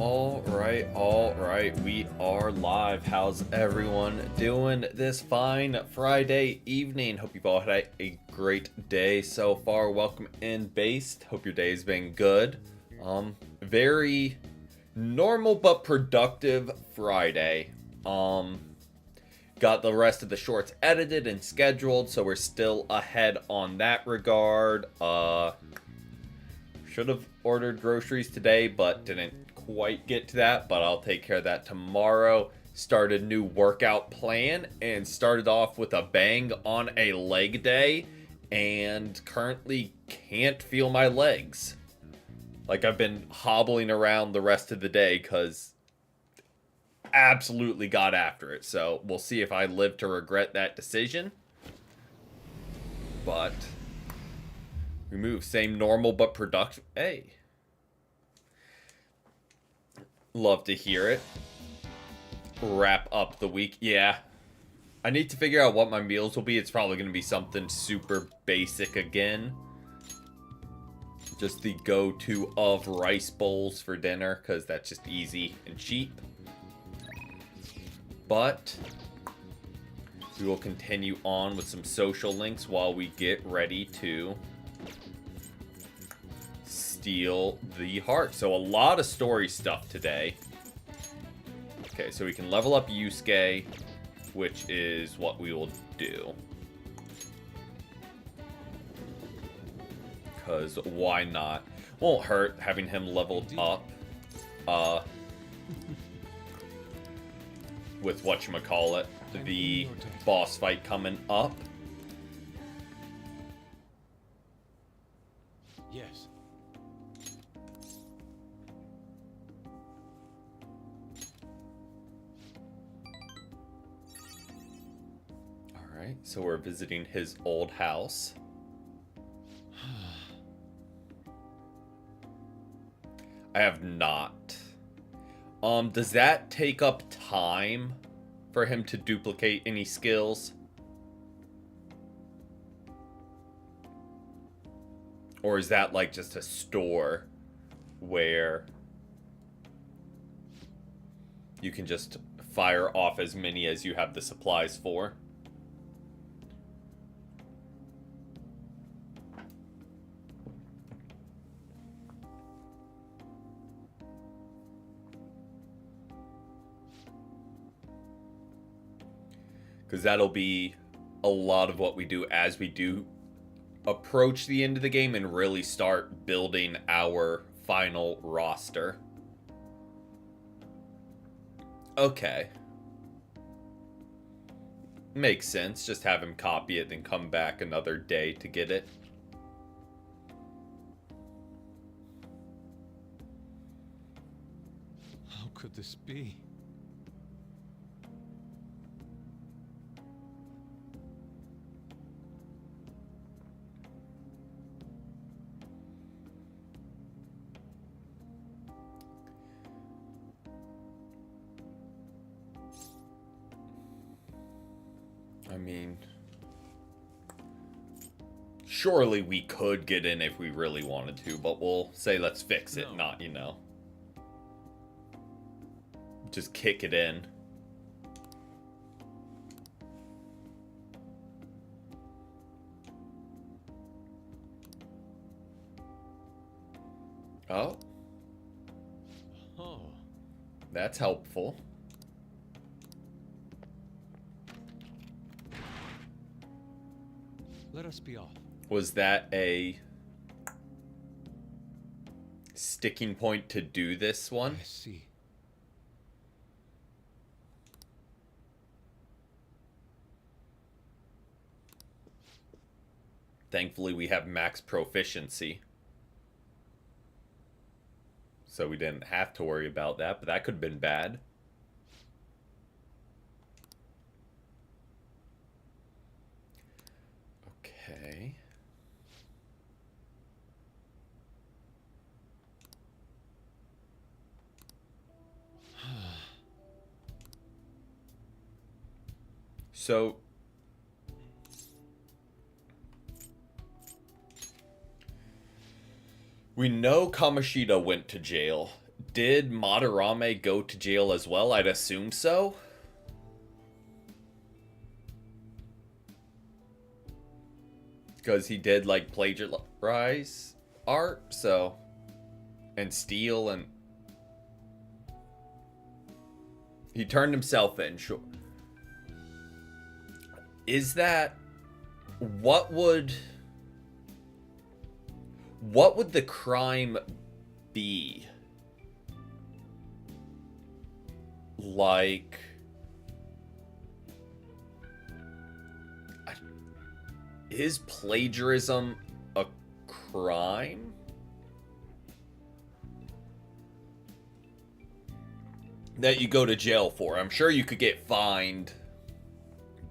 All right. We are live. How's everyone doing this fine Friday evening? Hope you've all had a great day so far. Welcome in, Based. Hope your day's been good. Very normal but productive Friday. Got the rest of the shorts edited and scheduled, so we're still ahead on that regard. Should have ordered groceries today, but didn't quite get to that, but I'll take care of that tomorrow. Started a new workout plan and started off with a bang on a leg day, and currently can't feel my legs. Like, I've been hobbling around the rest of the day because absolutely got after it. So we'll see if I live to regret that decision. But remove same normal but productive. Hey, love to hear it. Wrap up the week. Yeah, I need to figure out what my meals will be. It's probably going to be something super basic again. Just the go-to of rice bowls for dinner, because that's just easy and cheap. But we will continue on with some social links while we get ready to steal the heart. So a lot of story stuff today. Okay, so we can level up Yusuke, which is what we will do. Because why not? Won't hurt having him leveled up. With whatchamacallit, the boss fight coming up. Yes. Alright, so we're visiting his old house. I have not. Does that take up time for him to duplicate any skills? Or is that like just a store where you can just fire off as many as you have the supplies for? Because that'll be a lot of what we do as we do approach the end of the game and really start building our final roster. Okay. Makes sense. Just have him copy it, then come back another day to get it. How could this be? I mean, surely we could get in if we really wanted to, but we'll say let's fix it, not, just kick it in. Oh. Oh. That's helpful. Let us be off. Was that a sticking point to do this one? I see. Thankfully, we have max proficiency. So we didn't have to worry about that, but that could have been bad. Okay. So we know Kamoshida went to jail. Did Madarame go to jail as well? I'd assume so. Because he did, like, plagiarize art, so... And steal, and... He turned himself in, sure. Is that... What would the crime be? Like... Is plagiarism a crime? That you go to jail for? I'm sure you could get fined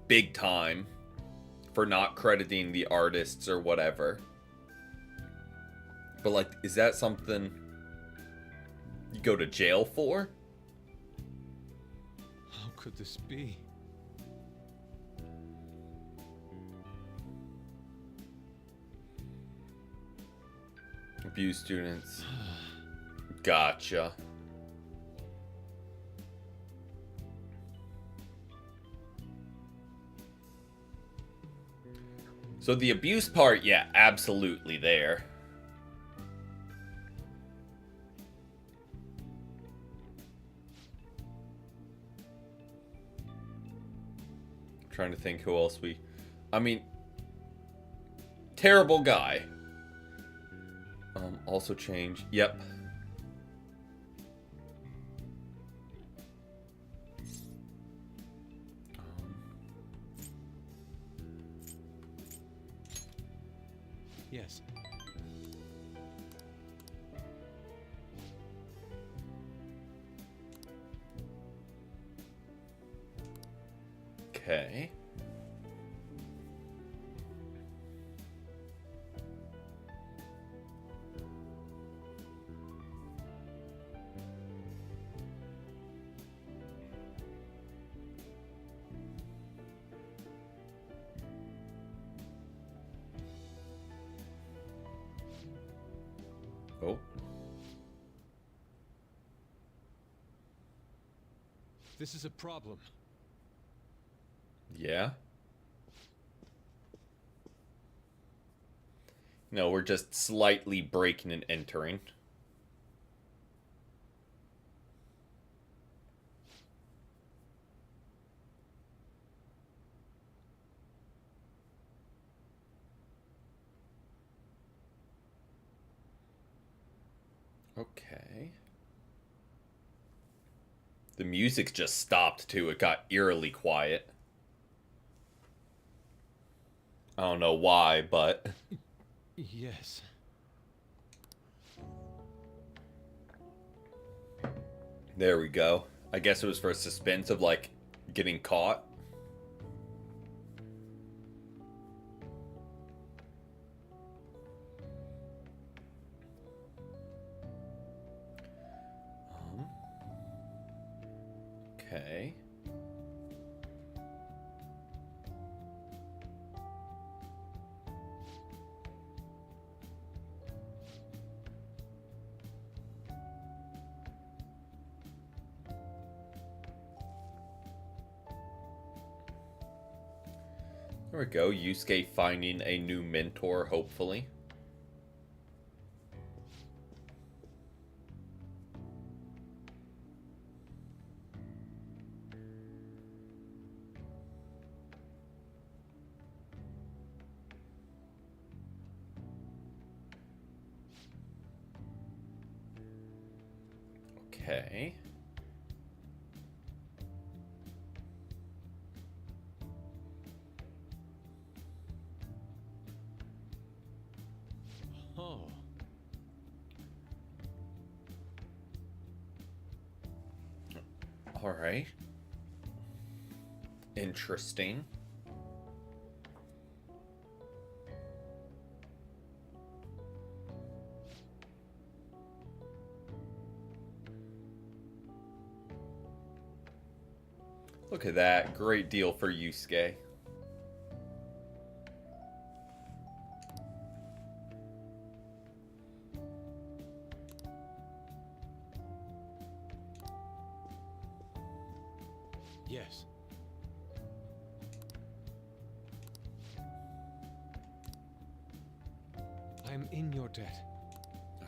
big time for not crediting the artists or whatever. But, like, is that something you go to jail for? How could this be? Abuse students. Gotcha. So the abuse part, yeah, absolutely there. I'm trying to think who else we... I mean... Terrible guy. Also change. Yep. Yes. Okay. Oh. This is a problem. Yeah. No, we're just slightly breaking and entering. Okay. The music just stopped too. It got eerily quiet. I don't know why, but... Yes. There we go. I guess it was for suspense of, like, getting caught. Okay. There we go. Yusuke finding a new mentor, hopefully. Okay. Oh. All right. Interesting. Look at that. Great deal for Yusuke. I'm in your debt.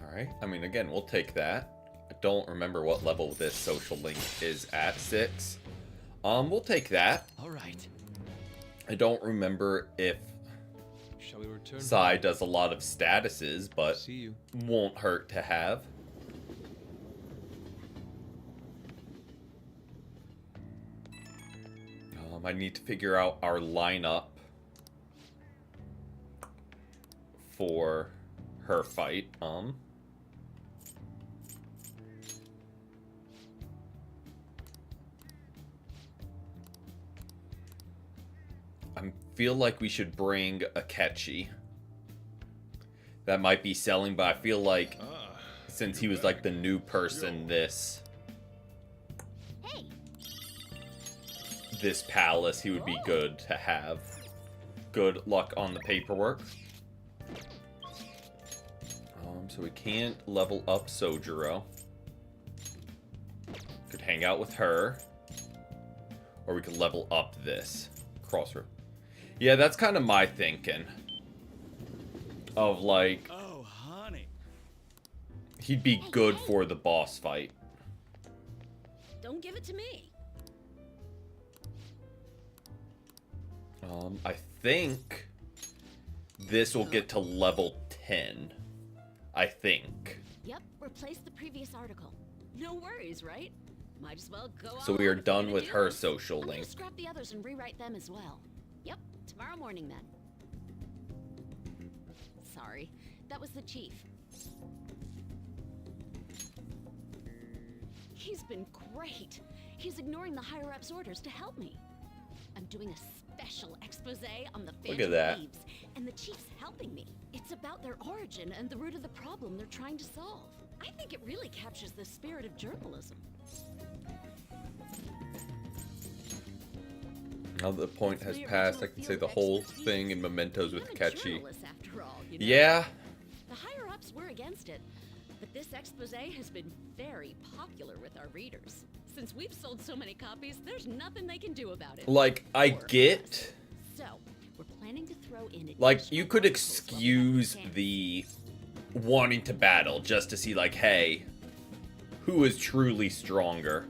Alright, I mean, again, we'll take that. I don't remember what level this social link is at. 6. We'll take that. All right. I don't remember if Shall we return? Sai does a lot of statuses, but See you. won't hurt to have. I need to figure out our lineup for her fight. I feel like we should bring Akechi. That might be selling, but I feel like since he was like the new person, this palace, he would be good to have. Good luck on the paperwork. So we can't level up Sojiro. Could hang out with her. Or we could level up this. Crossroad. Yeah, that's kind of my thinking. Of like... Oh, honey. He'd be good for the boss fight. Don't give it to me. I think this will get to level 10. I think. Yep, replace the previous article. No worries, right? Might as well go. So we are done with her social I'm gonna link. scrap the others and rewrite them as well. Yep, tomorrow morning then. Sorry, that was the chief. He's been great. He's ignoring the higher-ups' orders to help me. I'm doing a special expose on the Look at Phantom that. Thieves, and the chief's helping me. It's about their origin and the root of the problem they're trying to solve. I think it really captures the spirit of journalism. Now the point has passed, I can say the whole thing in Mementos with I'm a Akechi. journalist, after all, you know? Yeah, The higher-ups were against it, but this expose has been very popular with our readers. Since we've sold so many copies, there's nothing they can do about it. like, I Or get... us. So, we're planning to throw in Like, additional you could articles while we have excuse chance. the wanting to battle just to see, like, hey, who is truly stronger?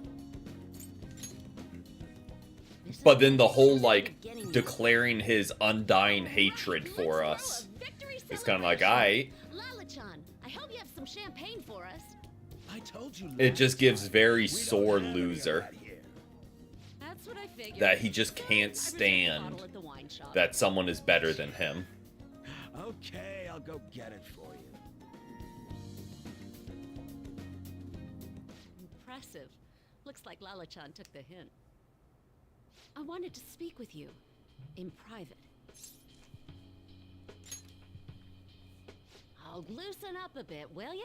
This is But then the whole, just the like, beginning now. declaring his undying Alright, hatred for let's us. throw a victory It's kind of like, celebration. aight. Lala-chan, I hope you have some champagne for us. I told you. It last just gives time, very we don't sore have any of loser. that here. That's what I figured. That he just So, can't I reserved a stand bottle at the wine shop. that someone is better than him. Okay, I'll go get it for you. Impressive. Looks like Lala-chan took the hint. I wanted to speak with you. In private. Oh, loosen up a bit, will ya?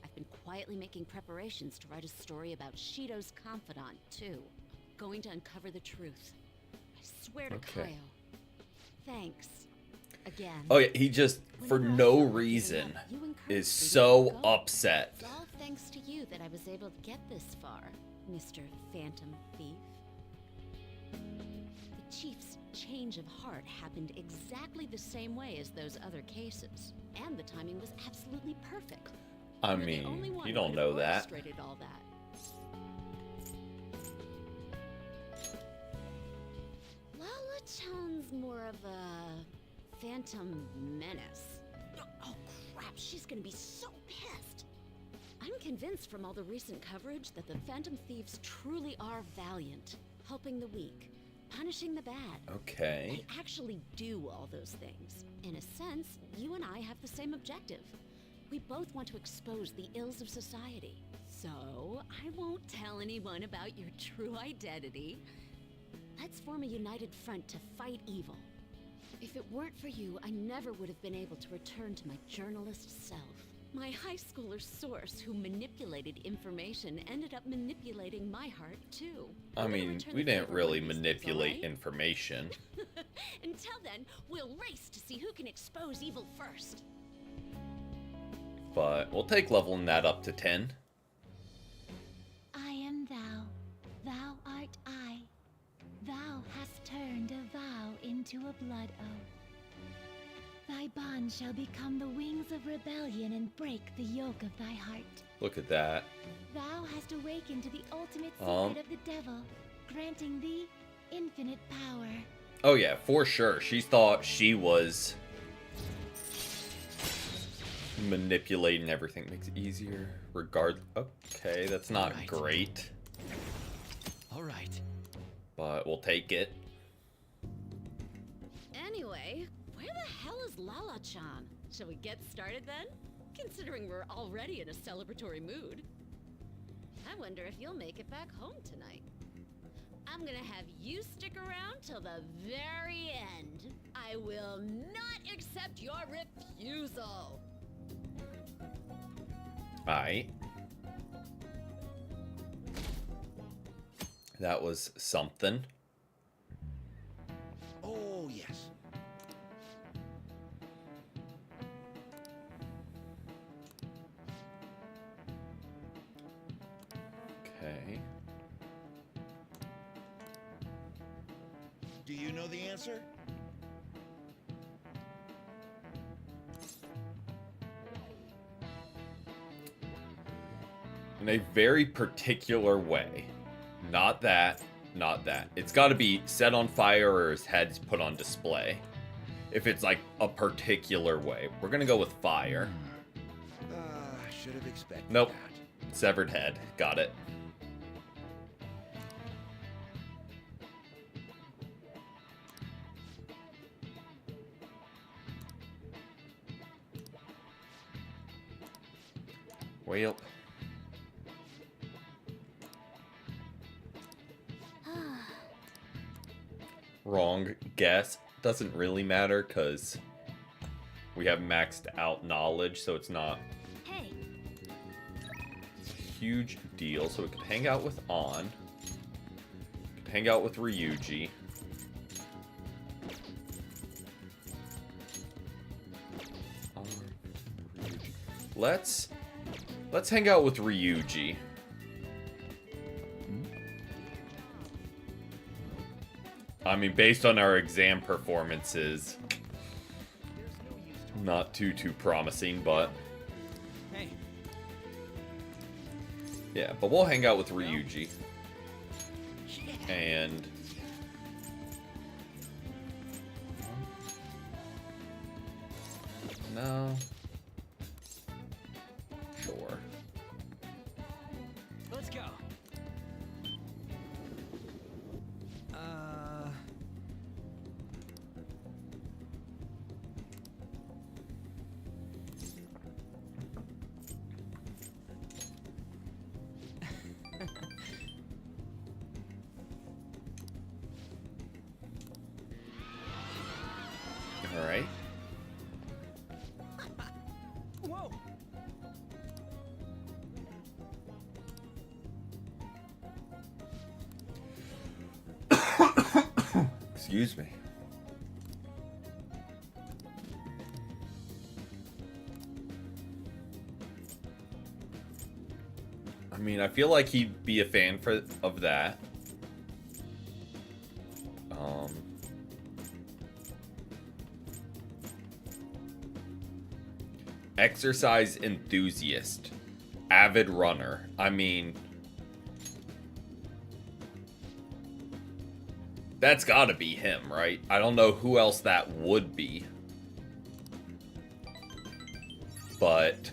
I've been quietly making preparations to write a story about Shido's confidant, too. Going to uncover the truth. I swear to Okay. Kaio. Thanks. Again. Oh yeah, he just, for Whenever I no felt like reason, giving up, you encouraged is me to so go. upset. It's all thanks to you that I was able to get this far, Mr. Phantom Thief. The Chief's change of heart happened exactly the same way as those other cases, and the timing was absolutely perfect. I You're the only mean, one you who don't could know have that. orchestrated all that. Lala-chan's more of a phantom menace. Oh crap, she's gonna be so pissed. I'm convinced from all the recent coverage that the Phantom Thieves truly are valiant, helping the weak, punishing the bad. Okay. They actually do all those things. In a sense, you and I have the same objective. We both want to expose the ills of society. So, I won't tell anyone about your true identity. Let's form a united front to fight evil. If it weren't for you, I never would have been able to return to my journalist self. My high schooler source who manipulated information ended up manipulating my heart, too. I We're gonna mean, return we the didn't favor really one of these days, manipulate alright? information. Until then, we'll race to see who can expose evil first. But we'll take leveling that up to 10. I am thou, thou art I. Thou hast turned a vow into a blood oath. thy bond shall become the wings of rebellion and break the yoke of thy heart. Look at that. Thou hast awakened to the ultimate Um. secret of the devil, granting thee infinite power. Oh yeah, for sure. She thought she was manipulating everything. Makes it easier. Okay, that's not Right. great, All right. but we'll take it. Anyway, where the hell is Lala-chan? Shall we get started then? Considering we're already in a celebratory mood. I wonder if you'll make it back home tonight. I'm gonna have you stick around till the very end. I will not accept your refusal. Alright. That was something. Oh, yes. Okay. Do you know the answer? In a very particular way. Not that, not that. It's got to be set on fire or his head's put on display. If it's like a particular way. We're going to go with fire. Should have expected Nope. that. Severed head. Got it. Well. Wrong guess. Doesn't really matter because we have maxed out knowledge, so it's not Hey, a huge deal. So we could hang out with An. Could hang out with Ryuji. Ryuji. Let's hang out with Ryuji. I mean, based on our exam performances, not too promising, but Hey, yeah, but we'll hang out with Ryuji. And no. Sure. let's go. All right. Whoa. Excuse me. I mean, I feel like he'd be a fan of that. Exercise enthusiast. Avid runner. I mean, that's gotta be him, right? I don't know who else that would be. But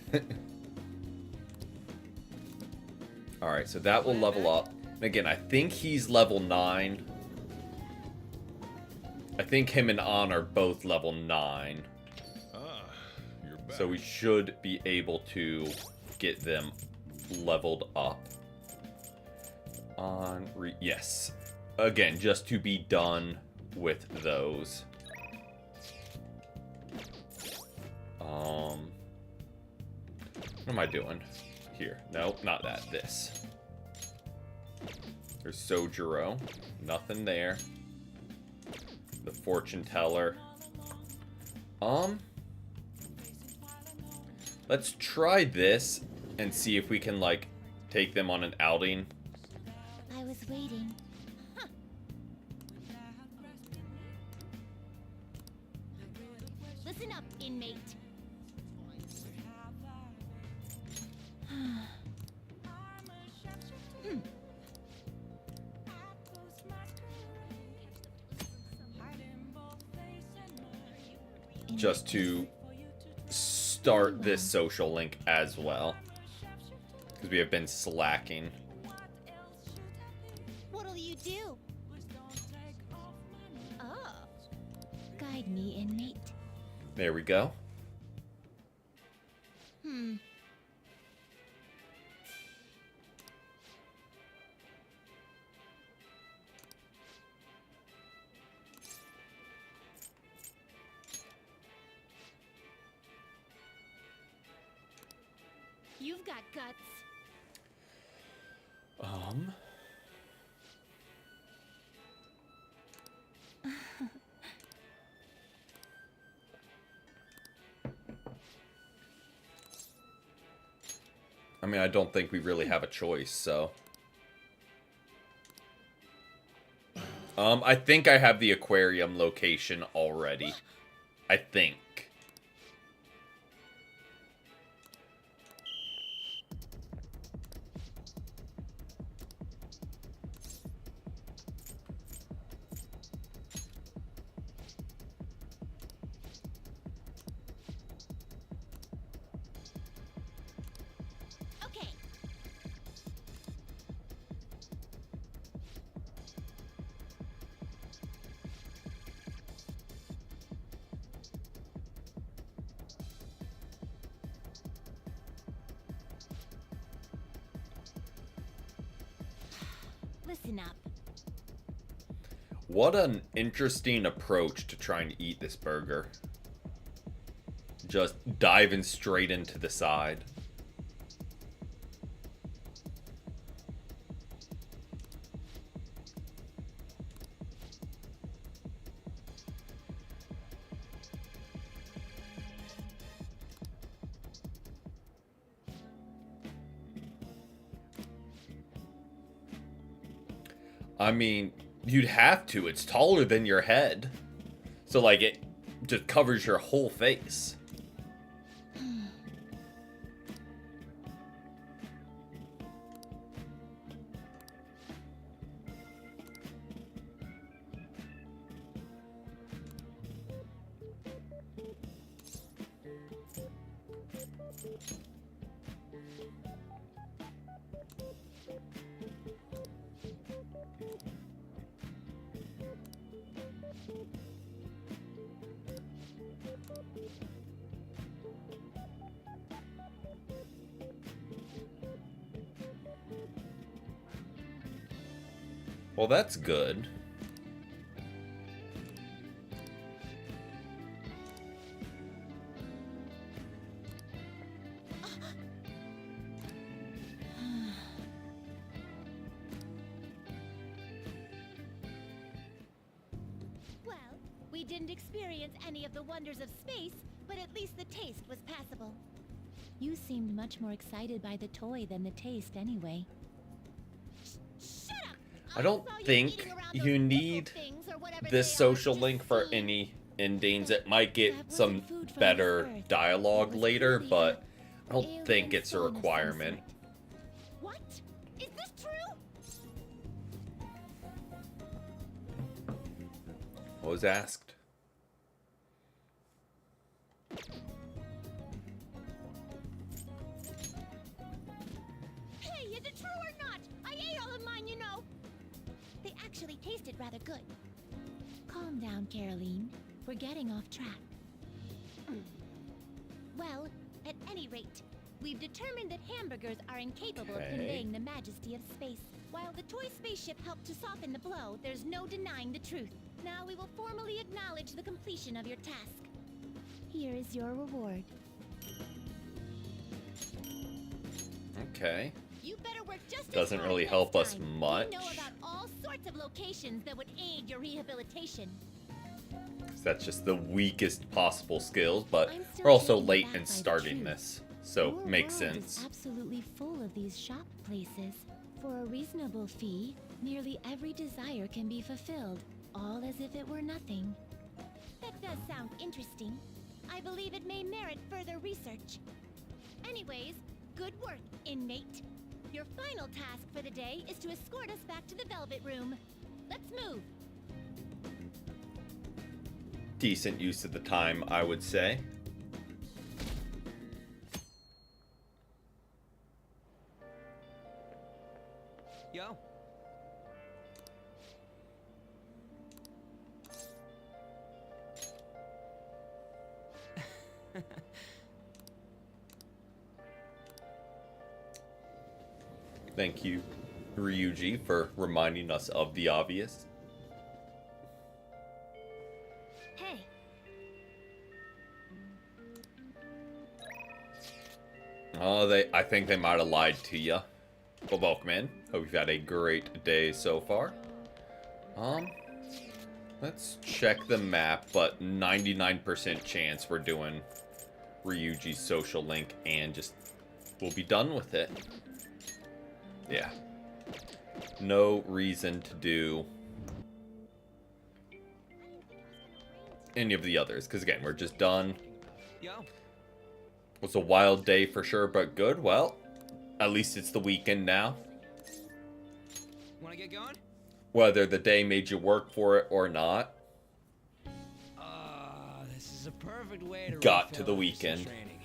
alright, so that will level up. And again, I think he's level 9. I think him and An are both level 9. You're back. So we should be able to get them leveled up. Yes. Again, just to be done with those. What am I doing here? Nope, not that. This. There's Sojiro. Nothing there. The fortune teller. Let's try this and see if we can, like, take them on an outing. I was waiting. Listen up, inmate. Just to start this social link as well. Because we have been slacking. What'll you do? Oh. Guide me, inmate. There we go. You've got guts. I mean, I don't think we really have a choice, so. I think I have the aquarium location already. I think. Okay. Listen up. What an interesting approach to trying to eat this burger. Just diving straight into the side. I mean, you'd have to. It's taller than your head. So, like, it just covers your whole face. Well, that's good. Well, we didn't experience any of the wonders of space, but at least the taste was passable. You seemed much more excited by the toy than the taste anyway. Shut up! I don't saw you think eating around you those need nipple things or whatever this they are, social just link for see. any endings. It might get That some wasn't food from better this earth. dialogue It was later, purely but I a don't alien think it's a form of some requirement. sort. What? Is this true? What was asked? Hey, is it true or not? I ate all of mine, you know. They actually tasted rather good. Calm down, Caroline. We're getting off track. Well, at any rate, we've determined that hamburgers are incapable of Okay. conveying the majesty of space. While the toy spaceship helped to soften the blow, there's no denying the truth. Now we will formally acknowledge the completion of your task. Here is your reward. Okay. You better work just Doesn't as hard really next help us time. much. We know about all sorts of locations that would aid your rehabilitation. That's just the weakest possible skills, but I'm still we're also taken late aback in by the starting truth. this, so Your makes world sense. is absolutely full of these shop places. For a reasonable fee, nearly every desire can be fulfilled, all as if it were nothing. That does sound interesting. I believe it may merit further research. Anyways, good work, inmate. Your final task for the day is to escort us back to the Velvet Room. Let's move. Decent use of the time, I would say. Yo. Thank you, Ryuji, for reminding us of the obvious. Hey, Oh, I think they might have lied to you. Well, welcome in. Hope you've had a great day so far. Let's check the map, but 99% chance we're doing Ryuji's social link and just we'll be done with it. Yeah. No reason to do any of the others, because again, we're just done. Yo. It was a wild day for sure, but good. Well, at least it's the weekend now. Wanna get going? Whether the day made you work for it or not. This is a perfect way to Got to refill the after weekend. some training.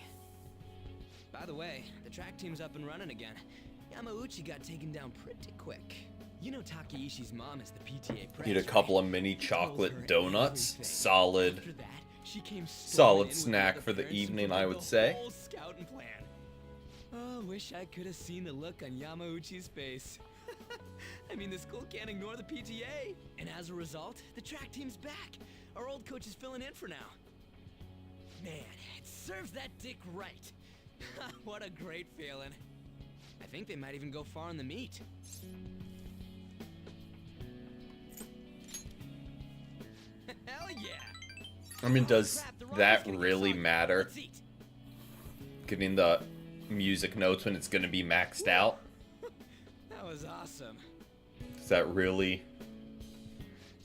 By the way, the track team's up and running again. Yamauchi got taken down pretty quick. You know Takeishi's mom is the PTA president. Eat a couple of mini chocolate donuts. Solid. After that, she came Solid storming in with snack all for the parents and evening, prepared I would the say. whole scouting plan. Oh, wish I could have seen the look on Yamauchi's face. I mean, the school can't ignore the PTA. And as a result, the track team's back. Our old coach is filling in for now. Man, it serves that dick right. What a great feeling. I think they might even go far in the meet. Hell yeah! I mean, does Crap, the Rockets that gonna get really soggy. matter? Let's eat. Getting the music notes when it's going to be maxed out? That was awesome. Does that really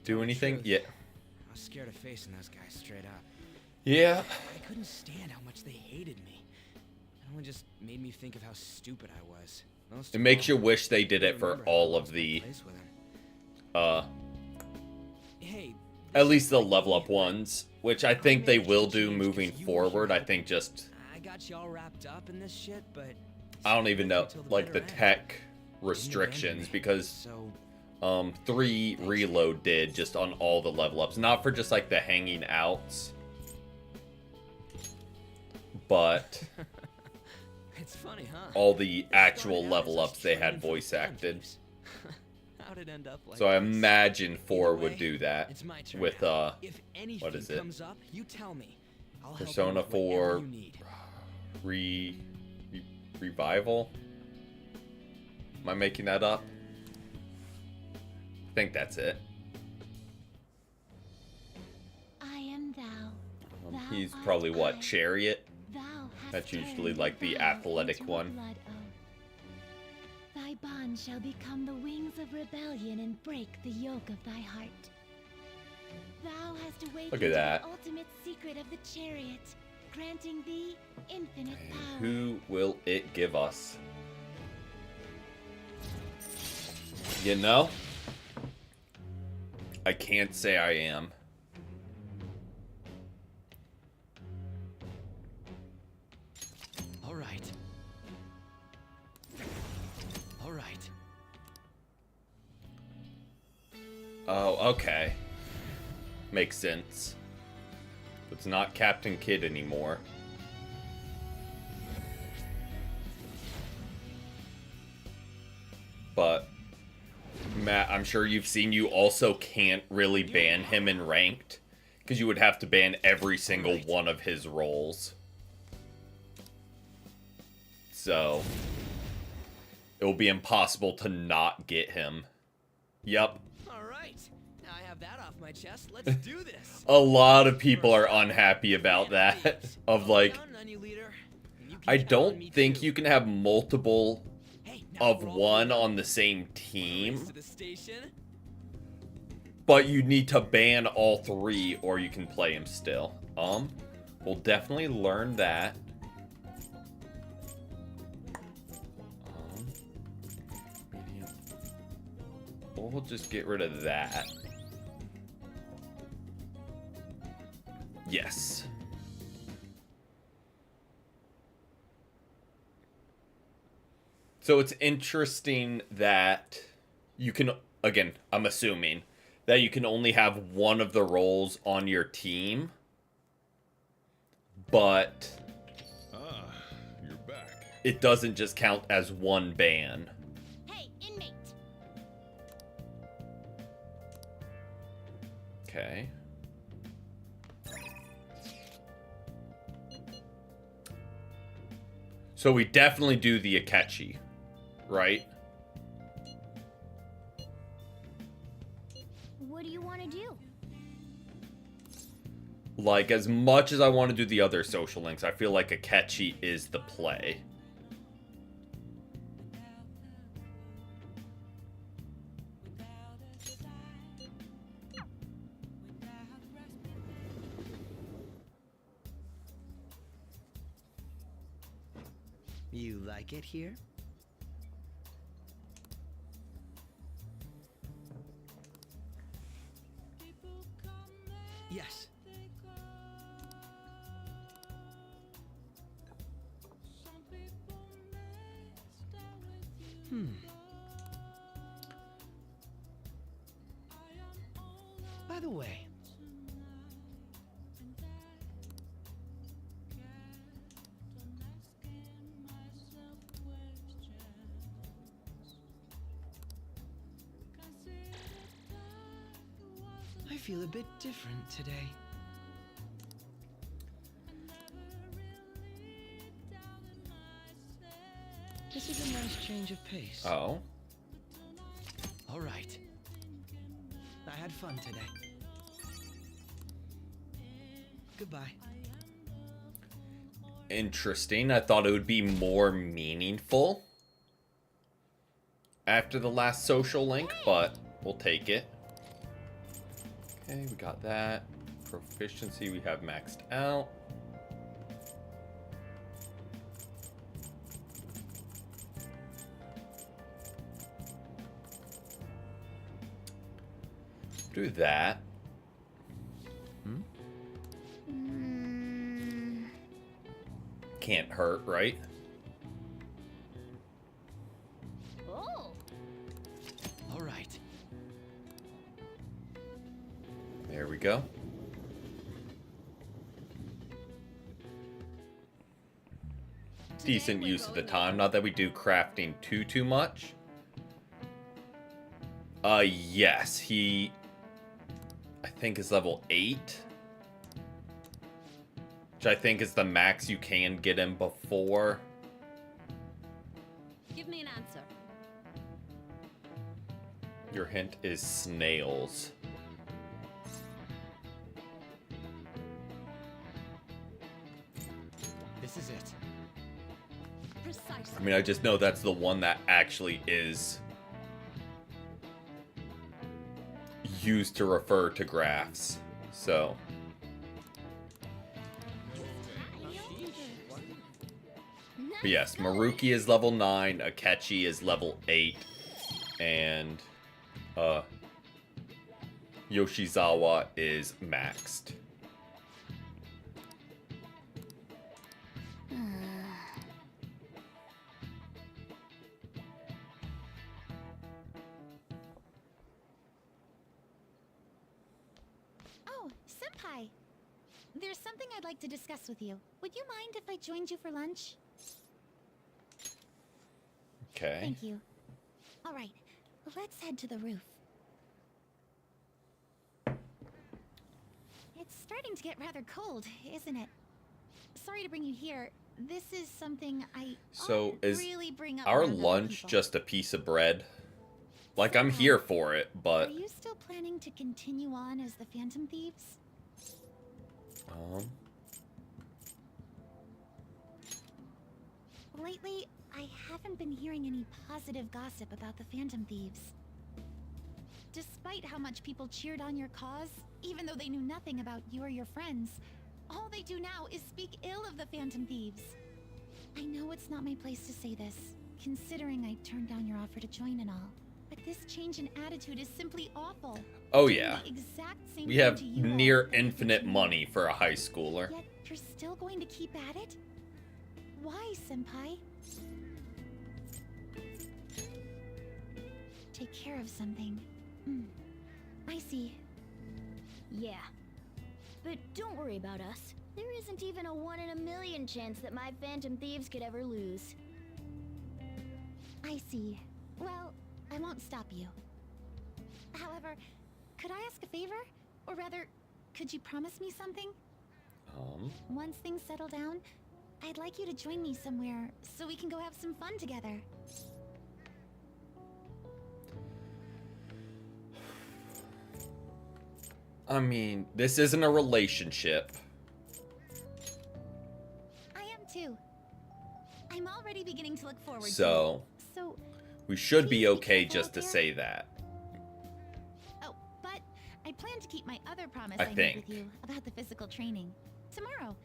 do anything? truth. Yeah. I was scared of facing those guys straight up. Yeah. I couldn't stand how much they hated me. It only just made me think of how stupid I was. Most It of makes you all, wish they did I it for remember how I all of lost my the, place with him. Hey, at least the level up ones, which I think they will do moving forward. I think just, I got you all wrapped up in this shit, but I don't even know, Until the like the bitter end. tech Didn't restrictions, abandon me. because So 3 reload did just on all the level ups, not for just like the hanging outs, but it's funny, huh? all the It actual started out level as us ups they training had for voice the acted. Thieves. How'd it end up like So I this? imagine 4 Either would way, do that it's my turn with now. If anything what is it? comes up, you tell me. I'll help you Persona with whatever 4 you need. revival. Am I making that up? I think that's it. I am thou. Thou He's art probably I. what, Chariot? Thou hast That's usually turned like the vow athletic into a one. blood oath. Thy bond shall become the wings of rebellion and break the yoke of thy heart. Thou hast awakened Look at that. the ultimate secret of the chariot, granting thee infinite power. Who will it give us? You know? I can't say I am. All right. All right. Oh, okay. Makes sense. It's not Captain Kidd anymore. But, Matt, I'm sure you've seen you also can't really ban him in ranked. Because you would have to ban every single one of his roles. So, it will be impossible to not get him. Yup. All right. Now I have that off my chest. Let's do this. A lot of people are unhappy about that. Of like, I don't think you can have multiple of one on the same team, but you need to ban all 3 or you can play him still. We'll definitely learn that. Medium. We'll just get rid of that. Yes. So it's interesting that you can, again, I'm assuming that you can only have one of the roles on your team, but You're back. it doesn't just count as one ban. Hey, inmate! Okay. So we definitely do the Akechi, right? What do you want to do? Like, as much as I want to do the other social links, I feel like Akechi is the play. You like it here? Yes. By the way, I feel a bit different today. This is a nice change of pace. Oh. All right. I had fun today. Goodbye. Interesting. I thought it would be more meaningful after the last social link, but we'll take it. Okay, we got that. Proficiency we have maxed out. Do that. Can't hurt, right? Oh! All right. There we go. Decent use of the time. Not that we do crafting too much. Yes, he I think is level 8. Which I think is the max you can get him before. Give me an answer. Your hint is snails. This is it. Precisely. I mean, I just know that's the one that actually is used to refer to graphs. So, but yes, Maruki is level 9, Akechi is level 8, and Yoshizawa is maxed. Oh, Senpai! There's something I'd like to discuss with you. Would you mind if I joined you for lunch? Okay. Thank you. Alright, let's head to the roof. It's starting to get rather cold, isn't it? Sorry to bring you here. This is something I So often is really bring up our around other lunch people. just a piece of bread? Like, I'm here for it, but Are you still planning to continue on as the Phantom Thieves? Lately, I haven't been hearing any positive gossip about the Phantom Thieves. Despite how much people cheered on your cause, even though they knew nothing about you or your friends, All they do now is speak ill of the Phantom Thieves. I know it's not my place to say this, considering I turned down your offer to join and all. But this change in attitude is simply awful. Oh Doing yeah. the exact same We thing have to you all near that happened to infinite me. money for a high schooler. Yet you're still going to keep at it? Why, Senpai? Take care of something. I see. Yeah. But don't worry about us. There isn't even a 1 in a million chance that my Phantom Thieves could ever lose. I see. Well, I won't stop you. However, could I ask a favor? Or rather, could you promise me something? Once things settle down, I'd like you to join me somewhere so we can go have some fun together. I mean, this isn't a relationship. I am too. I'm already beginning to look forward to So, it. So, we should please be okay careful just out to there. say that. Oh, but I plan to keep my other promise I I made think. with you about the physical training. Tomorrow.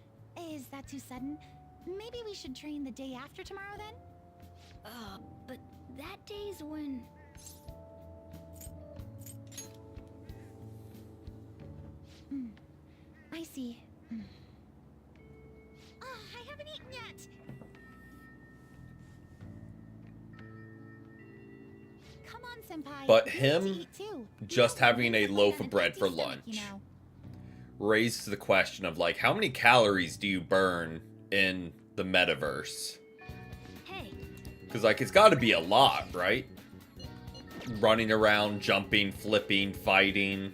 Is that too sudden? Maybe we should train the day after tomorrow then? But that day's when... I see. Oh, I haven't eaten yet! Come on, Senpai. But You need him to eat too. just You don't having wanna a wake up loaf on of bread empty for stomach, lunch. you know. Raised the question of like, how many calories do you burn in the metaverse? Hey, Because like, it's got to be a lot, right? Running around, jumping, flipping, fighting.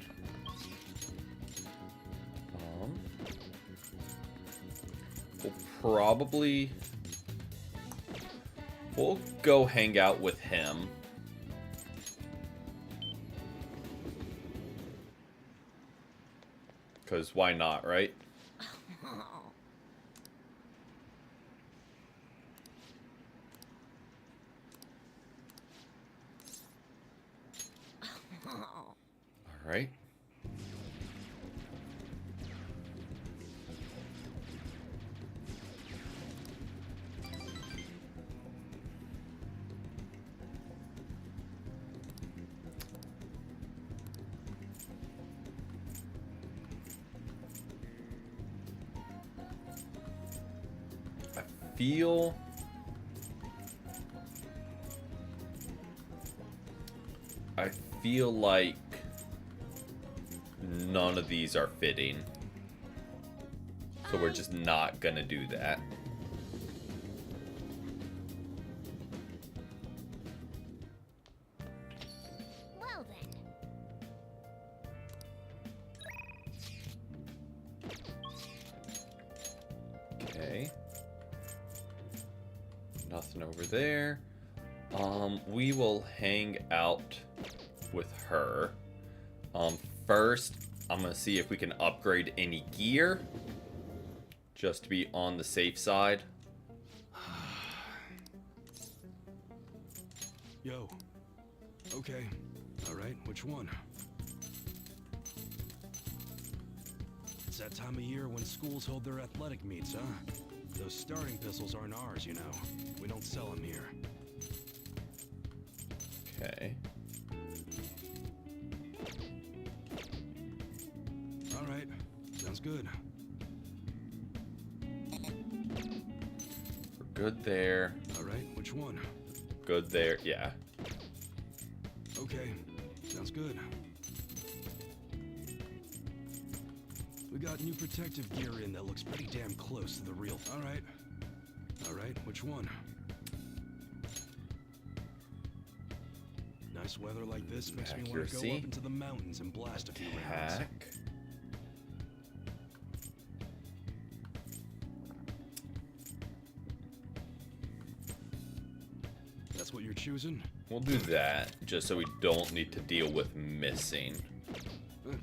We'll probably... We'll go hang out with him. Because why not, right? Alright. Feel I feel like none of these are fitting. So we're just not gonna do that. well then. Okay. Nothing over there. We will hang out with her. First, I'm gonna see if we can upgrade any gear. Just to be on the safe side. Yo. Okay. Alright, which one? It's that time of year when schools hold their athletic meets, huh? Those starting pistols aren't ours, you know. We don't sell them here. Okay. Alright, sounds good. We're good there. Alright, which one? Good there. Yeah. Okay, sounds good. We got new protective gear in that looks pretty damn close to the real. Alright. Alright, which one? Nice weather like this makes me want to go Accuracy. up into the mountains and blast a few rounds. Attack. That's what you're choosing? We'll do that, just so we don't need to deal with missing.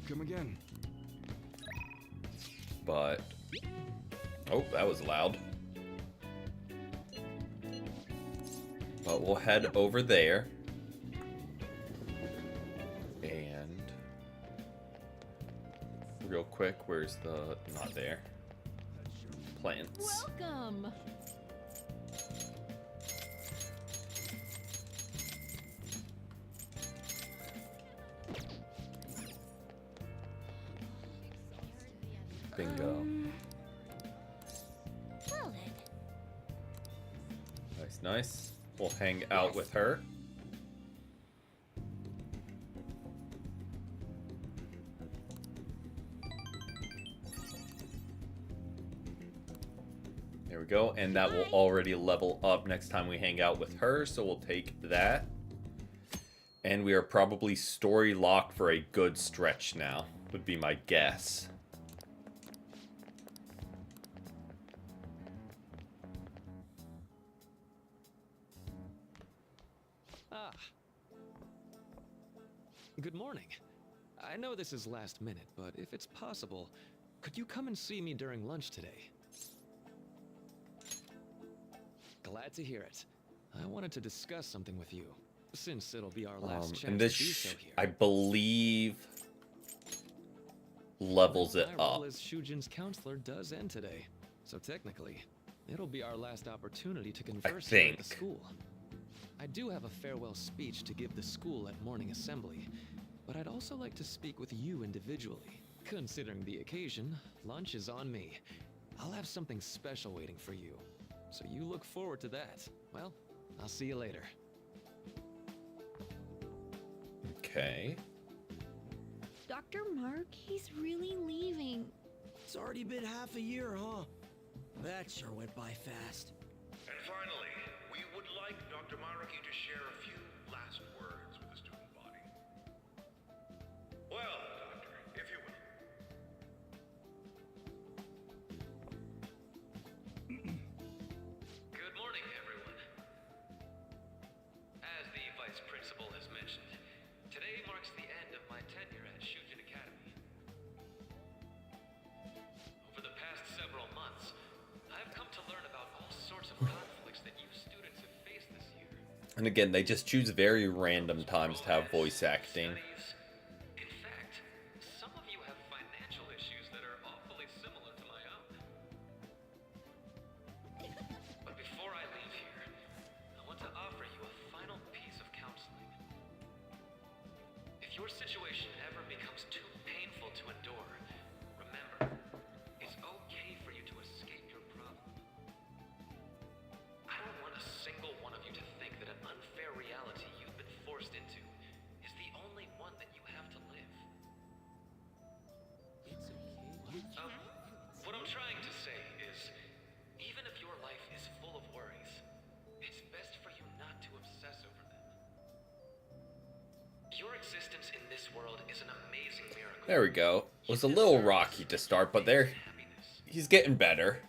Come again. But... Oh, that was loud. But we'll head over there. And... Real quick, where's the... Not there. plants. Welcome. Bingo. Well then. Nice, nice. We'll hang out with her. There we go, and that will already level up next time we hang out with her, so we'll take that. And we are probably story locked for a good stretch now, would be my guess. Ah. Good morning. I know this is last minute, but if it's possible, could you come and see me during lunch today? Glad to hear it. I wanted to discuss something with you, since it'll be our last chance And this, to do so here. I believe, levels it My up. role as Shujin's counselor does end today, so technically, it'll be our last opportunity to converse here at the think. school. I do have a farewell speech to give the school at morning assembly, but I'd also like to speak with you individually. Considering the occasion, lunch is on me. I'll have something special waiting for you, so you look forward to that. Well, I'll see you later. Okay. Dr. Mark, he's really leaving. It's already been half a year, huh? That sure went by fast. And finally, we would like Dr. Maruki to share a few last words with the student body. Well, Doctor, if you will. Good morning, everyone. As the Vice Principal has mentioned, today marks the end of my tenure at Shujin Academy. Over the past several months, I've come to learn about all sorts of conflicts that you students have faced this year. And again, they just choose very random times to have voice acting. In fact, some of you have financial issues that are awfully similar to my own. But before I leave here, I want to offer you a final piece of counseling. If your situation ever becomes too painful to endure, remember, it's okay for you to escape your problem. I don't want a single one of you to think that an unfair reality you've been forced into is the only one that you have to live. What I'm trying to say is, even if your life is full of worries, it's best for you not to obsess over them. Your existence in this world is an amazing miracle. There we go. It was a little rocky to start, but there, he's getting better.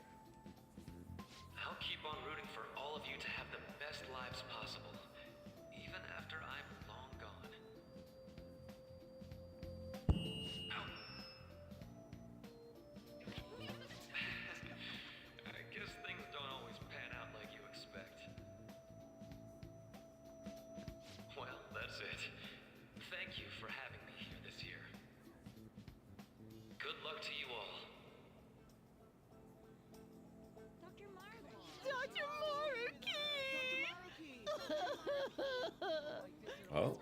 I'll keep on rooting for all of you to have the best lives possible, even after I'm long gone. I guess things don't always pan out like you expect. Well, that's it. Thank you for having me here this year. Good luck to you all. Dr. Mark! Dr. Oh.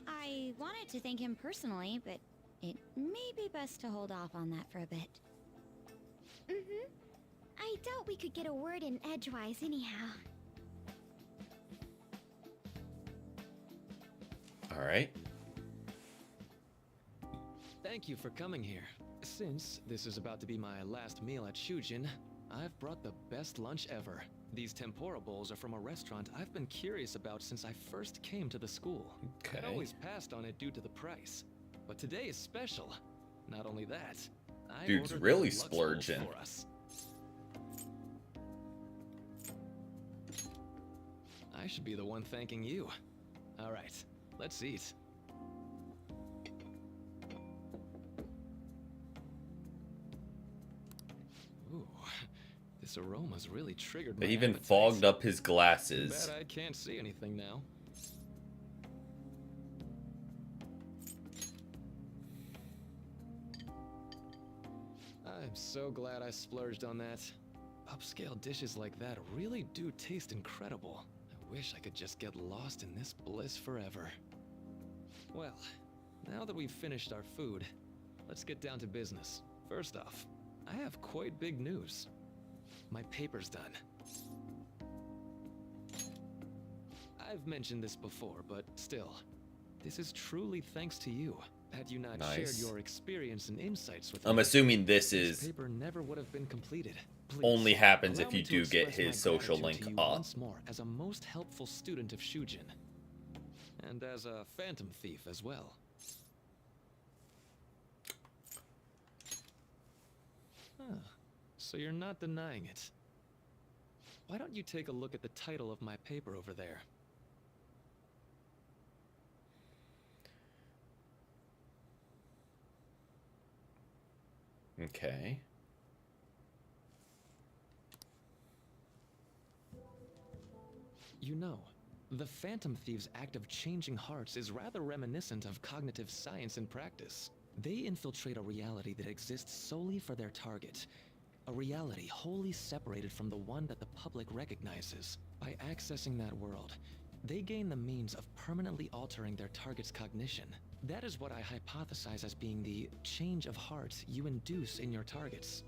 I wanted to thank him personally, but it may be best to hold off on that for a bit. Mm-hmm. I doubt we could get a word in edgewise anyhow. All right. Thank you for coming here. Since this is about to be my last meal at Shujin, I've brought the best lunch ever. These tempura bowls are from a restaurant I've been curious about since I first came to the school. I'd Okay. always passed on it due to the price. But today is special. Not only that, I Dude's ordered really the Lux splurging. Bowl for us. I should be the one thanking you. All right, let's eat. Ooh, this aroma's really triggered my They even appetite. fogged up his Too glasses. bad I can't see anything now. I'm so glad I splurged on that. Upscale dishes like that really do taste incredible. I wish I could just get lost in this bliss forever. Well, now that we've finished our food, let's get down to business. First off, I have quite big news. My paper's done. I've mentioned this before, but still, this is truly thanks to you. Had you not shared Nice. your experience and insights with I'm me, assuming this this is paper never would have been completed. Please, only happens allow if me you to do get express my his social gratitude link to you up. once more as a most helpful student of Shujin. And as a phantom thief as well. Huh. So you're not denying it. Why don't you take a look at the title of my paper over there? Okay. You know, the Phantom Thieves' act of changing hearts is rather reminiscent of cognitive science in practice. They infiltrate a reality that exists solely for their target. A reality wholly separated from the one that the public recognizes. By accessing that world, they gain the means of permanently altering their target's cognition. That is what I hypothesize as being the change of heart you induce in your targets.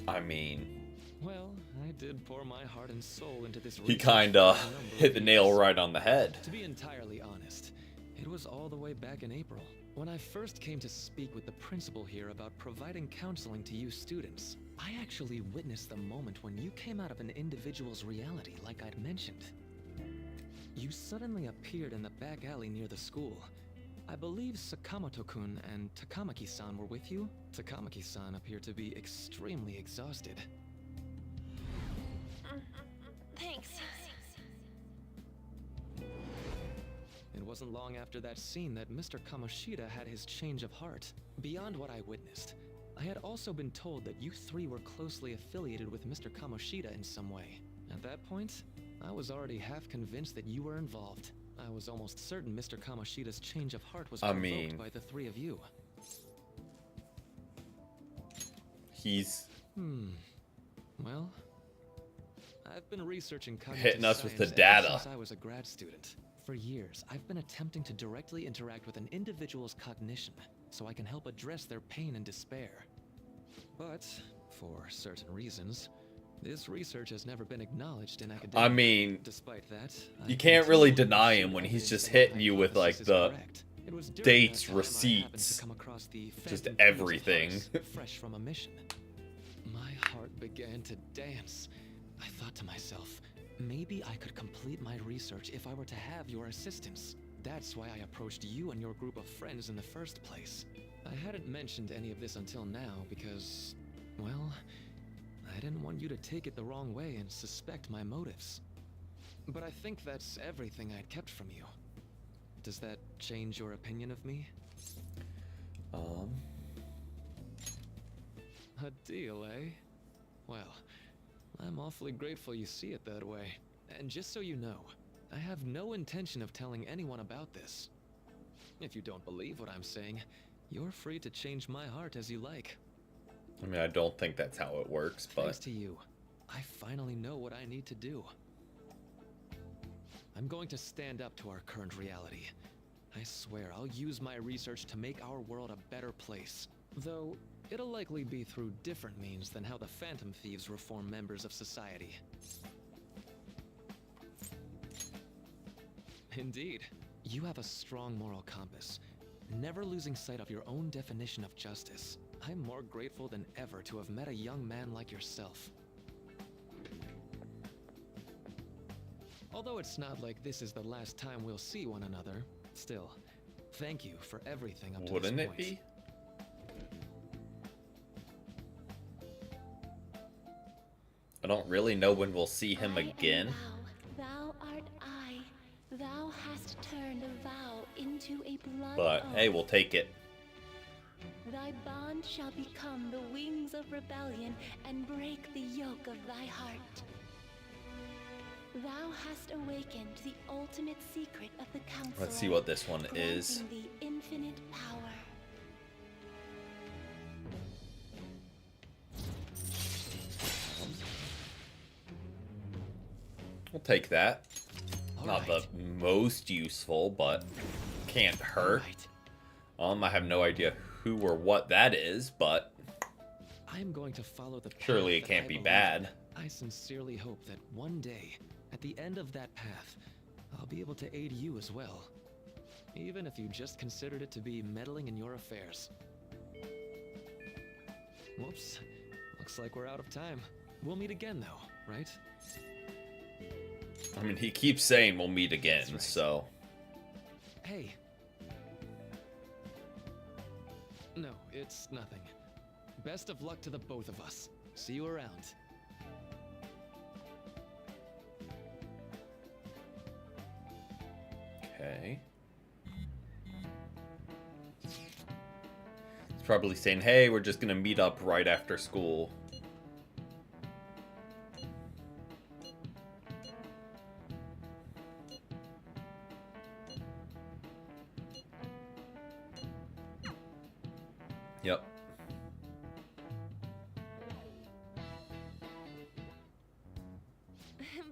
I mean, Well, I did pour my heart and soul into this he research kinda for a number hit of the nail years. right on the head. To be entirely honest, it was all the way back in April, when I first came to speak with the principal here about providing counseling to you students. I actually witnessed the moment when you came out of an individual's reality like I'd mentioned. You suddenly appeared in the back alley near the school. I believe Sakamoto-kun and Takamaki-san were with you? Takamaki-san appeared to be extremely exhausted. Thanks. It wasn't long after that scene that Mr. Kamoshida had his change of heart. Beyond what I witnessed, I had also been told that you three were closely affiliated with Mr. Kamoshida in some way. At that point, I was already half convinced that you were involved. I was almost certain Mr. Kamoshida's change of heart was provoked by the three of you. He's Well, I've been researching cognitive hitting us with the science data. ever since I was a grad student. For years, I've been attempting to directly interact with an individual's cognition so I can help address their pain and despair. But, for certain reasons, this research has never been acknowledged in academia. I mean, Despite that, you can't really deny him when he's just hitting you with like the It was during dates, that time I happened to receipts, come across the just Phantom Thieves' everything. house, fresh from a mission. My heart began to dance. I thought to myself, maybe I could complete my research if I were to have your assistance. That's why I approached you and your group of friends in the first place. I hadn't mentioned any of this until now because, well, I didn't want you to take it the wrong way and suspect my motives. But I think that's everything I'd kept from you. Does that change your opinion of me? A deal, eh? Well, I'm awfully grateful you see it that way. And just so you know, I have no intention of telling anyone about this. If you don't believe what I'm saying, you're free to change my heart as you like. I mean, I don't think that's how it works, Thanks but to you, I finally know what I need to do. I'm going to stand up to our current reality. I swear I'll use my research to make our world a better place. Though, it'll likely be through different means than how the Phantom Thieves reform members of society. Indeed, you have a strong moral compass, never losing sight of your own definition of justice. I'm more grateful than ever to have met a young man like yourself. Although it's not like this is the last time we'll see one another, still, thank you for everything up to wouldn't this it point. be? I don't really know when we'll see him again. Thou art I. Thou hast turned a vow into a blood But hey, we'll take it. Thy bond shall become the wings of rebellion and break the yoke of thy heart. Thou hast awakened the ultimate secret of the council. Let's see what this one is. The infinite power. take that. All Not right. the most useful, but can't hurt. All right. I have no idea who or what that is, but I am going to follow the path surely it that can't I be believe bad. in. I sincerely hope that one day, at the end of that path, I'll be able to aid you as well. Even if you just considered it to be meddling in your affairs. Whoops. Looks like we're out of time. We'll meet again though, right? I mean, he keeps saying we'll meet again, That's right. so... Hey. No, it's nothing. Best of luck to the both of us. See you around. Okay. He's probably saying, hey, we're just gonna meet up right after school. Yep.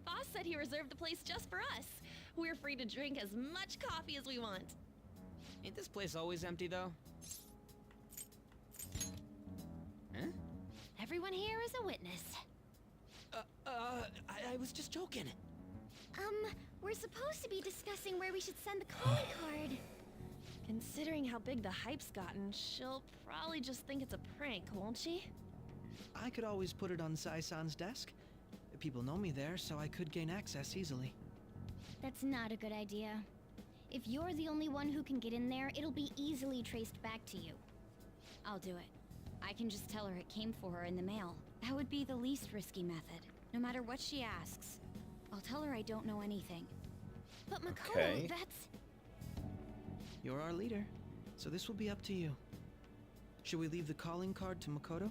Boss said he reserved the place just for us. We're free to drink as much coffee as we want. Ain't this place always empty, though? Huh? Everyone here is a witness. I was just joking. We're supposed to be discussing where we should send the calling card. Considering how big the hype's gotten, she'll probably just think it's a prank, won't she? I could always put it on Sai-san's desk. People know me there, so I could gain access easily. That's not a good idea. If you're the only one who can get in there, it'll be easily traced back to you. I'll do it. I can just tell her it came for her in the mail. That would be the least risky method. No matter what she asks, I'll tell her I don't know anything. But Makoto, Okay. that's... You're our leader, so this will be up to you. Should we leave the calling card to Makoto?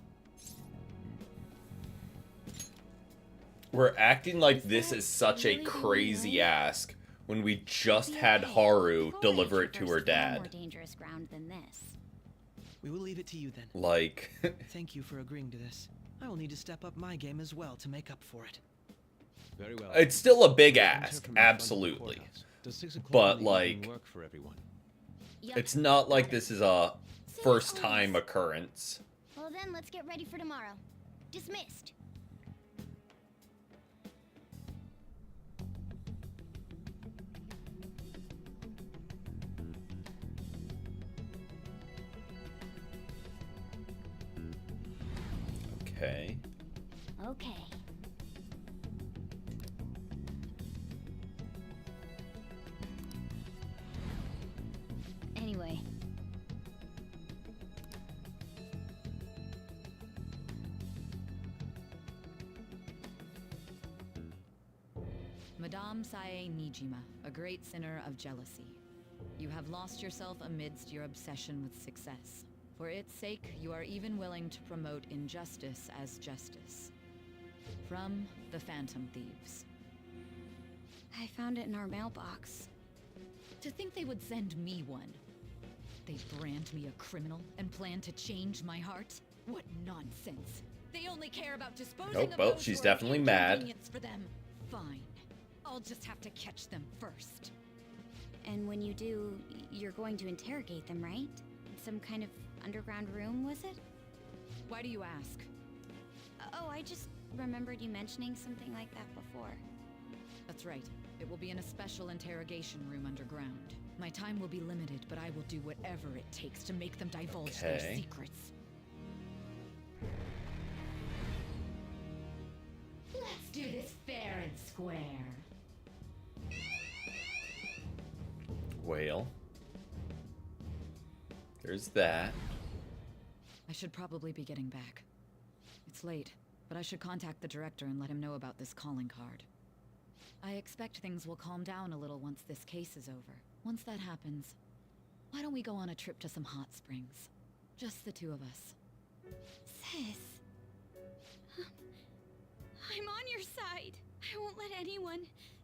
We're acting like this is such a crazy ask when we just had Haru deliver it to her More dad. dangerous ground than this. We will leave it to you then. Like, Thank you for agreeing to this. I will need to step up my game as well to make up for it. Very well. it's still a big Enter ask, from the front of the absolutely. courthouse. Does 6 o'clock But, in the evening like, work for everyone? Yup. It's not like Got it. this is a Say first always. time occurrence. Well then, let's get ready for tomorrow. Dismissed. Okay. Okay. Anyway, Madame Sae Nijima, a great sinner of jealousy. You have lost yourself amidst your obsession with success. For its sake, you are even willing to promote injustice as justice. From the Phantom Thieves. I found it in our mailbox. To think they would send me one. They brand me a criminal and plan to change my heart? What nonsense. They only care about disposing Nope, of well, those she's who are definitely mad. inconvenience for them. Fine. I'll just have to catch them first. And when you do, you're going to interrogate them, right? In some kind of underground room, was it? Why do you ask? Oh, I just remembered you mentioning something like that before. That's right. It will be in a special interrogation room underground. My time will be limited, but I will do whatever it takes to make them divulge their Okay. secrets. Let's do this fair and square. Well. There's that. I should probably be getting back. It's late, but I should contact the director and let him know about this calling card. I expect things will calm down a little once this case is over. Once that happens, why don't we go on a trip to some hot springs? Just the two of us. Sis. I'm on your side. I won't let anyone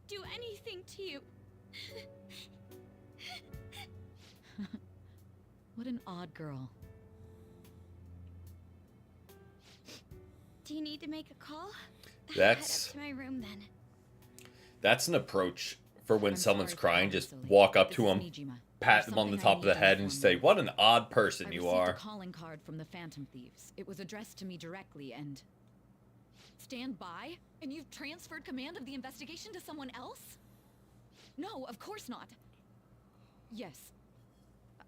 do anything to you. What an odd girl. Do you need to make a call? That's- Head up to my room then. That's an approach for when I'm someone's sorry for crying. all Just this, Ellie. walk up This to is them, Nijima. pat There's them on the something I top of need the done head, for and me. say, "What an odd person I you received are." a calling card from the Phantom Thieves. It was addressed to me directly and... Stand by? And you've transferred command of the investigation to someone else? No, of course not. Yes.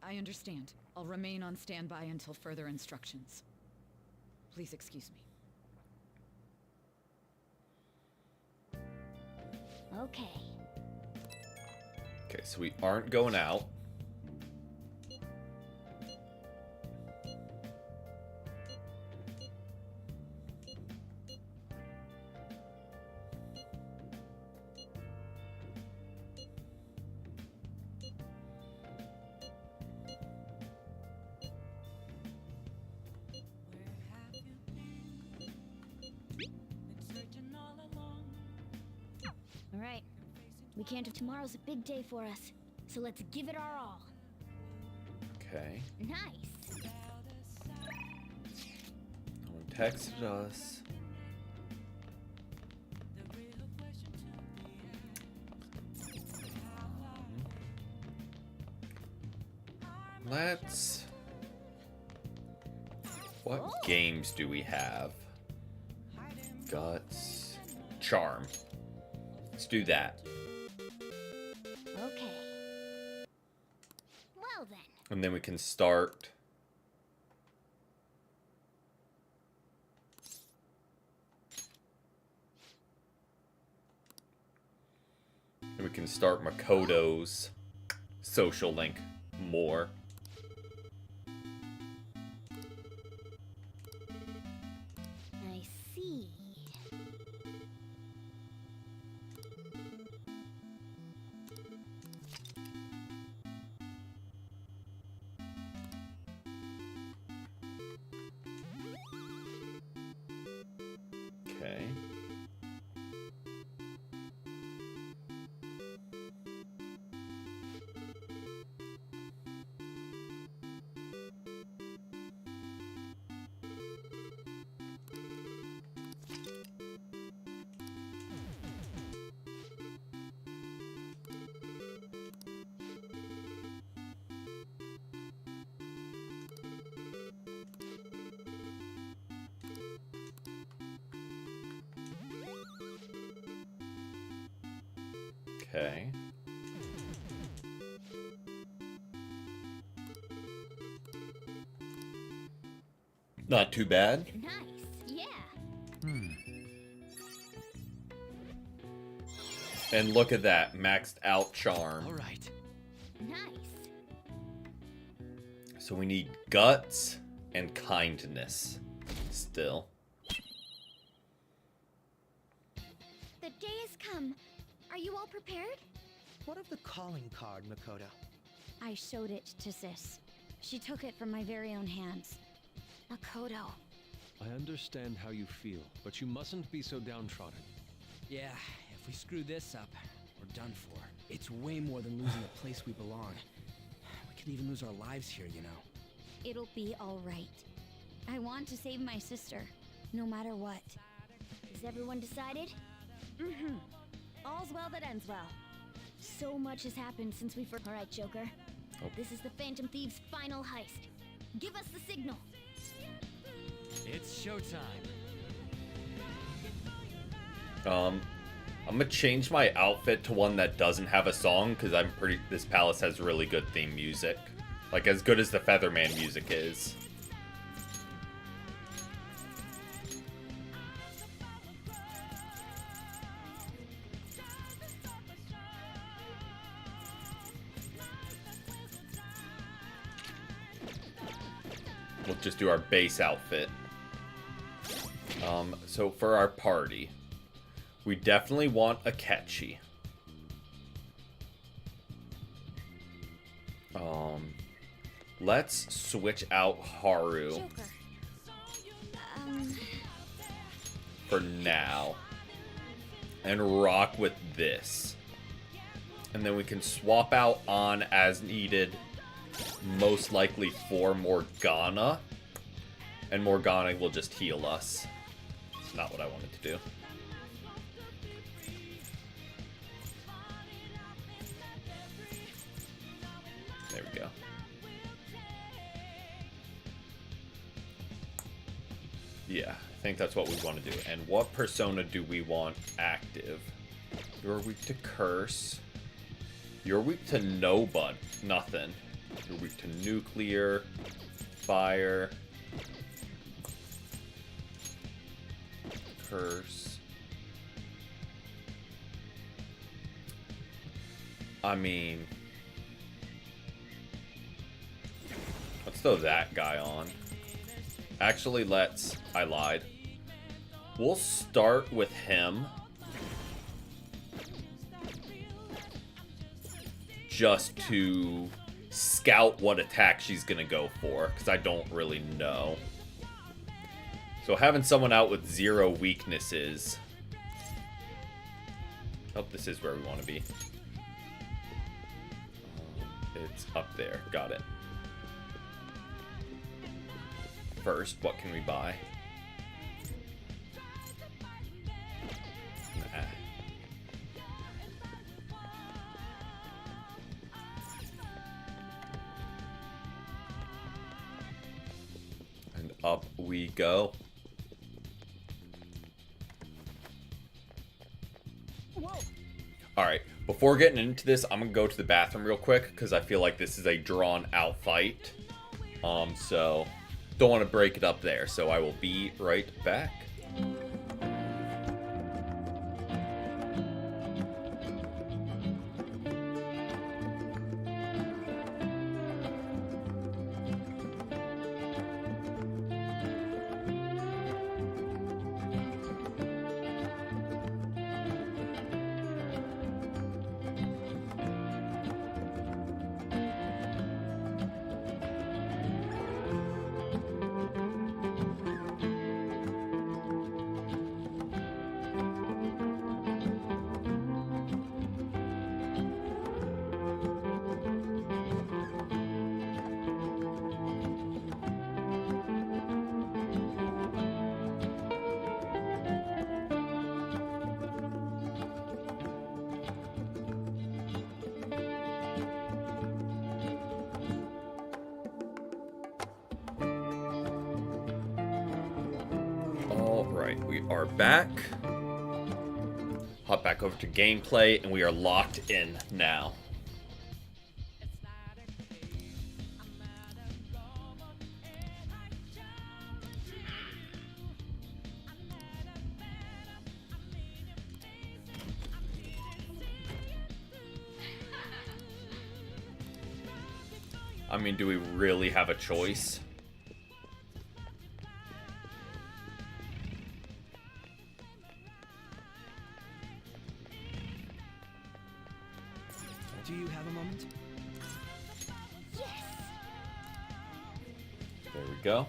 I understand. I'll remain on standby until further instructions. Please excuse me. Okay. Okay, so we aren't going out. All right. We can't have tomorrow's a big day for us, so let's give it our all. Okay. Nice. No one texted us. Let's... What games do we have? Guts. Charm. Let's do that. Okay. Well then. And then we can start... And we can start Makoto's social link more. I see. Okay. Okay. Not too bad. Nice. Yeah. And look at that, maxed out charm. All right. Nice. So we need guts and kindness still. The day has come. Are you all prepared? What of the calling card, Makoto? I showed it to Sis. She took it from my very own hands. Makoto. I understand how you feel, but you mustn't be so downtrodden. Yeah, if we screw this up, we're done for. It's way more than losing a place we belong. We could even lose our lives here, you know. It'll be all right. I want to save my sister, no matter what. Is everyone decided? Mm-hmm. All's well that ends well. So much has happened since we first... All right, Joker. Oh. This is the Phantom Thieves' final heist. Give us the signal. It's showtime. I'm gonna change my outfit to one that doesn't have a song because this palace has really good theme music. Like as good as the Featherman music is. We'll just do our base outfit. So for our party, we definitely want Akechi. Let's switch out Haru Joker. for now. And rock with this. And then we can swap out on as needed, most likely for Morgana. And Morgana will just heal us. Not what I wanted to do. There we go. Yeah, I think that's what we want to do. And what persona do we want active? You're weak to curse. You're weak to nothing. You're weak to nuclear, fire, curse. I mean, let's throw that guy on. Actually, I lied. We'll start with him. Just to scout what attack she's gonna go for, because I don't really know. So having someone out with 0 weaknesses. Oh, this is where we want to be. It's up there. Got it. First, what can we buy? Nah. And up we go. Alright, before getting into this, I'm gonna go to the bathroom real quick, because I feel like this is a drawn-out fight. So don't want to break it up there, so I will be right back. Alright, we are back. Hop back over to gameplay, and we are locked in now. I mean, do we really have a choice? Do you have a moment? Yes! There we go.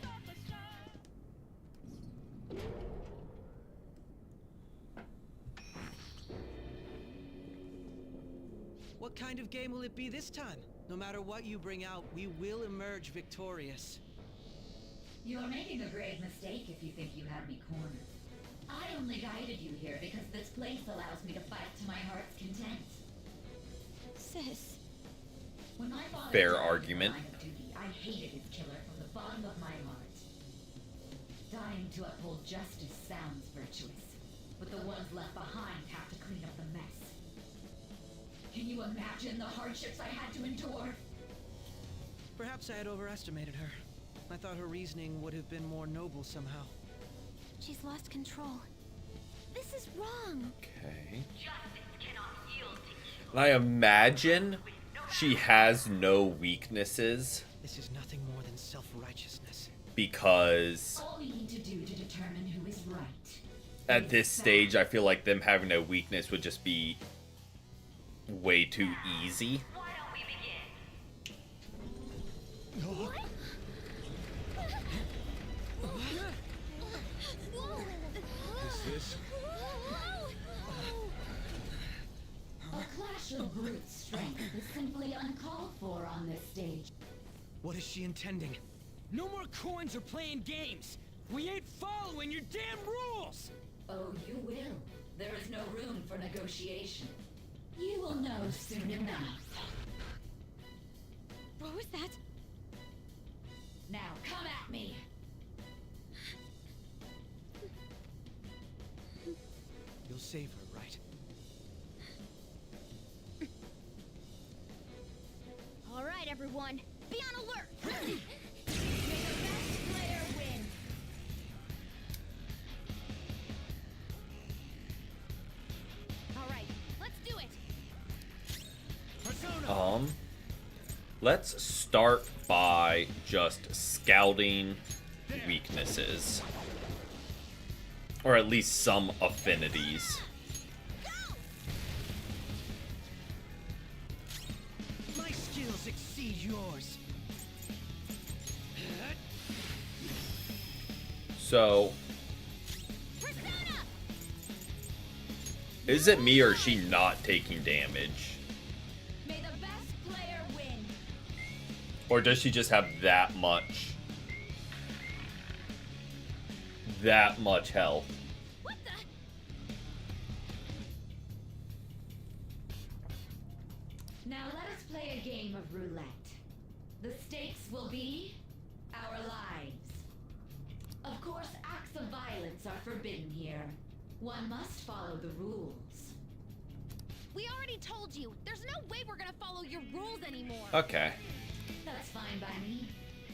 What kind of game will it be this time? No matter what you bring out, we will emerge victorious. You're making a grave mistake if you think you have me cornered. I only guided you here because this place allows me to fight to my heart's content. Sis. When my father Fair died in the argument. line of duty, I hated his killer from the bottom of my heart. Dying to uphold justice sounds virtuous, but the ones left behind have to clean up the mess. Can you imagine the hardships I had to endure? Perhaps I had overestimated her. I thought her reasoning would have been more noble somehow. She's lost control. This is wrong. Okay. And I imagine she has no weaknesses. This is nothing more than self-righteousness. Because All we need to do to determine who is right. at this stage, I feel like them having a weakness would just be way too easy. Is this? A clash of brute strength is simply uncalled for on this stage. What is she intending? No more coins or playing games. We ain't following your damn rules. Oh, you will. There is no room for negotiation. You will know soon enough. What was that? Now come at me. You'll save her, right? All right, everyone, be on alert. May the best player win. All right, let's do it. Let's start by just scouting weaknesses. Or at least some affinities. My skills exceed yours. So, is it me or is she not taking damage? May the best player win. Or does she just have that much health? What the? Now let us play a game of roulette. The stakes will be our lives. Of course, acts of violence are forbidden here. One must follow the rules. We already told you. There's no way we're gonna follow your rules anymore. Okay. That's fine by me.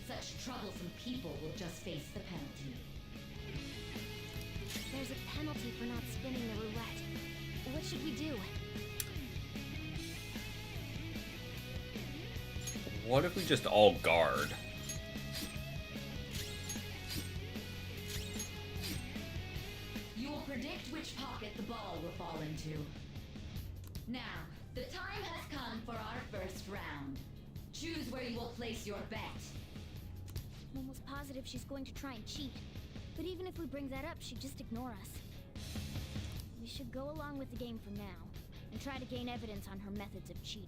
Such troublesome people will just face the penalty. There's a penalty for not spinning the roulette. What should we do? What if we just all guard? You will predict which pocket the ball will fall into. Now, the time has come for our first round. Choose where you will place your bet. I'm almost positive she's going to try and cheat. But even if we bring that up, she'd just ignore us. We should go along with the game for now, and try to gain evidence on her methods of cheating.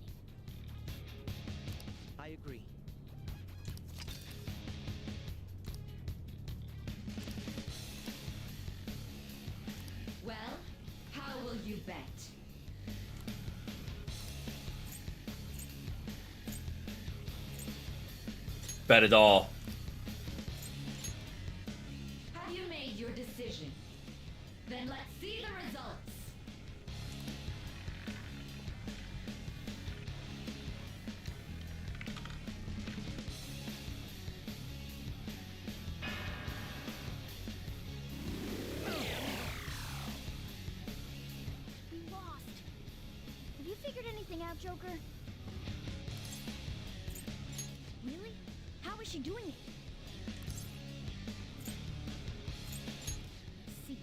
I agree. Well, how will you bet? Bet it all. Have you made your decision? Then let's see the results. We lost. Have you figured anything out, Joker? Really? How is she doing it? See,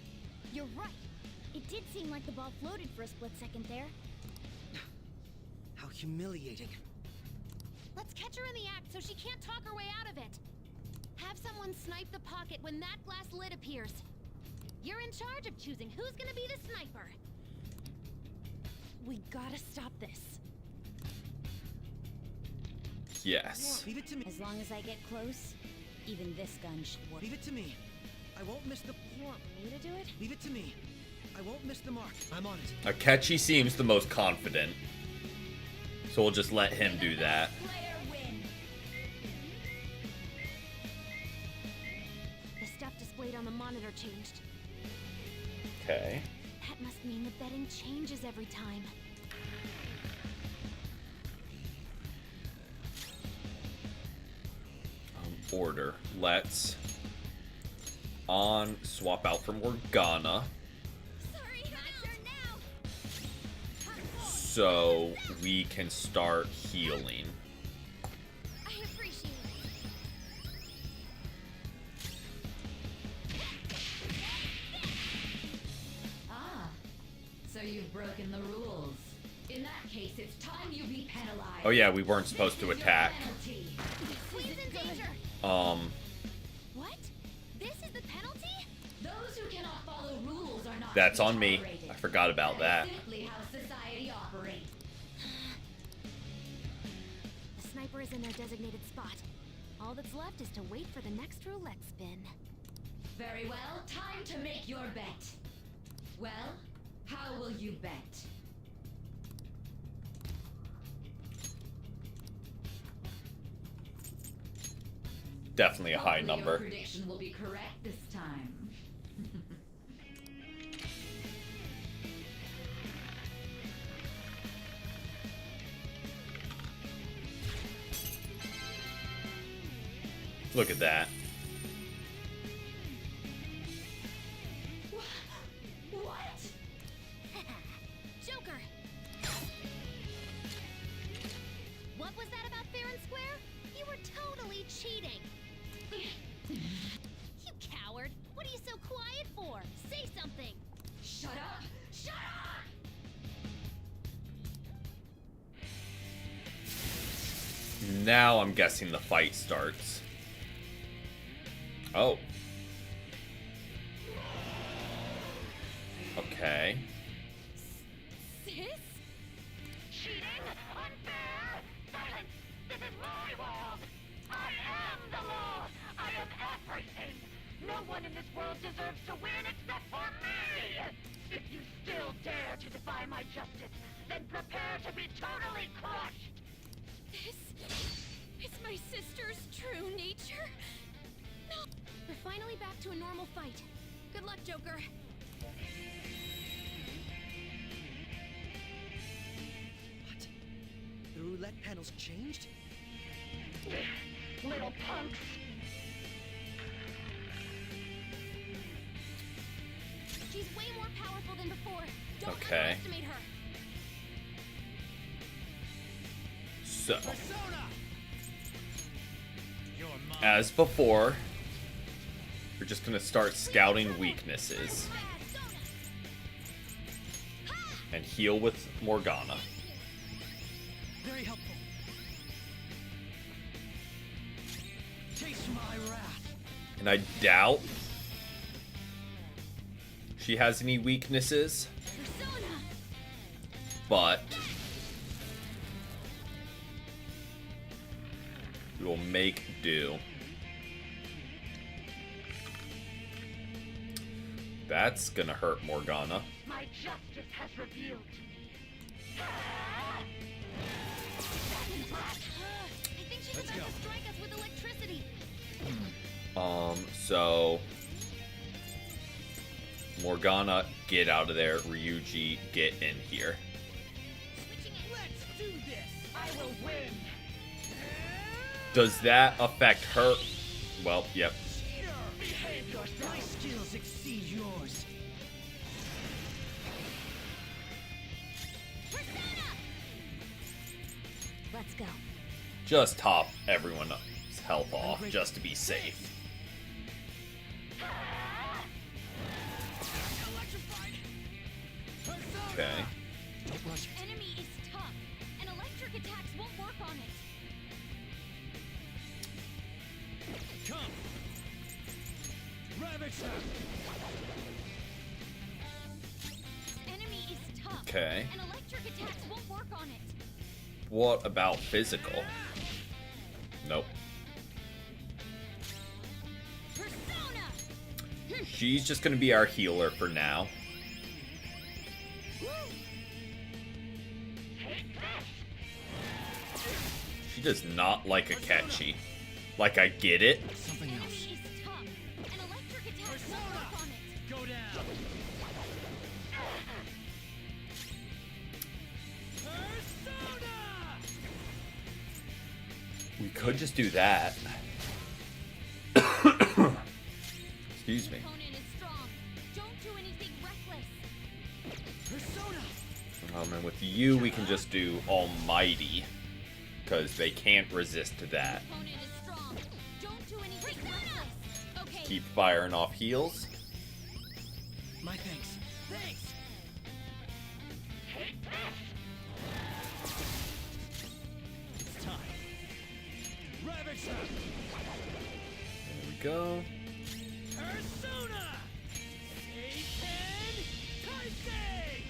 you're right. It did seem like the ball floated for a split second there. How humiliating. Let's catch her in the act so she can't talk her way out of it. Have someone snipe the pocket when that glass lid appears. You're in charge of choosing who's gonna be the sniper. We gotta stop this. Yes. Leave it to me. As long as I get close, even this gun should work. Leave it to me. I won't miss the... You want me to do it? Leave it to me. I won't miss the mark. I'm on it. Akechi seems the most confident. So we'll just let him do that. Player win. The stuff displayed on the monitor changed. Okay. That must mean the betting changes every time. Order. Let's swap out for Morgana. Sorry, my turn now. So we can start healing. I appreciate Ah, so you've broken the rules. In that case, it's time you be penalized. Oh yeah, we weren't supposed to attack. Penalty. Queen's in danger. What? This is the penalty? Those who cannot follow rules are not That's to be on me. tolerated. I forgot about that. Is simply how society operates. The sniper is in their designated spot. All that's left is to wait for the next roulette spin. Very well, time to make your bet. Well, how will you bet? definitely a high Hopefully number. Your prediction will be correct this time. Look at that. What? Joker! What was that about fair and square? You were totally cheating. You coward! What are you so quiet for? Say something! Shut up! Shut up! Now I'm guessing the fight starts. Oh. Okay. Sis? Cheating? Unfair? Silence! This is my world! I am the law! I am everything! No one in this world deserves to win except for me! If you still dare to defy my justice, then prepare to be totally crushed! This is my sister's true nature? No! We're finally back to a normal fight. Good luck, Joker. What? The roulette panel's changed? Little punks! She's way more powerful than before. Don't Okay. underestimate her. So, as before, we're just gonna start scouting weaknesses and heal with Morgana. Very helpful. Taste my wrath. And I doubt she has any weaknesses, but we will make do. That's gonna hurt Morgana. My justice has revealed to me. I think she's about to strike us with electricity. So Morgana, get out of there. Ryuji, get in here. Let's do this! I will win! Does that affect her? Well, yep. Behave yourself! My skills exceed yours. Let's go. Just top everyone's health off, just to be safe. Okay. Enemy is tough, and electric attacks won't work on it. Come! Ravage them! Enemy is tough, Okay. and electric attacks won't work on it. What about physical? Nope. Persona! She's just gonna be our healer for now. She does not like Akechi. Like, I get it. Something else. Enemy is tough, and electric attacks won't work on it. Go down! Persona! We could just do that. Excuse me. Opponent is strong. Don't do anything reckless. Persona! And with you, we can just do Almighty. Because they can't resist that. Opponent is strong. Don't do anything reckless. Okay. Keep firing off heals. My thanks. Thanks! It's time. Ravage them! There we go. Persona! Satan Taisei!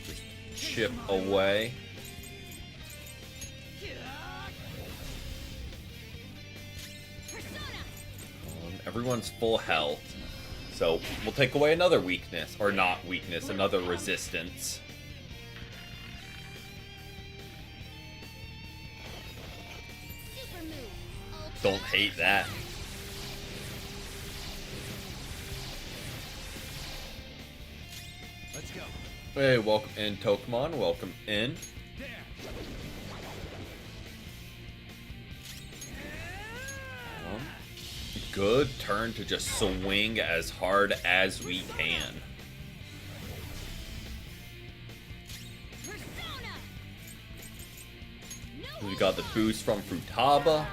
Just chip away. Everyone's full health. So we'll take away another weakness. Or not weakness, another resistance. Super move. Don't hate that. Let's go. Hey, welcome in, Tokamon. Welcome in. Good turn to just swing as hard as we can. We got the boost from Futaba.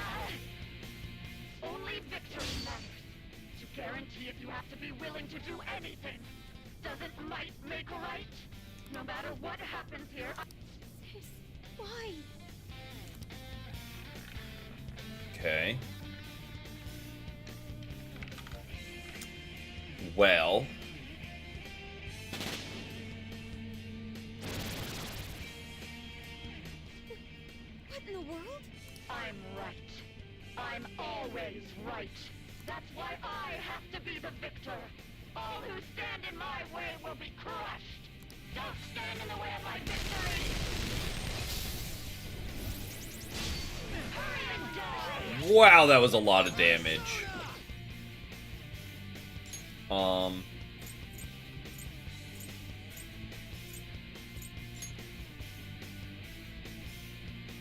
Only victory matters. To guarantee if you have to be willing to do anything. Doesn't might make right? No matter what happens here, Why? Okay. Well. What in the world? I'm right. I'm always right. That's why I have to be the victor. All who stand in my way will be crushed. Don't stand in the way of my victory. Hurry and die. Wow, that was a lot of damage.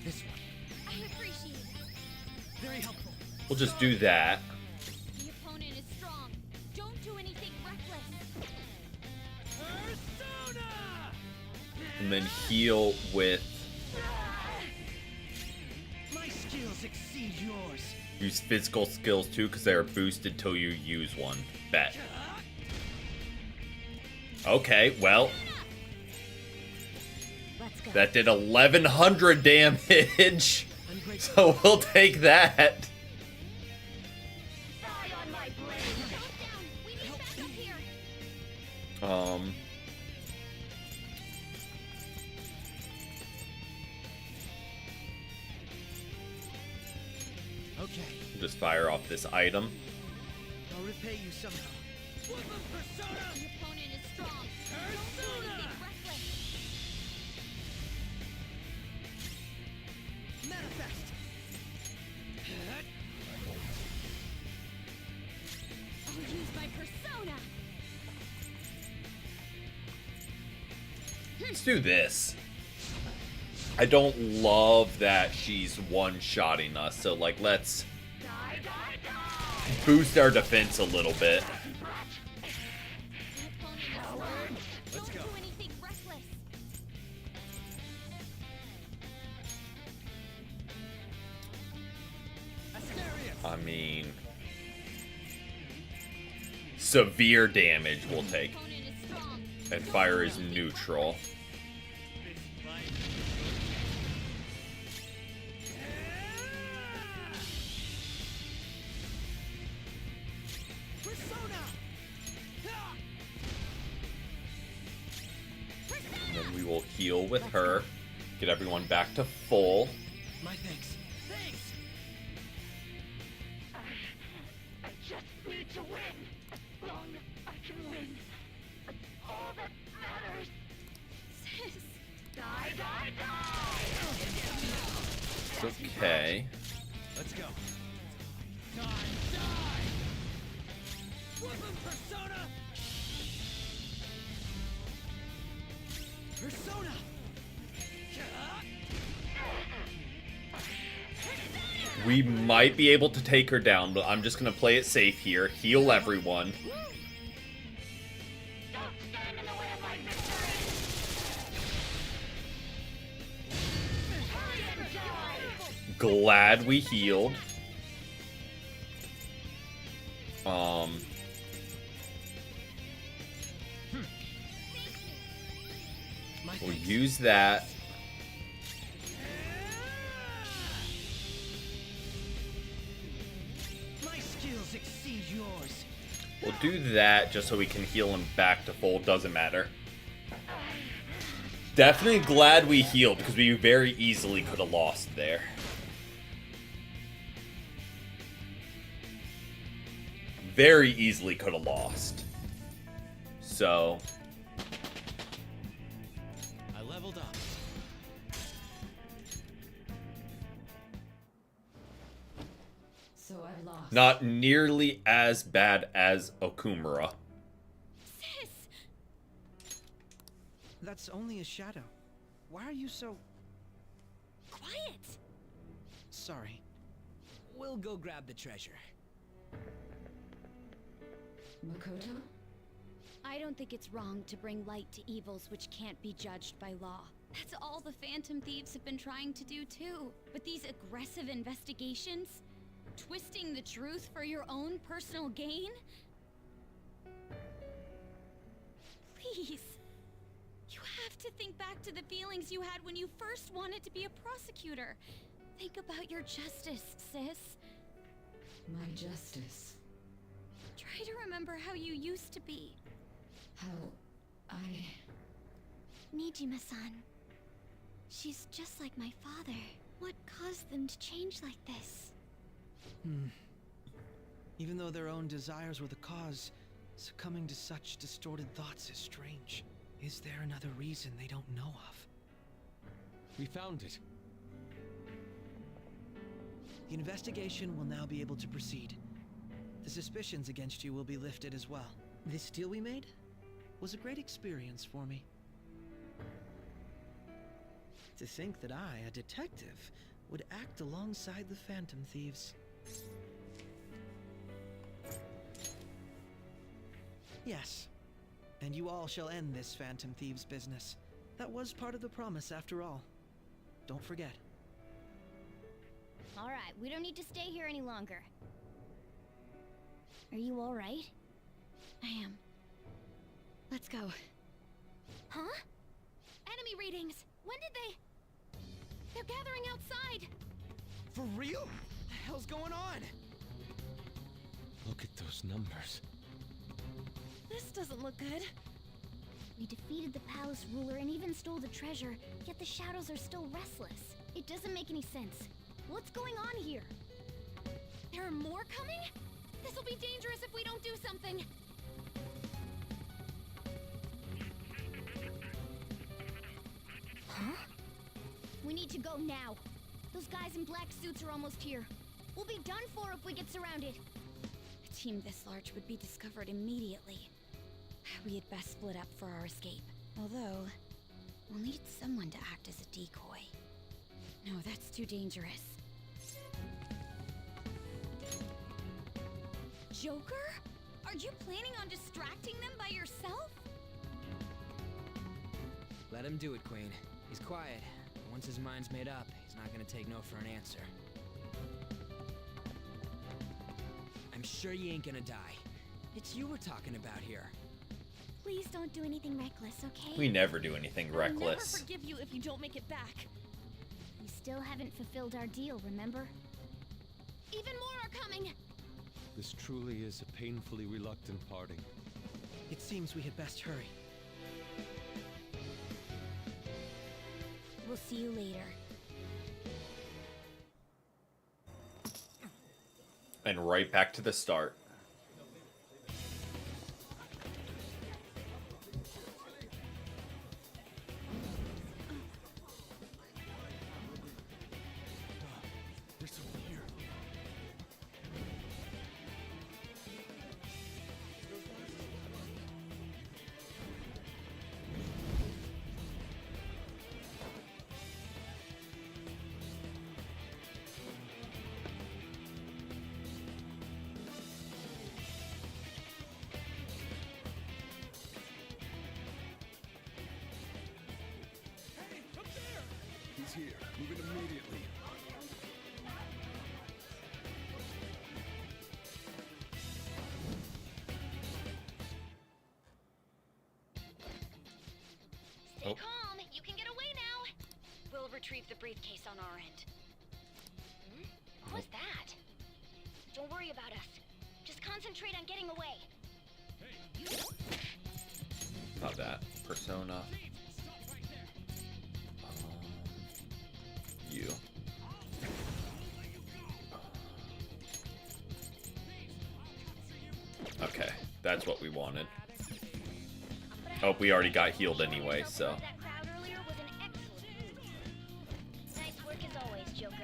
This one. I appreciate it. Very helpful. We'll just do that. The opponent is strong. Don't do anything reckless. Persona! And then heal with My skills exceed yours. use physical skills too, because they are boosted till you use one. Bet. Okay, well. Let's go. That did 1100 damage. So we'll take that. Die on my blade. We need backup here. Okay, Just fire off this item. I'll repay you somehow. Woman Persona! The opponent is strong. Don't do anything reckless. Manifest! I'll use my persona. Let's do this. I don't love that she's one-shotting us, so like let's boost our defense a little bit. The opponent is strong. Don't do anything reckless. I mean, severe damage we'll take. And fire is neutral. And then we will heal with her. Get everyone back to full. My thanks. Thanks! I just need to win. As long as I can win. That's all that matters. Sis. Die, die, die! It's okay. Let's go. Die! Woman Persona! Persona! We might be able to take her down, but I'm just going to play it safe here. Heal everyone. Glad we healed. We'll use that. My skills exceed yours. We'll do that just so we can heal him back to full. Doesn't matter. Definitely glad we healed because we very easily could have lost there. Very easily could have lost. So. I leveled up. Not nearly as bad as Okumura. Sis! That's only a shadow. Why are you so... Quiet! Sorry. We'll go grab the treasure. Makoto? I don't think it's wrong to bring light to evils which can't be judged by law. That's all the Phantom Thieves have been trying to do too. But these aggressive investigations? Twisting the truth for your own personal gain? Please. You have to think back to the feelings you had when you first wanted to be a prosecutor. Think about your justice, sis. My justice. Try to remember how you used to be. How I... Nijima-san. She's just like my father. What caused them to change like this? Even though their own desires were the cause, succumbing to such distorted thoughts is strange. Is there another reason they don't know of? We found it. The investigation will now be able to proceed. The suspicions against you will be lifted as well. This deal we made was a great experience for me. To think that I, a detective, would act alongside the Phantom Thieves. Yes, and you all shall end this Phantom Thieves business. That was part of the promise after all. Don't forget. Alright, we don't need to stay here any longer. Are you alright? I am. Let's go. Huh? Enemy readings! When did they... They're gathering outside! For real? What the hell's going on? Look at those numbers. This doesn't look good. We defeated the palace ruler and even stole the treasure, yet the shadows are still restless. It doesn't make any sense. What's going on here? There are more coming? This'll be dangerous if we don't do something! Huh? We need to go now. Those guys in black suits are almost here. We'll be done for if we get surrounded. A team this large would be discovered immediately. We had best split up for our escape. Although, we'll need someone to act as a decoy. No, that's too dangerous. Joker? Are you planning on distracting them by yourself? Let him do it, Queen. He's quiet. Once his mind's made up, he's not gonna take no for an answer. I'm sure you ain't gonna die. It's you we're talking about here. Please don't do anything reckless, okay? We never do anything I'll never reckless. forgive you if you don't make it back. We still haven't fulfilled our deal, remember? Even more are coming! This truly is a painfully reluctant parting. It seems we had best hurry. We'll see you later. And right back to the start. There's someone here. Hey, up there! He's here. Move it immediately. Stay calm. You can get away now. We'll retrieve the briefcase on our end. What was that? Don't worry about us. Just concentrate on getting away. Not that. Persona. You. Okay, that's what we wanted. Oh, we already got healed anyway, so. That crowd earlier was an excellent move. Nice work as always, Joker.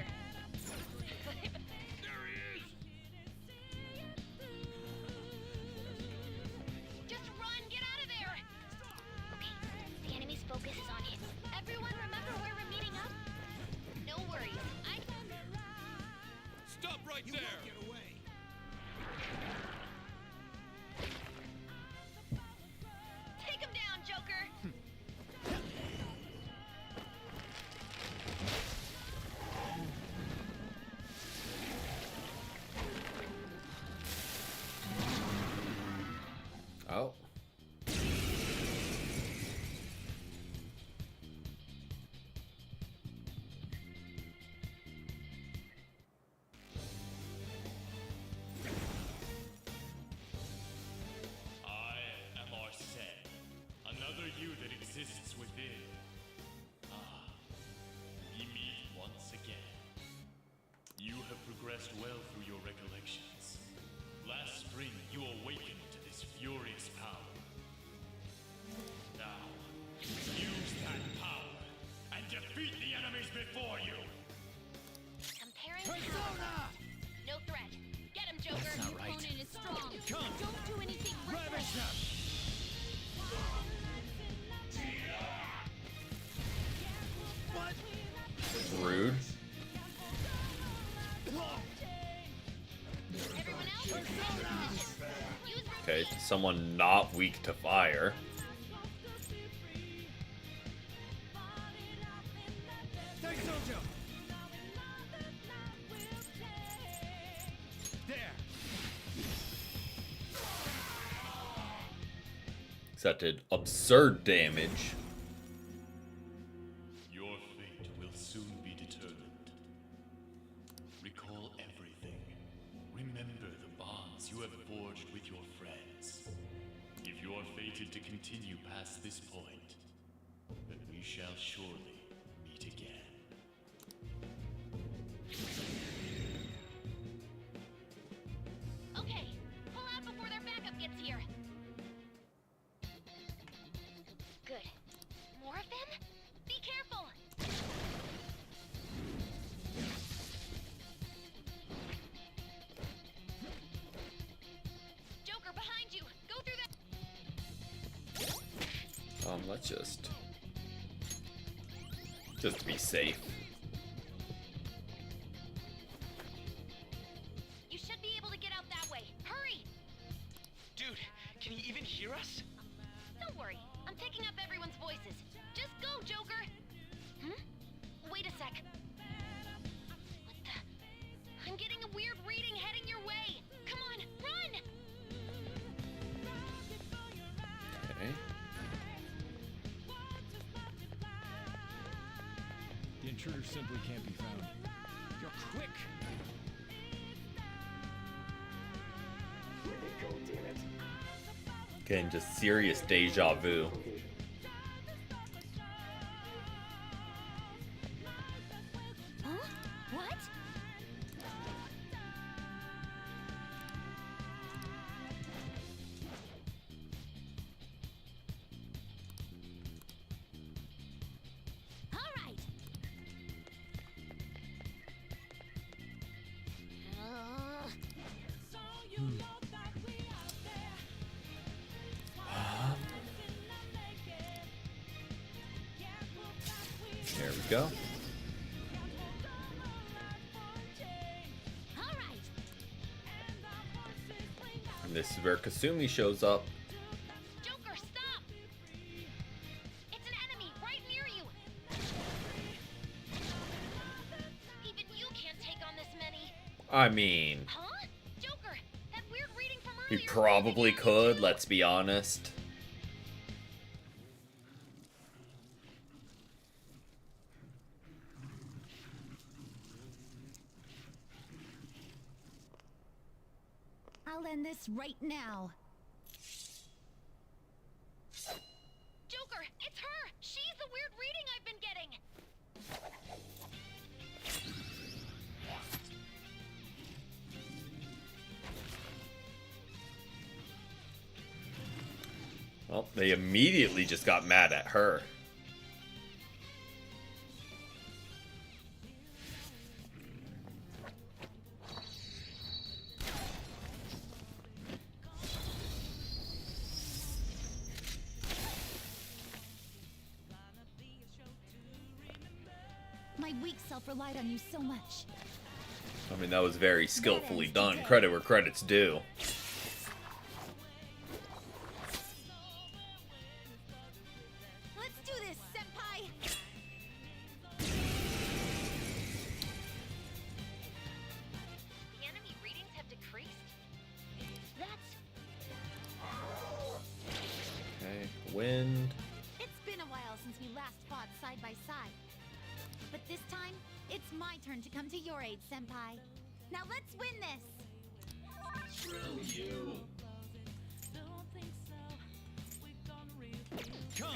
rest well through your recollections. Last spring, you awakened to this furious power. Now, use that power and defeat the enemies before you! Comparing power. No threat. Get him, Joker. That's not Your right. opponent is strong. Come. Don't do anything Ravage reckless. them! Rude. Everyone else, Okay, someone not weak to fire. Take Sojo! There! That did absurd damage. Your fate will soon be determined. Recall everything. Remember the bonds you have forged with your friends. If you are fated to continue past this point, then we shall surely meet again. Okay, pull out before their backup gets here. Good. More of them? Be careful! Joker, behind you! Go through that. Let's just be safe. You should be able to get out that way. Hurry! Dude, can you even hear us? Don't worry, I'm picking up everyone's voices. Just go, Joker! Wait a sec. What the? I'm getting a weird reading heading your way. Come on, run! Okay. The intruder simply can't be found. You're quick! Getting just serious deja vu. Huh? What? All right. There we go. And this is where Kasumi shows up. Joker, stop! It's an enemy right near you. Even you can't take on this many. I mean, Huh? Joker, that weird reading from he earlier. probably could, let's be honest. I'll end this right now. Joker, it's her! She's the weird reading I've been getting! Well, they immediately just got mad at her. My weak self relied on you so much. I mean, that was very skillfully done. Credit where credit's due. Let's do this, Senpai! The enemy readings have decreased? That's... Okay, wind. It's been a while since we last fought side by side. But this time, it's my turn to come to your aid, Senpai. Now let's win this! Screw you! Come!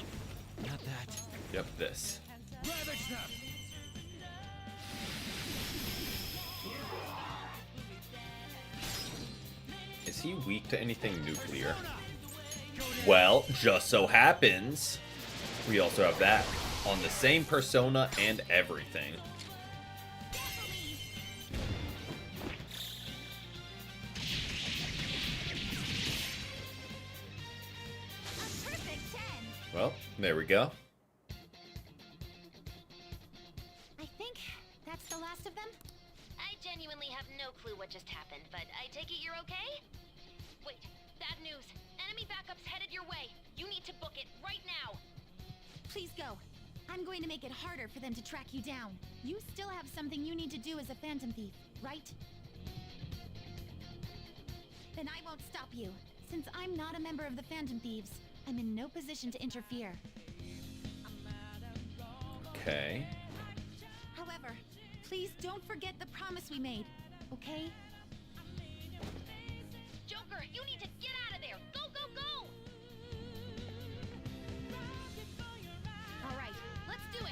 Not that. Yep, this. Ravage them! Is he weak to anything nuclear? Well, just so happens we also have that on the same persona and everything. Well, there we go. I think that's the last of them. I genuinely have no clue what just happened, but I take it you're okay? Wait, bad news. Enemy backup's headed your way. You need to book it right now. Please go. I'm going to make it harder for them to track you down. You still have something you need to do as a Phantom Thief, right? Then I won't stop you. Since I'm not a member of the Phantom Thieves, I'm in no position to interfere. Okay. However, please don't forget the promise we made, okay? Joker, you need to get out of there. Go, go, go! All right, let's do it.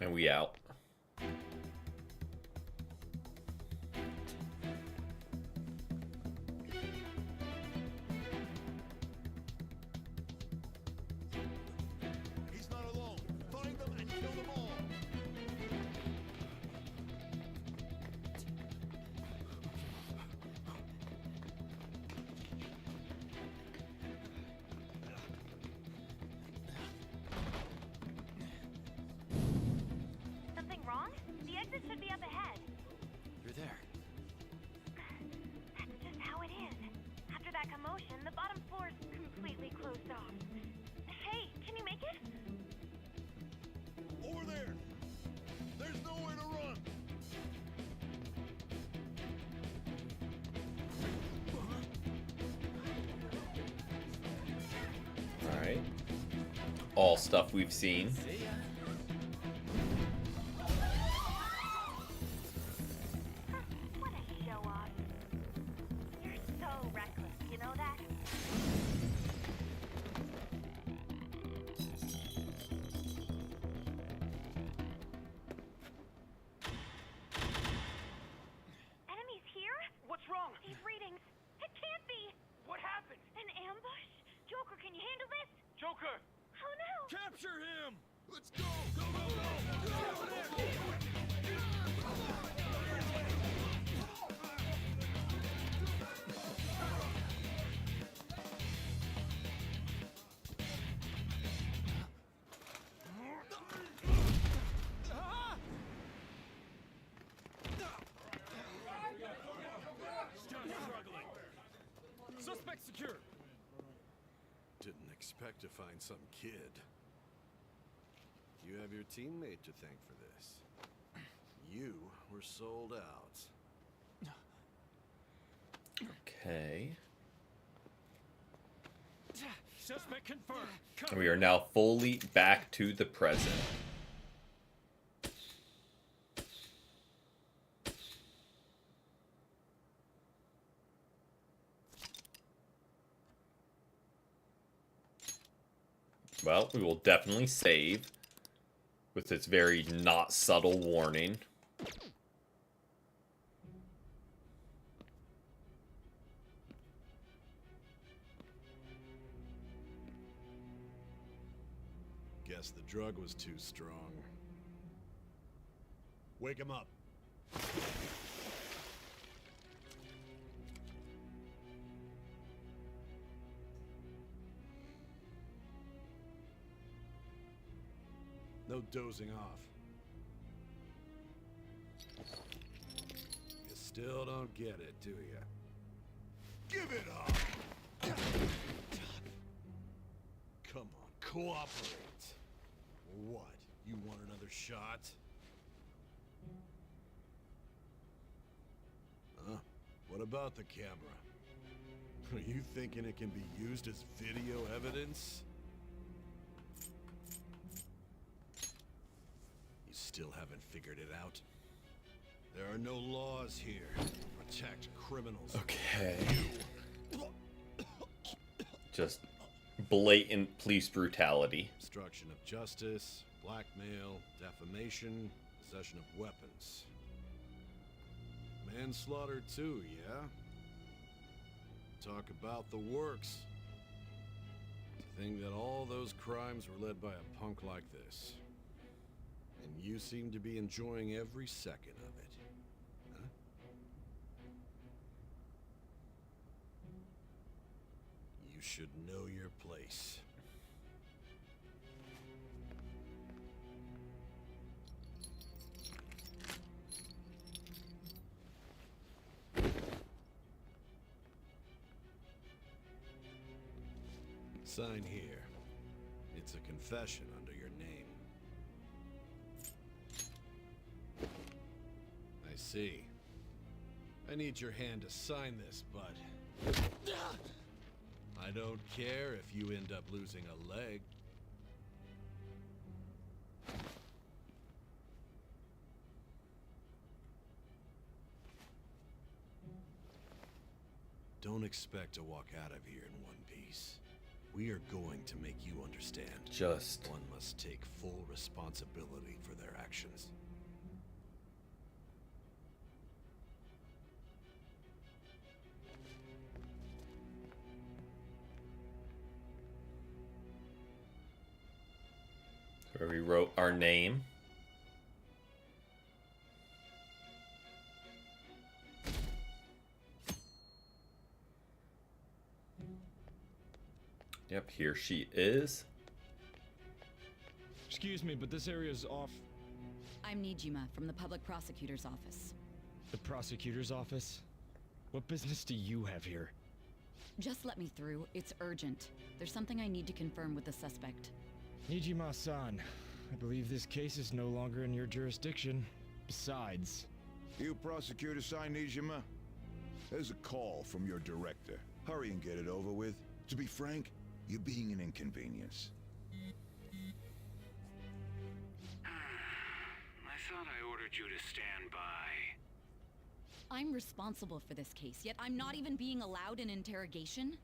And we out. He's not alone. Find them and kill them all. Something wrong? The exit should be up ahead. You're there. That's just how it is. After that commotion, the bottom floor's completely closed off. Hey, can you make it? Over there. There's nowhere to run. Alright. All stuff we've seen. What a show off. You're so reckless, you know that? Enemies here? What's wrong? These readings. It can't be. What happened? An ambush? Joker, can you handle this? Joker! Oh no! Capture him. Let's go. Go, go, go. Suspect secure. Didn't expect to find some kid. You have your teammate to thank for this. You were sold out. Okay. Suspect confirmed. And we are now fully back to the present. Well, we will definitely save with its very not subtle warning. Guess the drug was too strong. Wake him up. No dozing off. You still don't get it, do you? Give it up! Come on, cooperate. What? You want another shot? Huh? What about the camera? Are you thinking it can be used as video evidence? You still haven't figured it out? There are no laws here to protect criminals. Okay. Just blatant police brutality. Obstruction of justice, blackmail, defamation, possession of weapons. Manslaughter too, yeah? Talk about the works. To think that all those crimes were led by a punk like this. And you seem to be enjoying every second of it. Huh? You should know your place. Sign here. It's a confession under your name. I see. I need your hand to sign this, bud. I don't care if you end up losing a leg. Don't expect to walk out of here in one piece. We are going to make you understand. One must take full responsibility for their actions. Where we wrote our name. Yep, here she is. Excuse me, but this area's off. I'm Nijima from the Public Prosecutor's Office. The prosecutor's office? What business do you have here? Just let me through. It's urgent. There's something I need to confirm with the suspect. Nijima-san, I believe this case is no longer in your jurisdiction. Besides... You prosecutor sign Nijima? There's a call from your director. Hurry and get it over with. To be frank, you're being an inconvenience. I thought I ordered you to stand by. I'm responsible for this case, yet I'm not even being allowed an interrogation?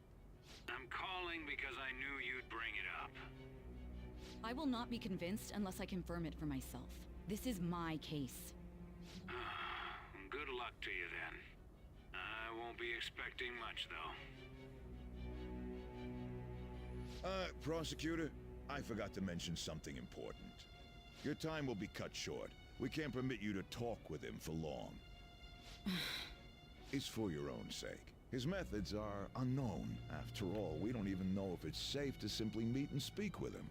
I'm calling because I knew you'd bring it up. I will not be convinced unless I confirm it for myself. This is my case. Good luck to you then. I won't be expecting much, though. Prosecutor, I forgot to mention something important. Your time will be cut short. We can't permit you to talk with him for long. It's for your own sake. His methods are unknown. After all, we don't even know if it's safe to simply meet and speak with him.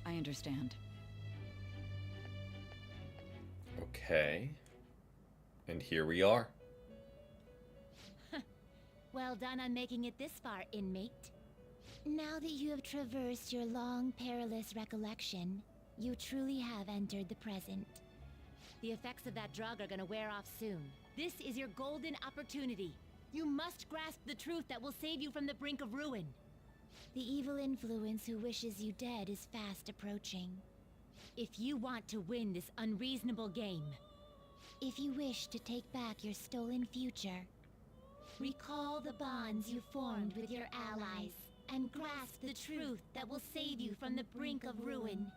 I understand. Okay. And here we are. Well done on making it this far, inmate. Now that you have traversed your long, perilous recollection, you truly have entered the present. The effects of that drug are gonna wear off soon. This is your golden opportunity. You must grasp the truth that will save you from the brink of ruin. The evil influence who wishes you dead is fast approaching. If you want to win this unreasonable game, if you wish to take back your stolen future, recall the bonds you formed with your allies and grasp the truth that will save you from the brink of ruin.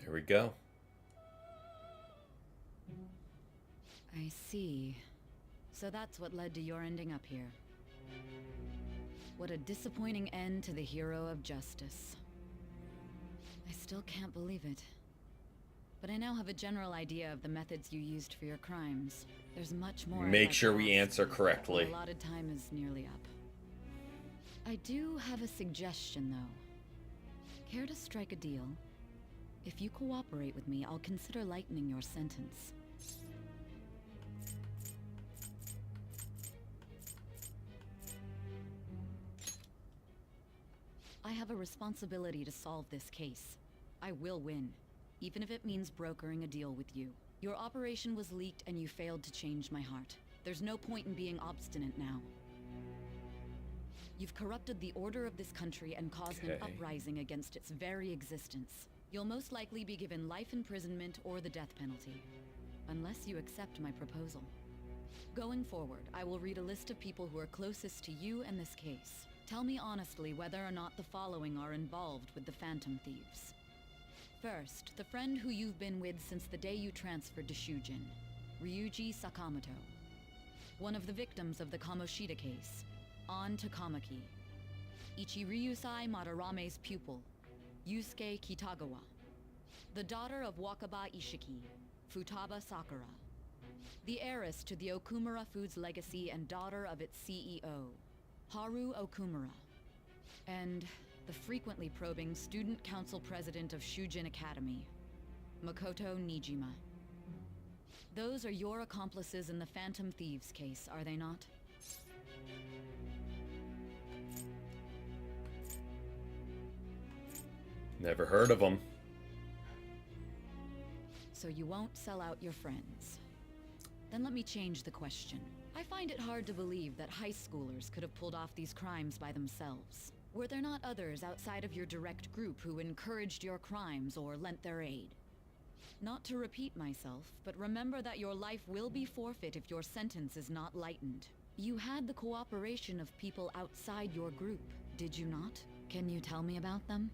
There we go. I see. So that's what led to your ending up here. What a disappointing end to the hero of justice. I still can't believe it. But I now have a general idea of the methods you used for your crimes. There's much more. Make sure we answer correctly. The allotted time is nearly up. I do have a suggestion, though. Care to strike a deal? If you cooperate with me, I'll consider lightening your sentence. I have a responsibility to solve this case. I will win, even if it means brokering a deal with you. Your operation was leaked and you failed to change my heart. There's no point in being obstinate now. You've corrupted the order of this country and caused an uprising against its very existence. You'll most likely be given life imprisonment or the death penalty, unless you accept my proposal. Going forward, I will read a list of people who are closest to you and this case. Tell me honestly whether or not the following are involved with the Phantom Thieves. First, the friend who you've been with since the day you transferred to Shujin, Ryuji Sakamoto. One of the victims of the Kamoshida case, An Takamaki. Ichiryusai Madarame's pupil, Yusuke Kitagawa. The daughter of Wakaba Ishiki, Futaba Sakura. The heiress to the Okumura Foods legacy and daughter of its CEO, Haru Okumura. And the frequently probing student council president of Shujin Academy, Makoto Nijima. Those are your accomplices in the Phantom Thieves case, are they not? Never heard of them. So you won't sell out your friends. Then let me change the question. I find it hard to believe that high schoolers could have pulled off these crimes by themselves. Were there not others outside of your direct group who encouraged your crimes or lent their aid? Not to repeat myself, but remember that your life will be forfeit if your sentence is not lightened. You had the cooperation of people outside your group, did you not? Can you tell me about them?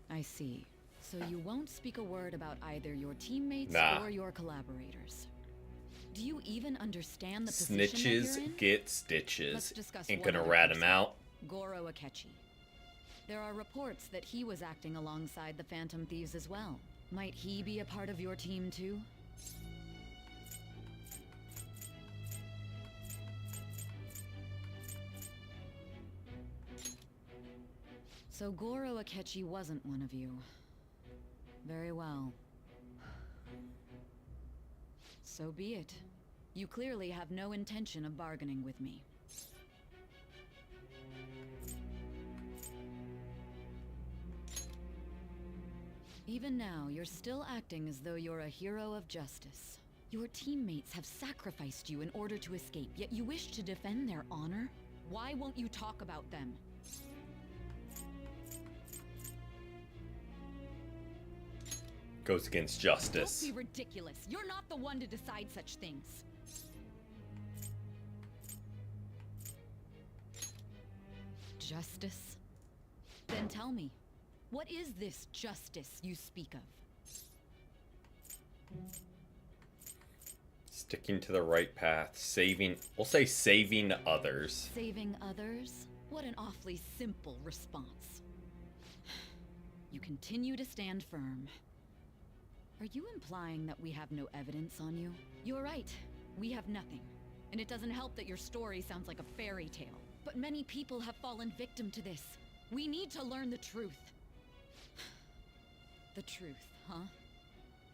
I see. So you won't speak a word about either your teammates or your collaborators. Do you even understand the position that you're Snitches in? get stitches. Let's discuss Ain't one gonna other rat him person. out. Goro Akechi. There are reports that he was acting alongside the Phantom Thieves as well. Might he be a part of your team too? So Goro Akechi wasn't one of you. Very well. So be it. You clearly have no intention of bargaining with me. Even now, you're still acting as though you're a hero of justice. Your teammates have sacrificed you in order to escape, yet you wish to defend their honor? Why won't you talk about them? Goes against justice. Don't be ridiculous. You're not the one to decide such things. Justice? Then tell me, what is this justice you speak of? Sticking to the right path, we'll say saving others. Saving others? What an awfully simple response. You continue to stand firm. Are you implying that we have no evidence on you? You're right. We have nothing. And it doesn't help that your story sounds like a fairy tale. But many people have fallen victim to this. We need to learn the truth. The truth, huh?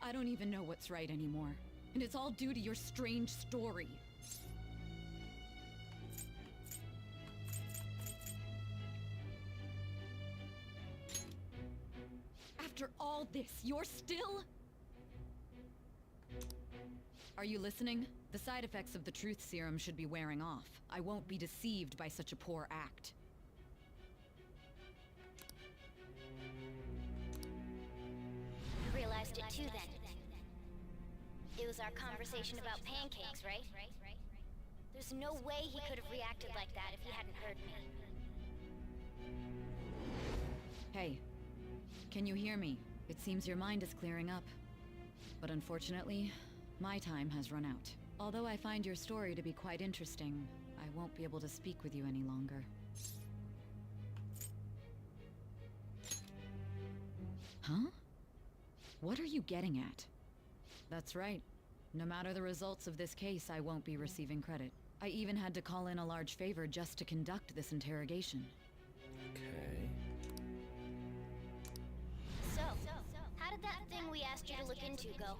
I don't even know what's right anymore. And it's all due to your strange story. After all this, you're still... Are you listening? The side effects of the truth serum should be wearing off. I won't be deceived by such a poor act. You realized it too then. It was our conversation about pancakes, right? There's no way he could have reacted like that if he hadn't heard me. Hey, can you hear me? It seems your mind is clearing up. But unfortunately, my time has run out. Although I find your story to be quite interesting, I won't be able to speak with you any longer. Huh? What are you getting at? That's right. No matter the results of this case, I won't be receiving credit. I even had to call in a large favor just to conduct this interrogation. Okay. So, how did that thing we asked you to look into go?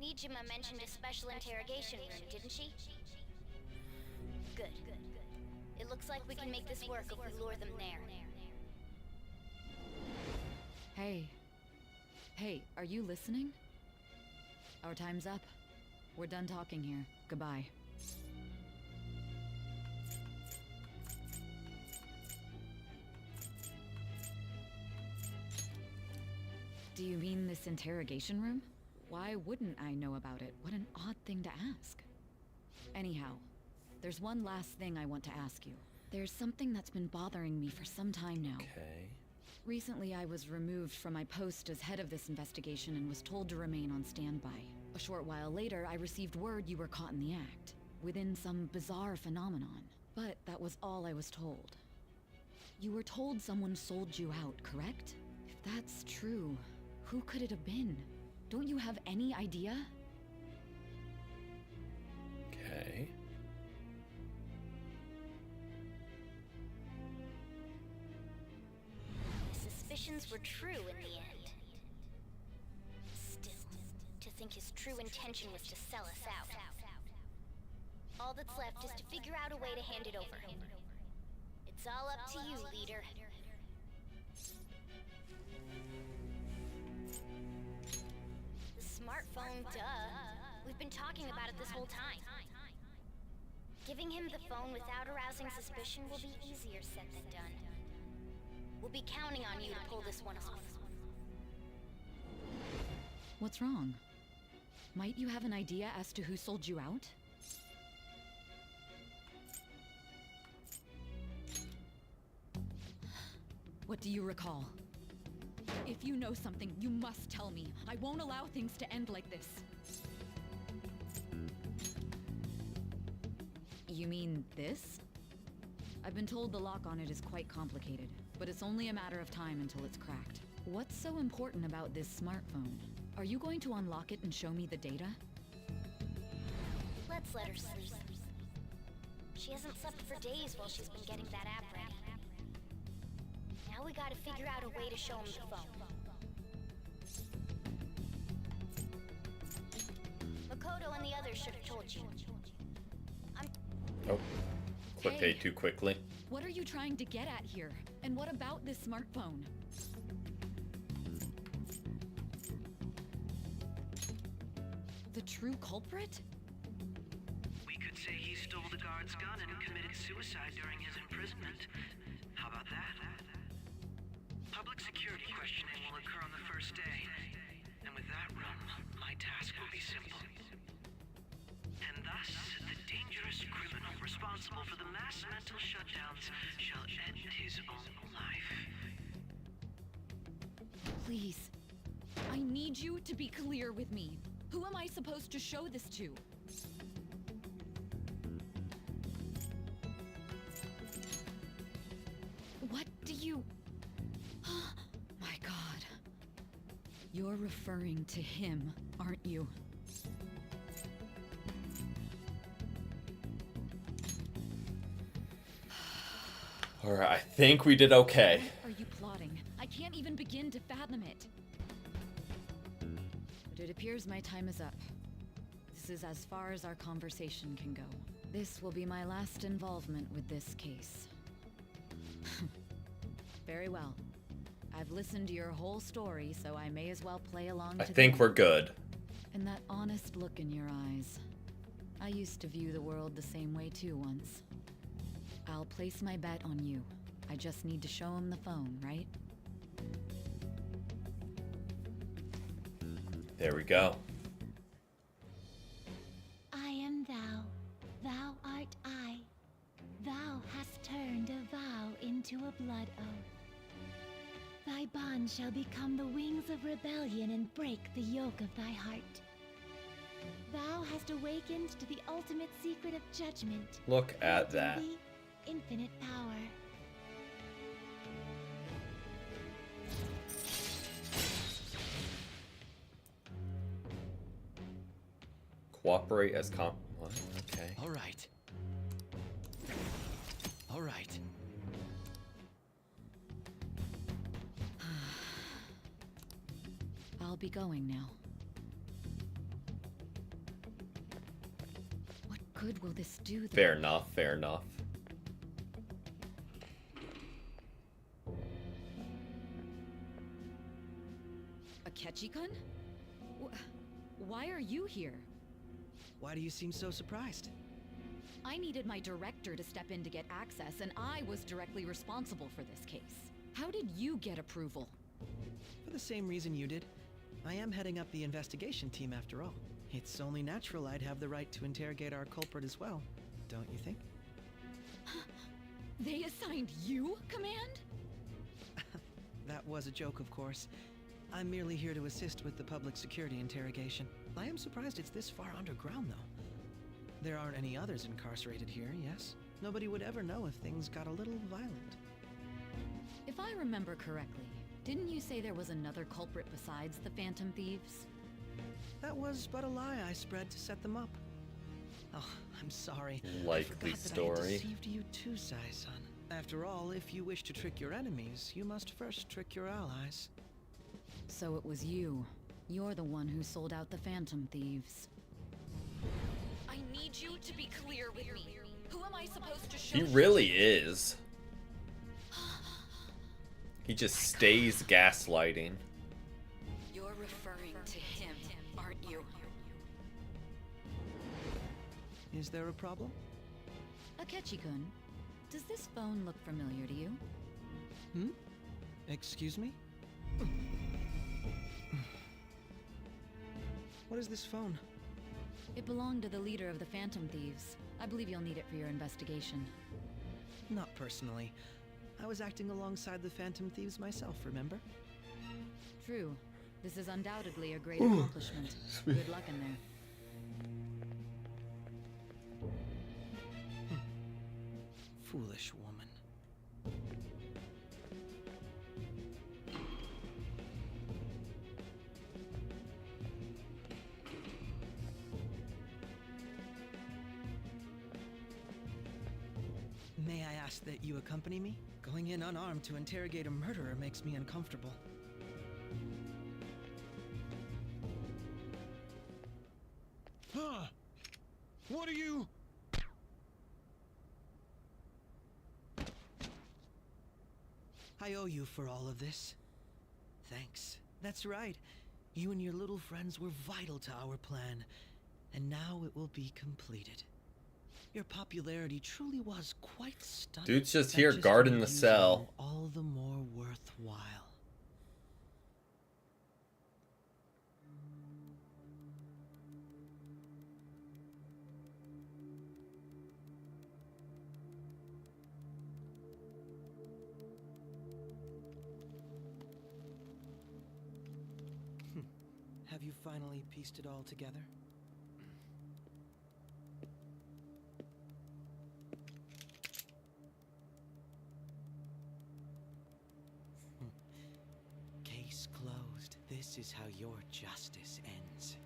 Nijima mentioned a special interrogation room, didn't she? Good. It looks like we can make this work if we lure them there. Hey. Hey, are you listening? Our time's up. We're done talking here. Goodbye. Do you mean this interrogation room? Why wouldn't I know about it? What an odd thing to ask. Anyhow, there's one last thing I want to ask you. There's something that's been bothering me for some time now. Okay. Recently, I was removed from my post as head of this investigation and was told to remain on standby. A short while later, I received word you were caught in the act, within some bizarre phenomenon. But that was all I was told. You were told someone sold you out, correct? If that's true, who could it have been? Don't you have any idea? Okay. His suspicions were true in the end. Still, to think his true intention was to sell us out. All that's left is to figure out a way to hand it over. It's all up to you, leader. The smartphone, duh. We've been talking about it this whole time. Giving him the phone without arousing suspicion will be easier said than done. We'll be counting on you to pull this one off. What's wrong? Might you have an idea as to who sold you out? What do you recall? If you know something, you must tell me. I won't allow things to end like this. You mean this? I've been told the lock on it is quite complicated, but it's only a matter of time until it's cracked. What's so important about this smartphone? Are you going to unlock it and show me the data? Let's let her sleep. She hasn't slept for days while she's been getting that app ready. Now we gotta figure out a way to show him the phone. Makoto and the others should have told you. Oh, clicked A too quickly. What are you trying to get at here? And what about this smartphone? The true culprit? We could say he stole the guard's gun and committed suicide during his imprisonment. How about that? Public security questioning will occur on the first day. And with that room, my task will be simple. And thus, the dangerous criminal responsible for the mass mental shutdowns shall end his own life. Please. I need you to be clear with me. Who am I supposed to show this to? What do you... My God. You're referring to him, aren't you? Alright, I think we did okay. What are you plotting? I can't even begin to fathom it. But it appears my time is up. This is as far as our conversation can go. This will be my last involvement with this case. Very well. I've listened to your whole story, so I may as well play along I to think the we're end. good. And that honest look in your eyes. I used to view the world the same way too once. I'll place my bet on you. I just need to show him the phone, right? There we go. I am thou, thou art I. Thou hast turned a vow into a blood oath. Thy bond shall become the wings of rebellion and break the yoke of thy heart. Thou hast awakened to the ultimate secret of judgment. Look at that. In thee, infinite power. Cooperate as what? Okay. All right. All right. I'll be going now. What good will this do then? Fair enough, fair enough. Akechi-kun? Why are you here? Why do you seem so surprised? I needed my director to step in to get access, and I was directly responsible for this case. How did you get approval? For the same reason you did. I am heading up the investigation team after all. It's only natural I'd have the right to interrogate our culprit as well, don't you think? They assigned you command? That was a joke, of course. I'm merely here to assist with the public security interrogation. I am surprised it's this far underground, though. There aren't any others incarcerated here, yes? Nobody would ever know if things got a little violent. If I remember correctly, didn't you say there was another culprit besides the Phantom Thieves? That was but a lie I spread to set them up. Oh, I'm sorry. Likely I story. deceived you too, Sai-san. After all, if you wish to trick your enemies, you must first trick your allies. So it was you. You're the one who sold out the Phantom Thieves. I need you to be clear with me. Who am I supposed to show? He really is. He just stays gaslighting. You're referring to him, aren't you? Is there a problem? Akechi-kun, does this phone look familiar to you? Hmm? Excuse me? What is this phone? It belonged to the leader of the Phantom Thieves. I believe you'll need it for your investigation. Not personally. I was acting alongside the Phantom Thieves myself, remember? True. This is undoubtedly a great accomplishment. Good luck in there. Foolish woman. May I ask that you accompany me? Going in unarmed to interrogate a murderer makes me uncomfortable. Huh? What are you? I owe you for all of this. Thanks. That's right. You and your little friends were vital to our plan, and now it will be completed. Your popularity truly was quite stunning. Dude's just That here guarding made the you cell. all the more worthwhile. Have you finally pieced it all together? Case closed. This is how your justice ends.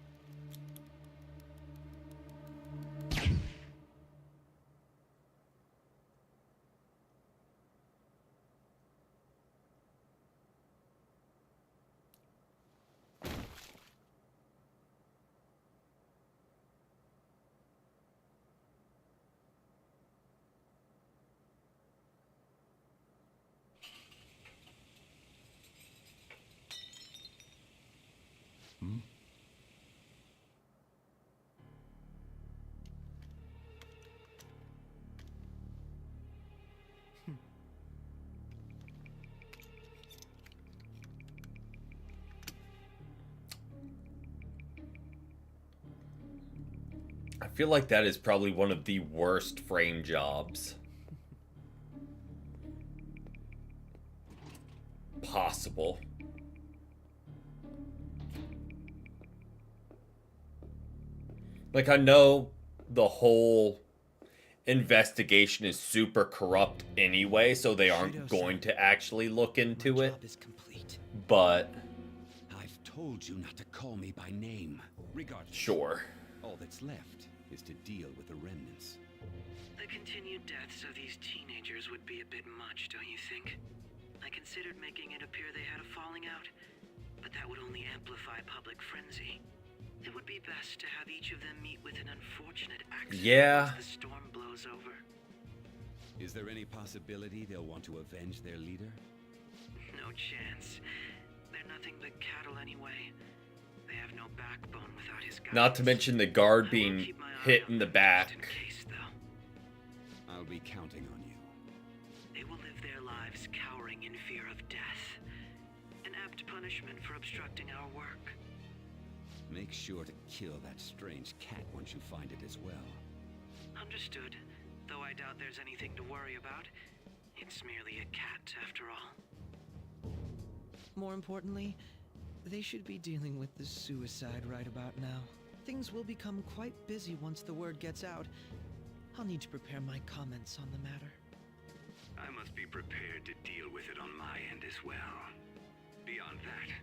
I feel like that is probably one of the worst frame jobs possible. Like, I know the whole investigation is super corrupt anyway, so they aren't going to actually look into it. But I've told you not to call me by name. Regardless. Sure. All that's left is to deal with the remnants. The continued deaths of these teenagers would be a bit much, don't you think? I considered making it appear they had a falling out, but that would only amplify public frenzy. It would be best to have each of them meet with an unfortunate accident Yeah. once the storm blows over. Is there any possibility they'll want to avenge their leader? No chance. They're nothing but cattle anyway. They have no backbone without his guidance. not to mention the guard being hit in the back. I'll be counting on you. They will live their lives cowering in fear of death. An apt punishment for obstructing our work. Make sure to kill that strange cat once you find it as well. Understood. Though I doubt there's anything to worry about. It's merely a cat, after all. More importantly, they should be dealing with the suicide right about now. Things will become quite busy once the word gets out. I'll need to prepare my comments on the matter. I must be prepared to deal with it on my end as well. Beyond that,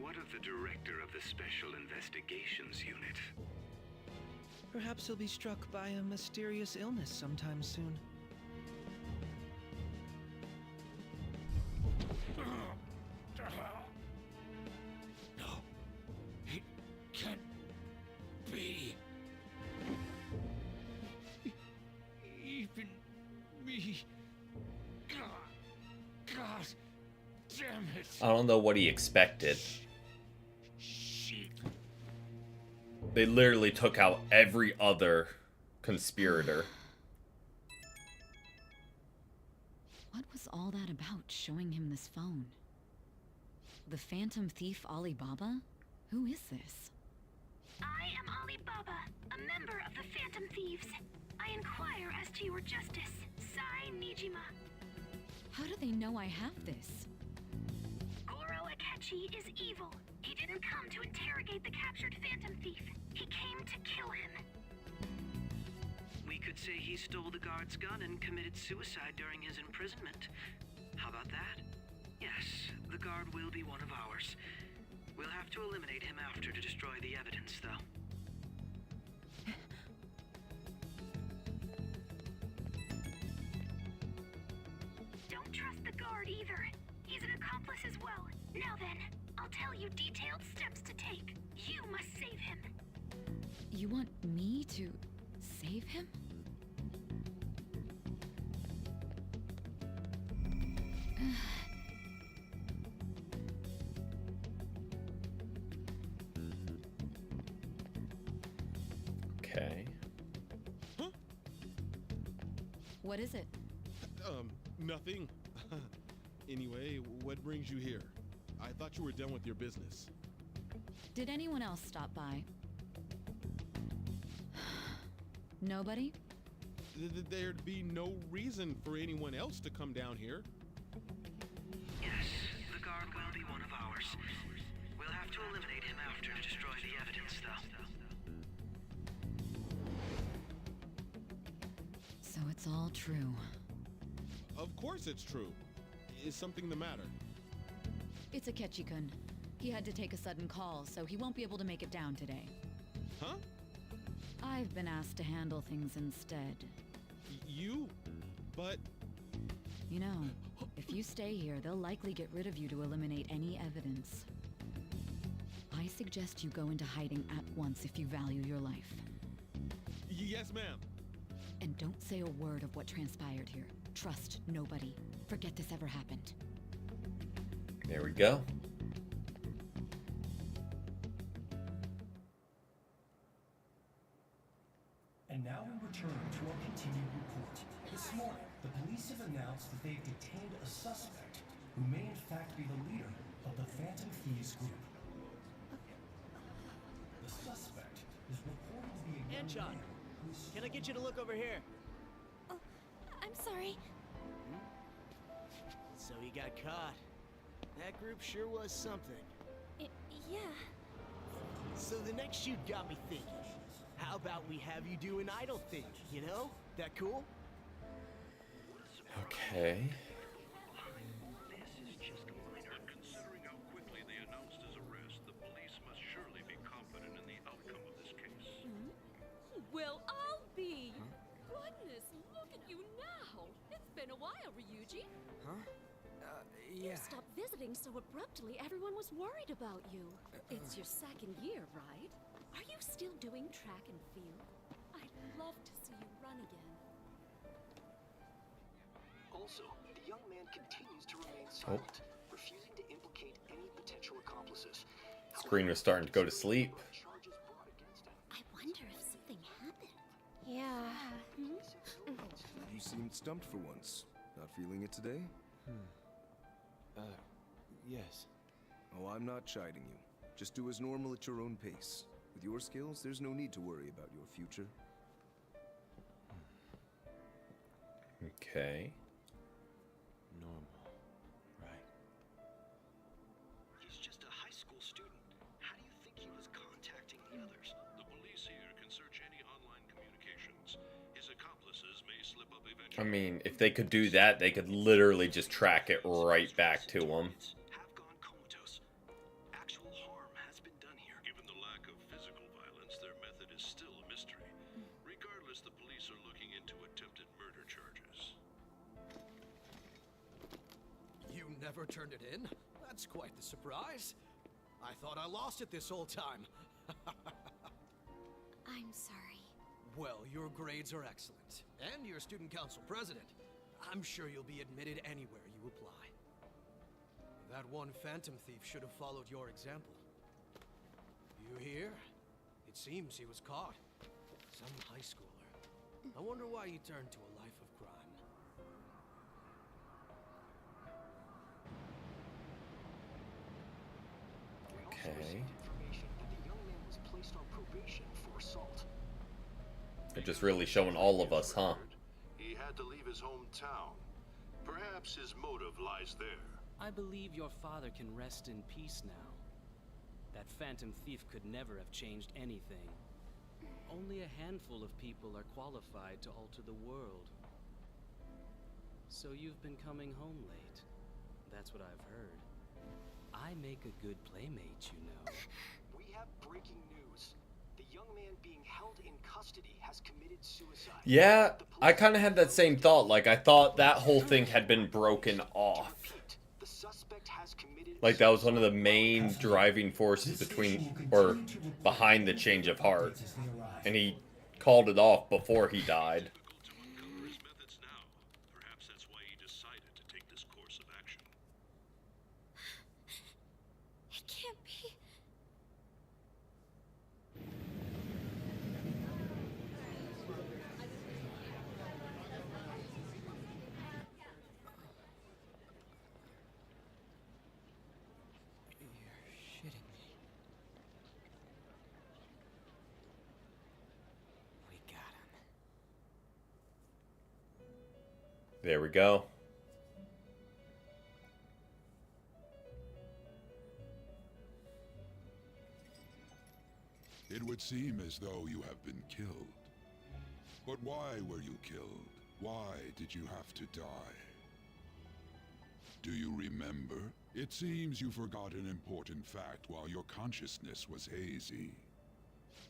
what of the director of the Special Investigations Unit? Perhaps he'll be struck by a mysterious illness sometime soon. No, it can't be. Even me. God damn it. I don't know what he expected. They literally took out every other conspirator. What was all that about, showing him this phone? The Phantom Thief Alibaba? Who is this? I am Alibaba, a member of the Phantom Thieves. I inquire as to your justice, Sai Nijima. How do they know I have this? Goro Akechi is evil. He didn't come to interrogate the captured Phantom Thief. He came to kill him. We could say he stole the guard's gun and committed suicide during his imprisonment. How about that? Yes, the guard will be one of ours. We'll have to eliminate him after to destroy the evidence, though. Don't trust the guard either. He's an accomplice as well. Now then, I'll tell you detailed steps to take. You must save him. You want me to save him? Okay. Huh? What is it? Nothing. Anyway, what brings you here? I thought you were done with your business. Did anyone else stop by? Nobody? There'd be no reason for anyone else to come down here. Yes, the guard will be one of ours. We'll have to eliminate him after to destroy the evidence, though. So it's all true. Of course it's true. Is something the matter? It's Akechi-kun. He had to take a sudden call, so he won't be able to make it down today. Huh? I've been asked to handle things instead. You? But... You know, if you stay here, they'll likely get rid of you to eliminate any evidence. I suggest you go into hiding at once if you value your life. Yes, ma'am. And don't say a word of what transpired here. Trust nobody. Forget this ever happened. There we go. And now we return to our continued report. This morning, the police have announced that they've detained a suspect who may in fact be the leader of the Phantom Thieves group. The suspect is reported to be a young Anchon, man who's... can I get you to look over here? Oh, I'm sorry. So you got caught. That group sure was something. Yeah. So the next shoot got me thinking. How about we have you do an idle thing, you know? That cool? Okay. This is just minor. Considering how quickly they announced his arrest, the police must surely be confident in the outcome of this case. Well, I'll be. Goodness, look at you now. It's been a while, Ryuji. Huh? You stopped visiting so abruptly, everyone was worried about you. It's your second year, right? Are you still doing track and field? I'd love to see you run again. Also, the young man continues to remain silent, refusing to implicate any potential accomplices. Screen was starting to go to sleep. I wonder if something happened. Yeah. You seemed stumped for once. Not feeling it today? Yes. Oh, I'm not chiding you. Just do as normal at your own pace. With your skills, there's no need to worry about your future. Okay. I mean, if they could do that, they could literally just track it right back to him. Have gone comatose. Actual harm has been done here. Given the lack of physical violence, their method is still a mystery. Regardless, the police are looking into attempted murder charges. You never turned it in? That's quite the surprise. I thought I lost it this whole time. I'm sorry. Well, your grades are excellent. And you're student council president. I'm sure you'll be admitted anywhere you apply. That one phantom thief should have followed your example. You hear? It seems he was caught. Some high schooler. I wonder why he turned to a life of crime. Okay. Information that the young man was placed on probation for assault. They're just really showing all of us, huh? He had to leave his hometown. Perhaps his motive lies there. I believe your father can rest in peace now. That phantom thief could never have changed anything. Only a handful of people are qualified to alter the world. So you've been coming home late. That's what I've heard. I make a good playmate, you know. We have breaking news. The young man being held in custody has committed suicide. Yeah, I kind of had that same thought. Like, I thought that whole thing had been broken off. The suspect has committed Like, that was one of the main driving forces between, or behind the change of heart. And he called it off before he died. Uncover his methods now. Perhaps that's why he decided to take this course of action. It can't be. You're shitting me. We got him. There we go. It would seem as though you have been killed. But why were you killed? Why did you have to die? Do you remember? It seems you forgot an important fact while your consciousness was hazy.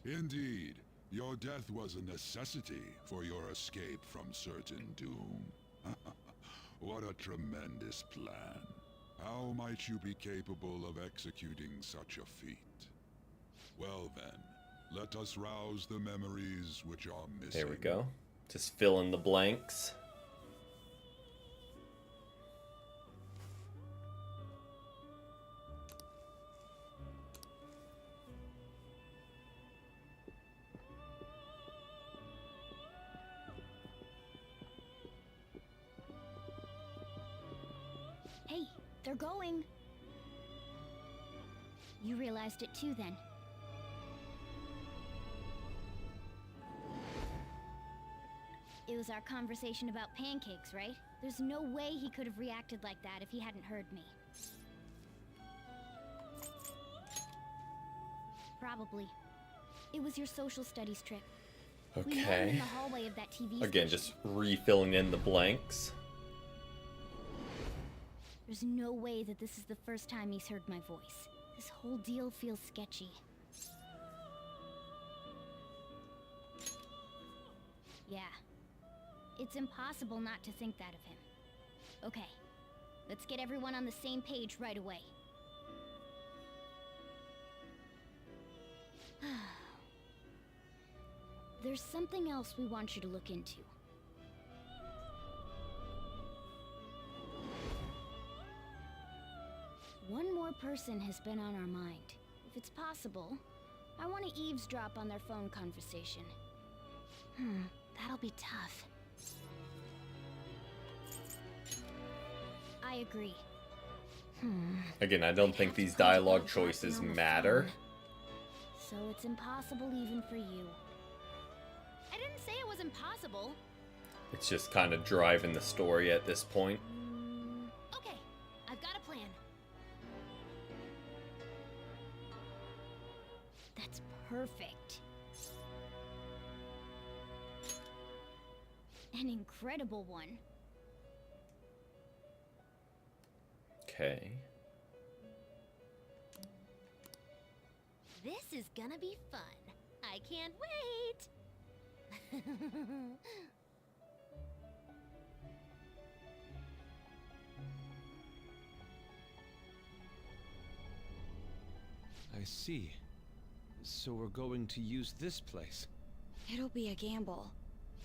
Indeed, your death was a necessity for your escape from certain doom. What a tremendous plan. How might you be capable of executing such a feat? Well then, let us rouse the memories which are missing. There we go. Just fill in the blanks. Hey, they're going. You realized it too, then. It was our conversation about pancakes, right? There's no way he could have reacted like that if he hadn't heard me. Probably. It was your social studies trip. We met him in Okay. the hallway of that TV Again, station. just refilling in the blanks. There's no way that this is the first time he's heard my voice. This whole deal feels sketchy. Yeah. It's impossible not to think that of him. Okay. Let's get everyone on the same page right away. There's something else we want you to look into. One more person has been on our mind. If it's possible, I want to eavesdrop on their phone conversation. That'll be tough. I agree. Again, I don't think these dialogue choices matter. So it's impossible even for you. I didn't say it was impossible. It's just kind of driving the story at this point. Okay, I've got a plan. That's perfect. An incredible one. Okay. This is gonna be fun. I can't wait. I see. So we're going to use this place. It'll be a gamble.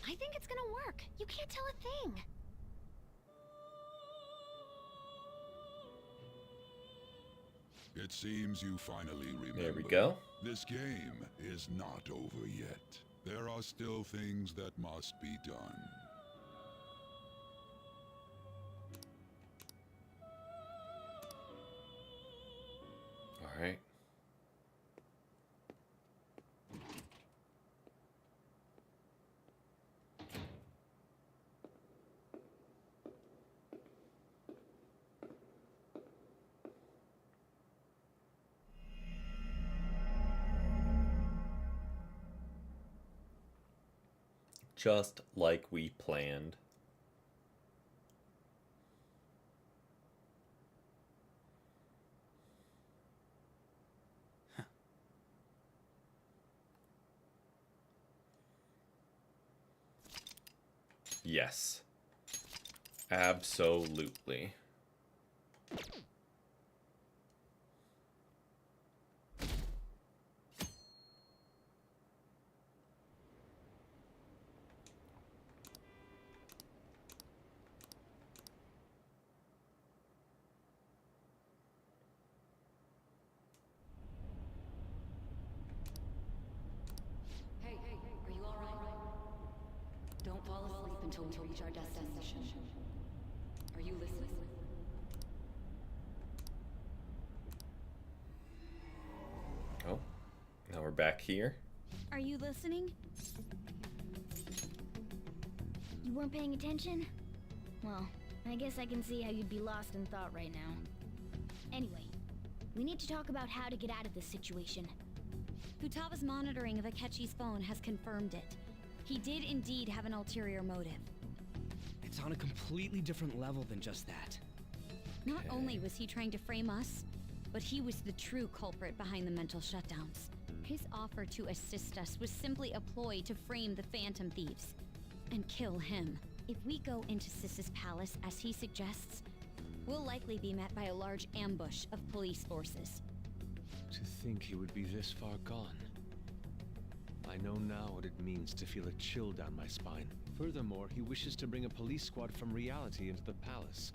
I think it's gonna work. You can't tell a thing. It seems you finally remember. There we go. This game is not over yet. There are still things that must be done. All right. Just like we planned. Yes. Absolutely. Hey, are you alright? Don't fall asleep until we reach our destination. Are you listening? Oh, now we're back here. Are you listening? You weren't paying attention? Well, I guess I can see how you'd be lost in thought right now. Anyway, we need to talk about how to get out of this situation. Futaba's monitoring of Akechi's phone has confirmed it. He did indeed have an ulterior motive. It's on a completely different level than just that. Not only was he trying to frame us, but he was the true culprit behind the mental shutdowns. His offer to assist us was simply a ploy to frame the Phantom Thieves and kill him. If we go into Sis's palace as he suggests, we'll likely be met by a large ambush of police forces. To think he would be this far gone. I know now what it means to feel a chill down my spine. Furthermore, he wishes to bring a police squad from reality into the palace.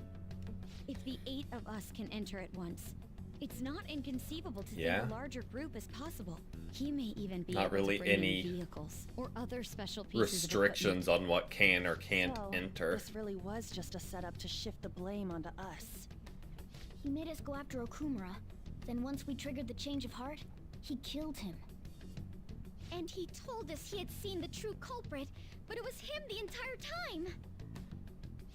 If the 8 of us can enter at once, it's not inconceivable to think a larger group is possible. He may even be Not able really to bring any in vehicles or other special pieces restrictions of on what can or can't So, enter. This really was just a setup to shift the blame onto us. He made us go after Okumura. Then once we triggered the change of heart, he killed him. And he told us he had seen the true culprit, but it was him the entire time!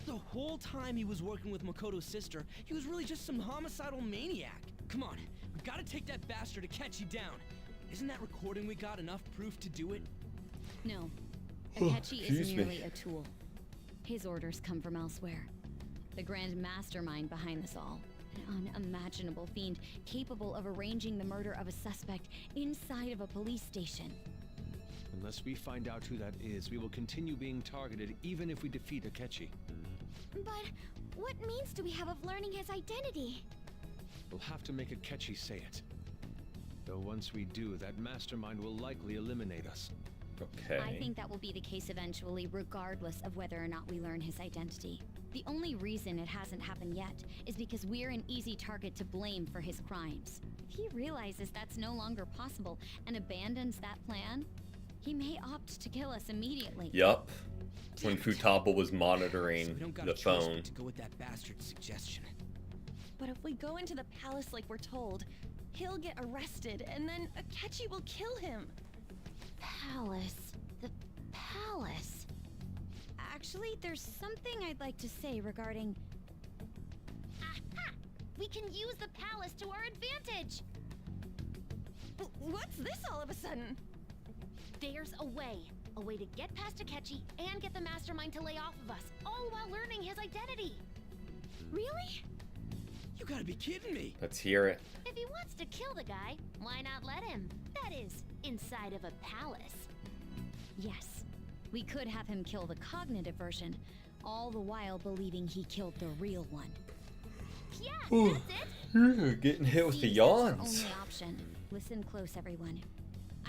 The whole time he was working with Makoto's sister, he was really just some homicidal maniac. Come on, we gotta take that bastard Akechi down. Isn't that recording we got enough proof to do it? No. Akechi is excuse me. merely a tool. His orders come from elsewhere. The grand mastermind behind this all. An unimaginable fiend capable of arranging the murder of a suspect inside of a police station. Unless we find out who that is, we will continue being targeted even if we defeat Akechi. But what means do we have of learning his identity? We'll have to make Akechi say it. Though once we do, that mastermind will likely eliminate us. Okay. I think that will be the case eventually, regardless of whether or not we learn his identity. The only reason it hasn't happened yet is because we're an easy target to blame for his crimes. If he realizes that's no longer possible and abandons that plan, he may opt to kill us immediately. Yup. When Futaba was monitoring So we don't got the a choice phone. but to go with that bastard's suggestion. But if we go into the palace like we're told, he'll get arrested, and then Akechi will kill him. Palace. The palace. Actually, there's something I'd like to say regarding... Aha! We can use the palace to our advantage! What's this all of a sudden? There's a way. A way to get past Akechi and get the mastermind to lay off of us, all while learning his identity. Really? You gotta be kidding me. Let's hear it. If he wants to kill the guy, why not let him? That is, inside of a palace. Yes, we could have him kill the cognitive version, all the while believing he killed the real one. Yeah, Ooh. that's it. Getting hit with the See, that's our yawns. only option. Listen close, everyone.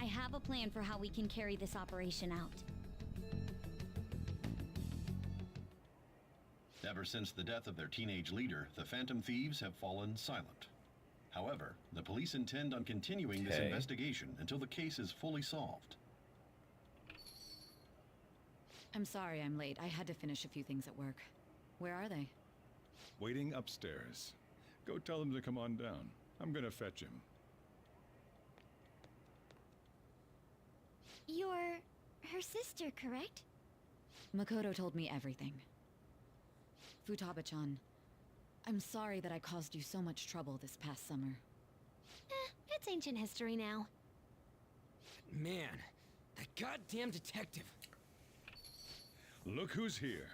I have a plan for how we can carry this operation out. Ever since the death of their teenage leader, the Phantom Thieves have fallen silent. However, the police intend on continuing this Okay. investigation until the case is fully solved. I'm sorry I'm late. I had to finish a few things at work. Where are they? Waiting upstairs. Go tell them to come on down. I'm gonna fetch him. You're her sister, correct? Makoto told me everything. Futaba-chan, I'm sorry that I caused you so much trouble this past summer. It's ancient history now. Man, that goddamn detective. Look who's here.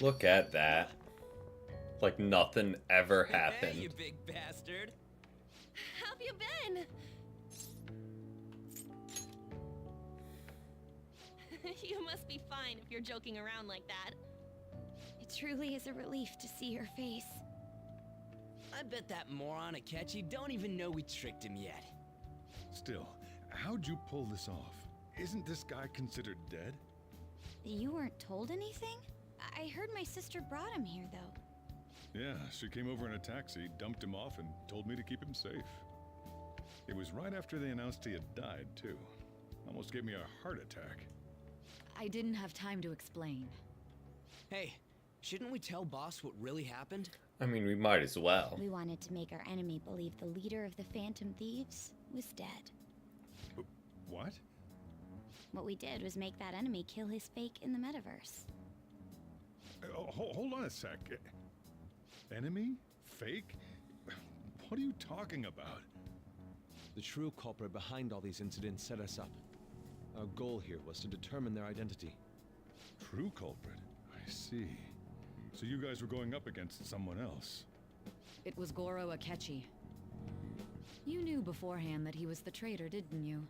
Look at that. Like nothing ever happened. Hey, you big bastard. How have you been? You must be fine if you're joking around like that. It truly is a relief to see your face. I bet that moron Akechi don't even know we tricked him yet. Still, how'd you pull this off? Isn't this guy considered dead? You weren't told anything? I heard my sister brought him here, though. Yeah, she came over in a taxi, dumped him off, and told me to keep him safe. It was right after they announced he had died, too. Almost gave me a heart attack. I didn't have time to explain. Hey, shouldn't we tell boss what really happened? I mean, we might as well. We wanted to make our enemy believe the leader of the Phantom Thieves was dead. What? What we did was make that enemy kill his fake in the metaverse. Hold on a sec. Enemy? Fake? What are you talking about? The true culprit behind all these incidents set us up. Our goal here was to determine their identity. True culprit? I see. So you guys were going up against someone else? It was Goro Akechi. You knew beforehand that he was the traitor, didn't you?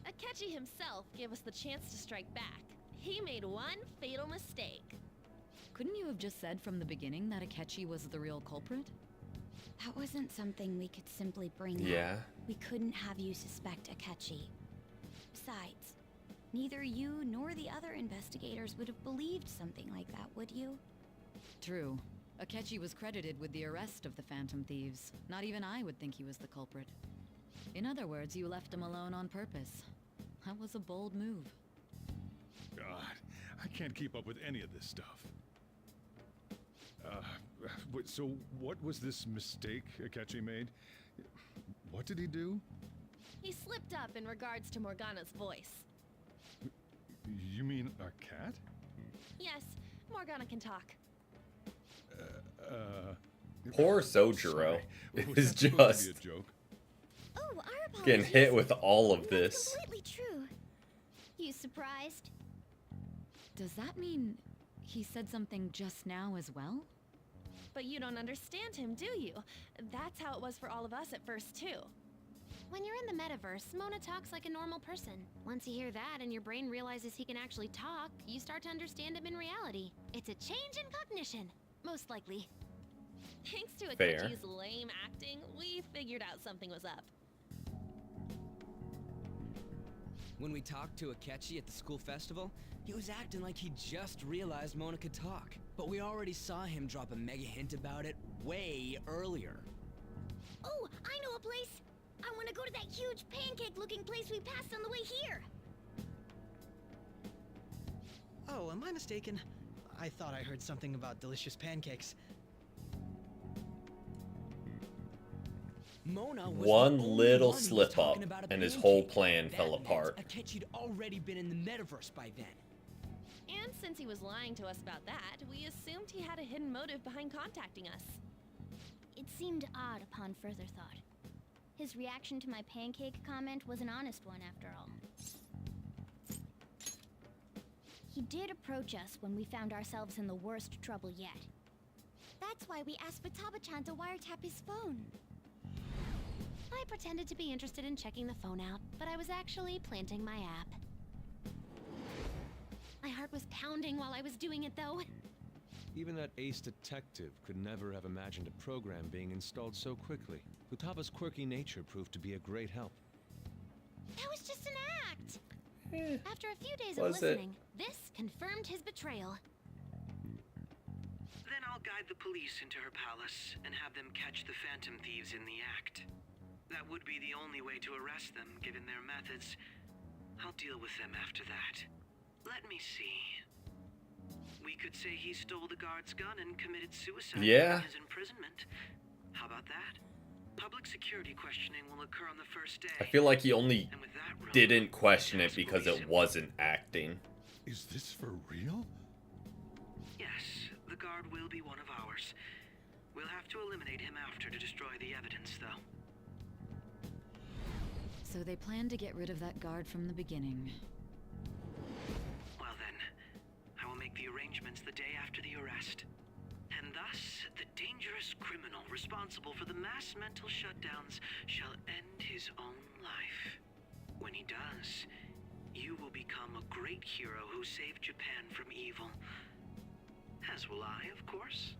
Akechi himself gave us the chance to strike back. He made one fatal mistake. Couldn't you have just said from the beginning that Akechi was the real culprit? That wasn't something we could simply bring Yeah. up. We couldn't have you suspect Akechi. Besides, neither you nor the other investigators would have believed something like that, would you? True. Akechi was credited with the arrest of the Phantom Thieves. Not even I would think he was the culprit. In other words, you left him alone on purpose. That was a bold move. God, I can't keep up with any of this stuff. So what was this mistake Akechi made? What did he do? He slipped up in regards to Morgana's voice. You mean our cat? Yes, Morgana can talk. Poor Sojiro is Was that supposed to just be a joke? Oh, our apologies. getting hit with all of this. Completely true. You surprised? Does that mean he said something just now as well? But you don't understand him, do you? That's how it was for all of us at first, too. When you're in the metaverse, Mona talks like a normal person. Once you hear that and your brain realizes he can actually talk, you start to understand him in reality. It's a change in cognition, most likely. Thanks to Fair. Akechi's lame acting, we figured out something was up. When we talked to Akechi at the school festival, he was acting like he just realized Mona could talk. But we already saw him drop a mega hint about it way earlier. Oh, I know a place! I want to go to that huge pancake-looking place we passed on the way here! Oh, am I mistaken? I thought I heard something about delicious pancakes. Mona was One the only little one who was slip talking up, about a and his pancake. whole plan That fell meant apart. Akechi'd already been in the metaverse by then. And since he was lying to us about that, we assumed he had a hidden motive behind contacting us. It seemed odd upon further thought. His reaction to my pancake comment was an honest one, after all. He did approach us when we found ourselves in the worst trouble yet. That's why we asked Futaba-chan to wiretap his phone. I pretended to be interested in checking the phone out, but I was actually planting my app. My heart was pounding while I was doing it, though. Even that ace detective could never have imagined a program being installed so quickly. Futaba's quirky nature proved to be a great help. That was just an act! After a few days Was of listening, this confirmed his betrayal. Then I'll guide the police into her palace and have them catch the Phantom Thieves in the act. That would be the only way to arrest them, given their methods. I'll deal with them after that. Let me see. We could say he stole the guard's gun and committed suicide Yeah. during his imprisonment. How about that? Public security questioning will occur on the first day. I feel like he only didn't question it because it wasn't acting. Is this for real? Yes, the guard will be one of ours. We'll have to eliminate him after to destroy the evidence, though. So they planned to get rid of that guard from the beginning. Well then, I will make the arrangements the day after the arrest. And thus, the dangerous criminal responsible for the mass mental shutdowns shall end his own life. When he does, you will become a great hero who saved Japan from evil. As will I, of course.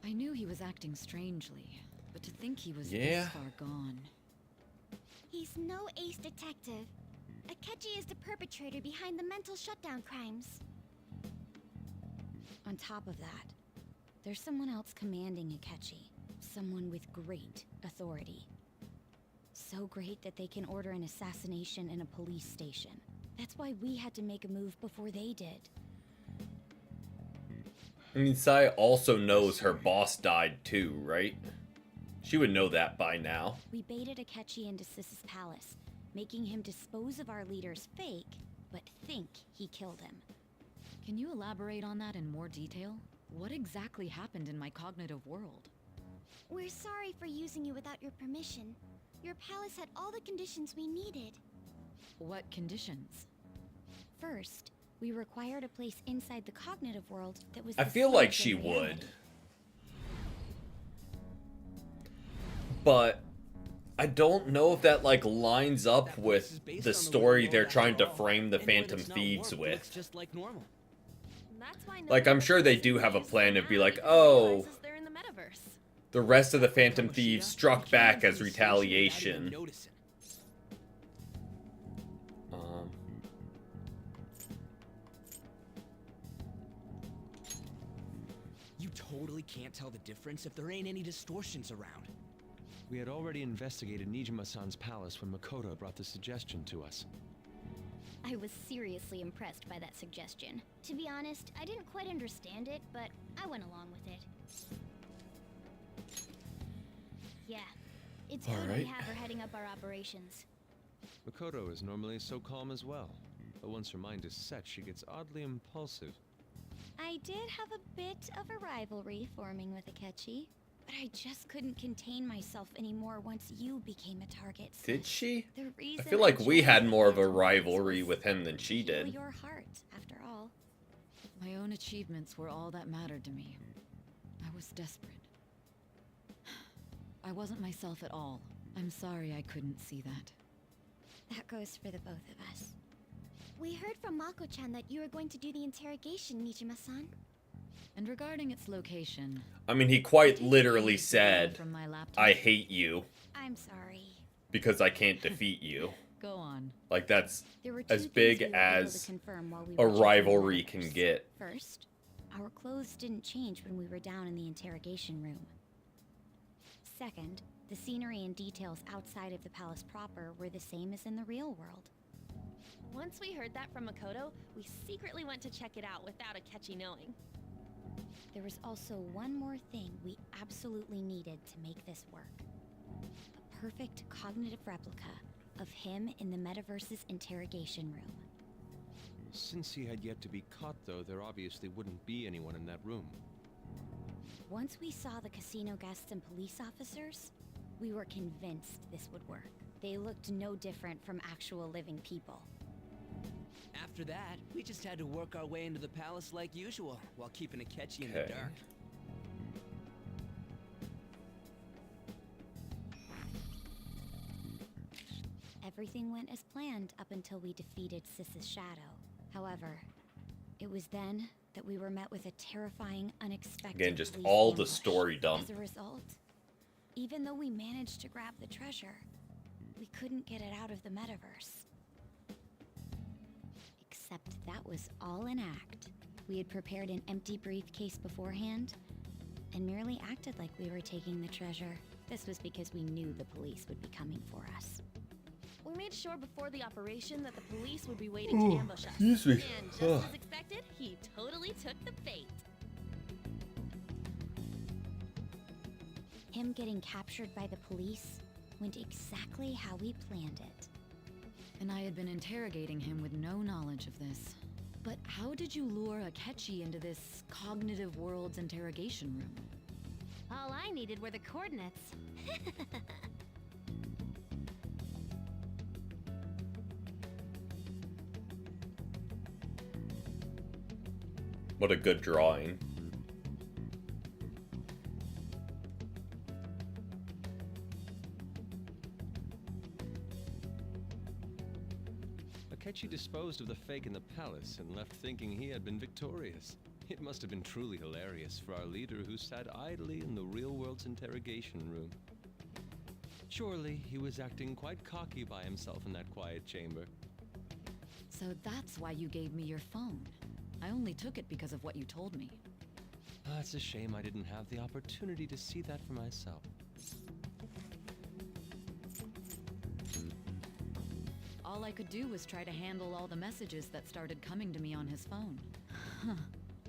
I knew he was acting strangely, but to think he was Yeah. this far gone. He's no ace detective. Akechi is the perpetrator behind the mental shutdown crimes. On top of that, there's someone else commanding Akechi. Someone with great authority. So great that they can order an assassination in a police station. That's why we had to make a move before they did. I mean, Sai also knows her boss died too, right? She would know that by now. We baited Akechi into Sis's palace, making him dispose of our leader's fake, but think he killed him. Can you elaborate on that in more detail? What exactly happened in my cognitive world? We're sorry for using you without your permission. Your palace had all the conditions we needed. What conditions? First, we required a place inside the cognitive world that was I the feel like source she of reality. would. But I don't know if that like lines up with the story they're trying to frame the Phantom Thieves with. It's just like normal. That's why Like, I'm sure they do have a plan to be like, oh, they're in the metaverse. the rest of the Phantom Thieves struck back as retaliation. You totally can't tell the difference if there ain't any distortions around. We had already investigated Nijima-san's palace when Makoto brought the suggestion to us. I was seriously impressed by that suggestion. To be honest, I didn't quite understand it, but I went along with it. Yeah, it's good we Alright. have her heading up our operations. Makoto is normally so calm as well, but once her mind is set, she gets oddly impulsive. I did have a bit of a rivalry forming with Akechi, but I just couldn't contain myself anymore once you became a target. Did she? The I reason feel like we chose had the more of a Phantom rivalry with him than she Heal did. your heart, after all. My own achievements were all that mattered to me. I was desperate. I wasn't myself at all. I'm sorry I couldn't see that. That goes for the both of us. We heard from Mako-chan that you were going to do the interrogation, Nijima-san. And regarding its location, I mean, he quite literally said, from my laptop. I hate you I'm sorry. because I can't defeat you. Go on. Like, that's There were two as things big we were able as to confirm while we a were checking the rivalry metaverse. can get. First, our clothes didn't change when we were down in the interrogation room. Second, the scenery and details outside of the palace proper were the same as in the real world. Once we heard that from Makoto, we secretly went to check it out without Akechi knowing. There was also one more thing we absolutely needed to make this work. A perfect cognitive replica of him in the metaverse's interrogation room. Since he had yet to be caught, though, there obviously wouldn't be anyone in that room. Once we saw the casino guests and police officers, We were convinced this would work. They looked no different from actual living people. After that, we just had to work our way into the palace like usual, while keeping Akechi in the Okay. dark. Everything went as planned up until we defeated Sis's shadow. However, it was then that we were met with a terrifying, unexpected Again, just police all the ambush. story dump. As a result, even though we managed to grab the treasure, we couldn't get it out of the metaverse. Except that was all an act. We had prepared an empty briefcase beforehand and merely acted like we were taking the treasure. This was because we knew the police would be coming for us. We made sure before the operation that the police would be waiting to ambush us. excuse me. And just Ugh. as expected, he totally took the bait. Him getting captured by the police went exactly how we planned it. And I had been interrogating him with no knowledge of this. But how did you lure Akechi into this cognitive world's interrogation room? All I needed were the coordinates. What a good drawing. Akechi disposed of the fake in the palace and left thinking he had been victorious. It must have been truly hilarious for our leader who sat idly in the real world's interrogation room. Surely he was acting quite cocky by himself in that quiet chamber. So that's why you gave me your phone. I only took it because of what you told me. It's a shame I didn't have the opportunity to see that for myself. All I could do was try to handle all the messages that started coming to me on his phone. Huh.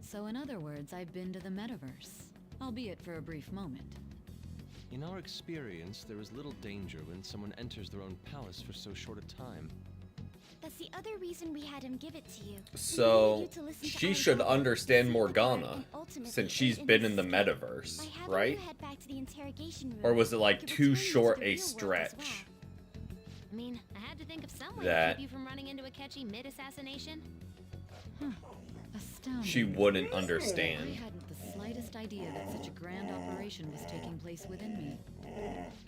So in other words, I've been to the metaverse, albeit for a brief moment. In our experience, there is little danger when someone enters their own palace for so short a time. That's the other reason we had him give it to you. So she should understand Morgana since she's been in the metaverse, right? Head back to the interrogation room. Or was it like could too return you to short the a real world as stretch? well. I mean, I had to think of some way That- to keep you from running into Akechi mid-assassination. Astounding. She wouldn't I understand. hadn't the slightest idea that such a grand operation was taking place within me.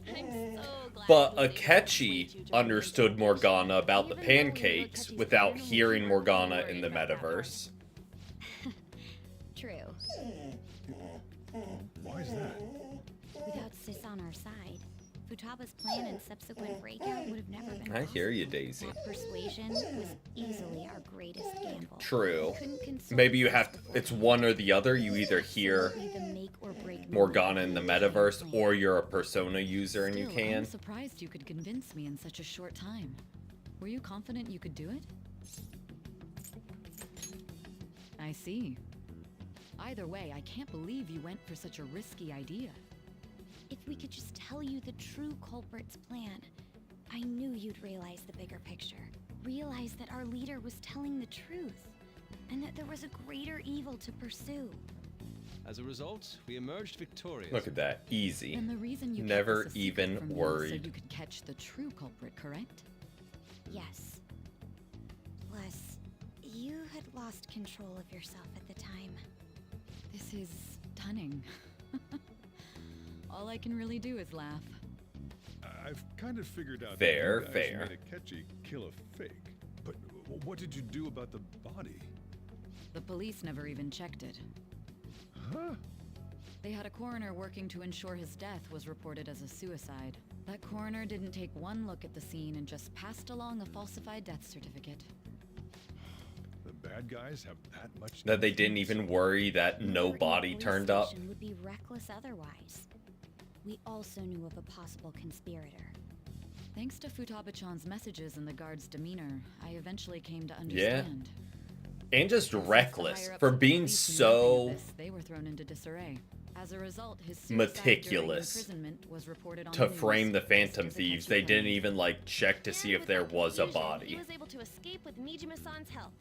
I'm so glad. But Akechi understood Morgana about the pancakes without hearing Morgana in the metaverse. True. Why is that? Without Sis on our side, Futaba's plan and subsequent breakout would have never been I hear you, possible. Daisy. That persuasion was easily our greatest gamble. True. We couldn't consult Maybe you Sis have to, it's one or the other. You either hear Be the make or break Morgana in the metaverse or you're a Persona user and you Still, can. I'm surprised you could convince me in such a short time. Were you confident you could do it? I see. Either way, I can't believe you went for such a risky idea. If we could just tell you the true culprit's plan, I knew you'd realize the bigger picture. Realize that our leader was telling the truth, and that there was a greater evil to pursue. As a result, we emerged victorious. Look at that. Easy. And the reason you Never kept this a secret even from me was so worried. you could catch the true culprit, correct? Yes. Plus, you had lost control of yourself at the time. This is stunning. All I can really do is laugh. I've kind of figured out Fair, that you guys fair. made Akechi kill a fake. But what did you do about the body? The police never even checked it. Huh? They had a coroner working to ensure his death was reported as a suicide. That coroner didn't take one look at the scene and just passed along a falsified death certificate. The bad guys have that much. That they didn't even worry that no Working body police turned up. station would be reckless otherwise. We also knew of a possible conspirator. Thanks to Futaba-chan's messages and the guard's demeanor, I eventually came to Yeah. understand. And just Since the reckless higher-ups for of the being police knew nothing of so this, they were thrown into disarray. As a result, his suicide meticulous during imprisonment was reported on to the news, frame the just Phantom as Thieves. Akechi They didn't claimed. even like check to see if there was a body. He was able to escape with Nijima-san's help.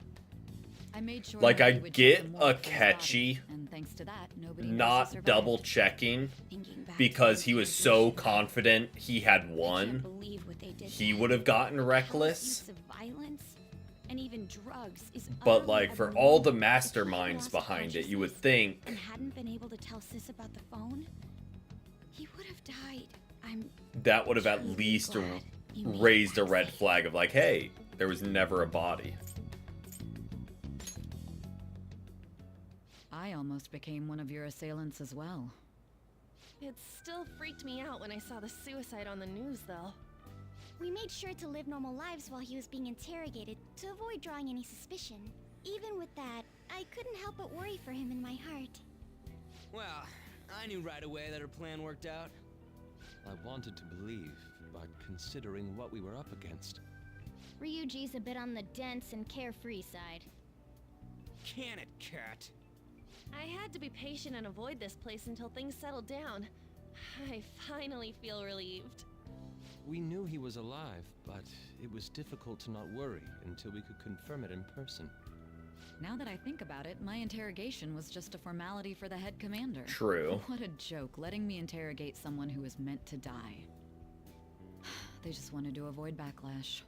I made sure Like, nobody I would get check the morgue for his body, Akechi and thanks to that, nobody knows he not survived. double checking Thinking back because to he the was so interrogation, confident he had I can't won. believe what they did He to would have gotten him. reckless. Use of violence and even drugs is But utterly like for all the abnormal. If he had masterminds lost behind it, you would consciousness think and hadn't been able to tell Sis about the phone, he would have died. I'm that would have at truly least glad you made raised a that red safe. flag of like, hey, there was never a body. I almost became one of your assailants as well. It still freaked me out when I saw the suicide on the news, though. We made sure to live normal lives while he was being interrogated to avoid drawing any suspicion. Even with that, I couldn't help but worry for him in my heart. Well, I knew right away that her plan worked out. I wanted to believe, but considering what we were up against. Ryuji's a bit on the dense and carefree side. Can it, Cat? I had to be patient and avoid this place until things settled down. I finally feel relieved. We knew he was alive, but it was difficult to not worry until we could confirm it in person. Now that I think about it, my interrogation was just a formality for the head commander. True. What a joke, letting me interrogate someone who was meant to die. They just wanted to avoid backlash.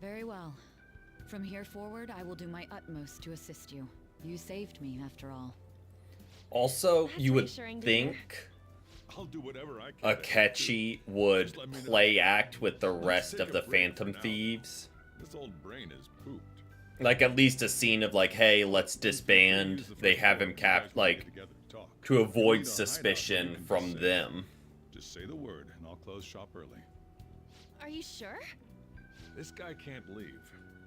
Very well. From here forward, I will do my utmost to assist you. You saved me, after all. Also, That's you would reassuring to hear. think I'll do whatever I can. Akechi would Just let me know. play act with the Let's rest take of a the break for Phantom now. Thieves. This old brain is pooped. Like at least a scene of like, hey, let's disband. They have him capped like to avoid suspicion from them. Just say the word, and I'll close shop early. Are you sure? This guy can't leave.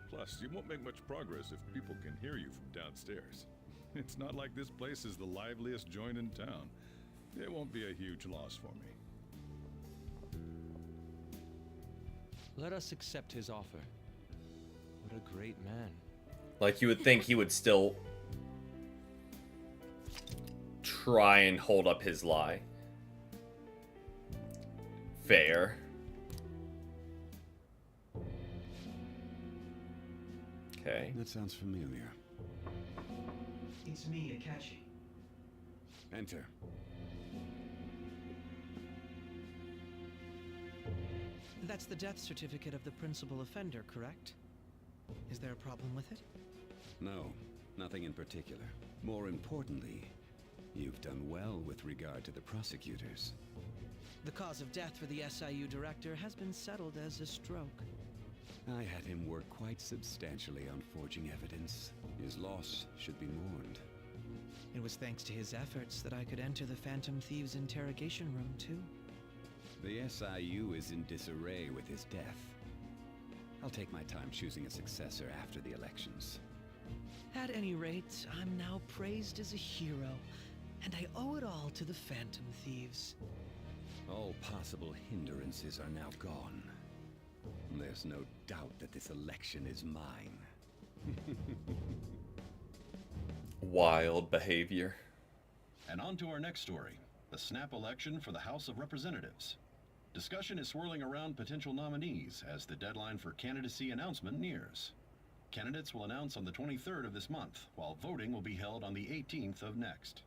Plus, you won't make much progress if people can hear you from downstairs. It's not like this place is the liveliest joint in town. It won't be a huge loss for me. Let us accept his offer. What a great man. Like you would think he would still try and hold up his lie. Fair. Okay. That sounds familiar. It's me, Akechi. Enter. That's the death certificate of the principal offender, correct? Is there a problem with it? No, nothing in particular. More importantly, you've done well with regard to the prosecutors. The cause of death for the SIU director has been settled as a stroke. I had him work quite substantially on forging evidence. His loss should be mourned. It was thanks to his efforts that I could enter the Phantom Thieves' interrogation room, too. The SIU is in disarray with his death. I'll take my time choosing a successor after the elections. At any rate, I'm now praised as a hero, and I owe it all to the Phantom Thieves. All possible hindrances are now gone. There's no doubt that this election is mine. Wild behavior. And on to our next story, the snap election for the House of Representatives. Discussion is swirling around potential nominees as the deadline for candidacy announcement nears. Candidates will announce on the 23rd of this month, while voting will be held on the 18th of next.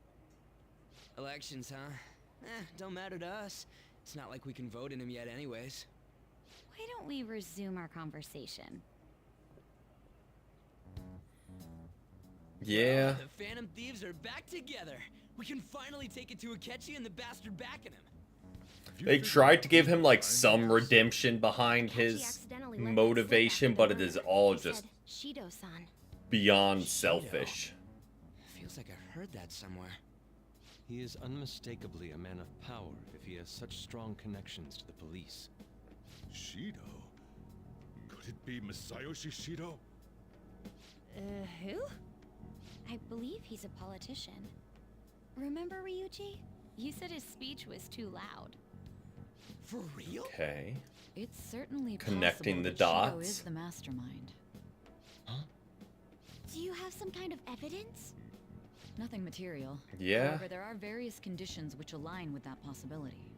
Elections, huh? Don't matter to us. It's not like we can vote in them yet anyways. Why don't we resume our conversation? Yeah. The Phantom Thieves are back together. We can finally take it to Akechi and the bastard backing him. They tried to give him like some redemption behind his motivation, but it is all just Shido-san. beyond selfish. Feels like I've heard that somewhere. He is unmistakably a man of power if he has such strong connections to the police. Shido? Could it be Masayoshi Shido? Who? I believe he's a politician. Remember Ryuji? You said his speech was too loud. For real? Okay. It's certainly Connecting the possible that Shido dots. is the mastermind. Do you have some kind of evidence? Nothing material. Yeah. However, there are various conditions which align with that possibility.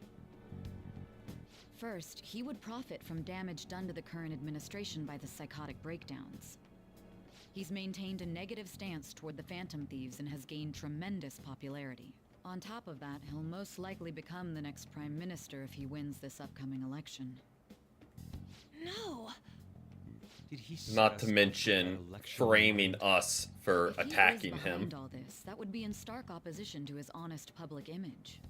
First, he would profit from damage done to the current administration by the psychotic breakdowns. He's maintained a negative stance toward the Phantom Thieves and has gained tremendous popularity. On top of that, he'll most likely become the next Prime Minister if he wins this upcoming election. No! Did he Not to stress mention about election framing us for If he is attacking him. behind all this, that would be in stark opposition to his honest public image.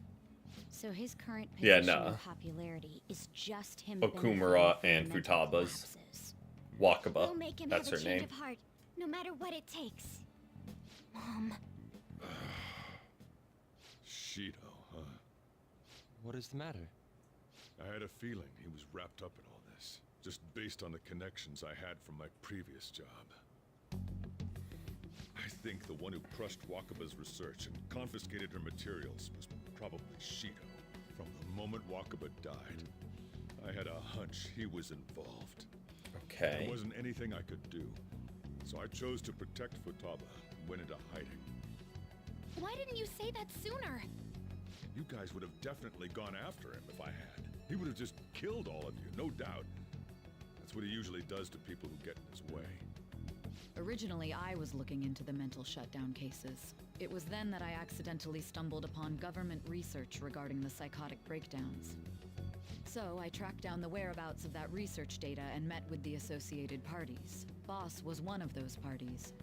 So his current Yeah, position nah. of popularity is just him Okumura benefiting and from mental Futaba's collapses. Wakaba. We'll make him That's have her a change name. of heart, no matter what it takes. Mom. Shido, huh? What is the matter? I had a feeling he was wrapped up in all this, just based on the connections I had from my previous job. I think the one who crushed Wakaba's research and confiscated her materials was probably Shido. From the moment Wakaba died, I had a hunch he was involved. Okay. There wasn't anything I could do, so I chose to protect Futaba and went into hiding. Why didn't you say that sooner? You guys would have definitely gone after him if I had. He would have just killed all of you, no doubt. That's what he usually does to people who get in his way. Originally, I was looking into the mental shutdown cases. It was then that I accidentally stumbled upon government research regarding the psychotic breakdowns. So I tracked down the whereabouts of that research data and met with the associated parties. Boss was one of those parties.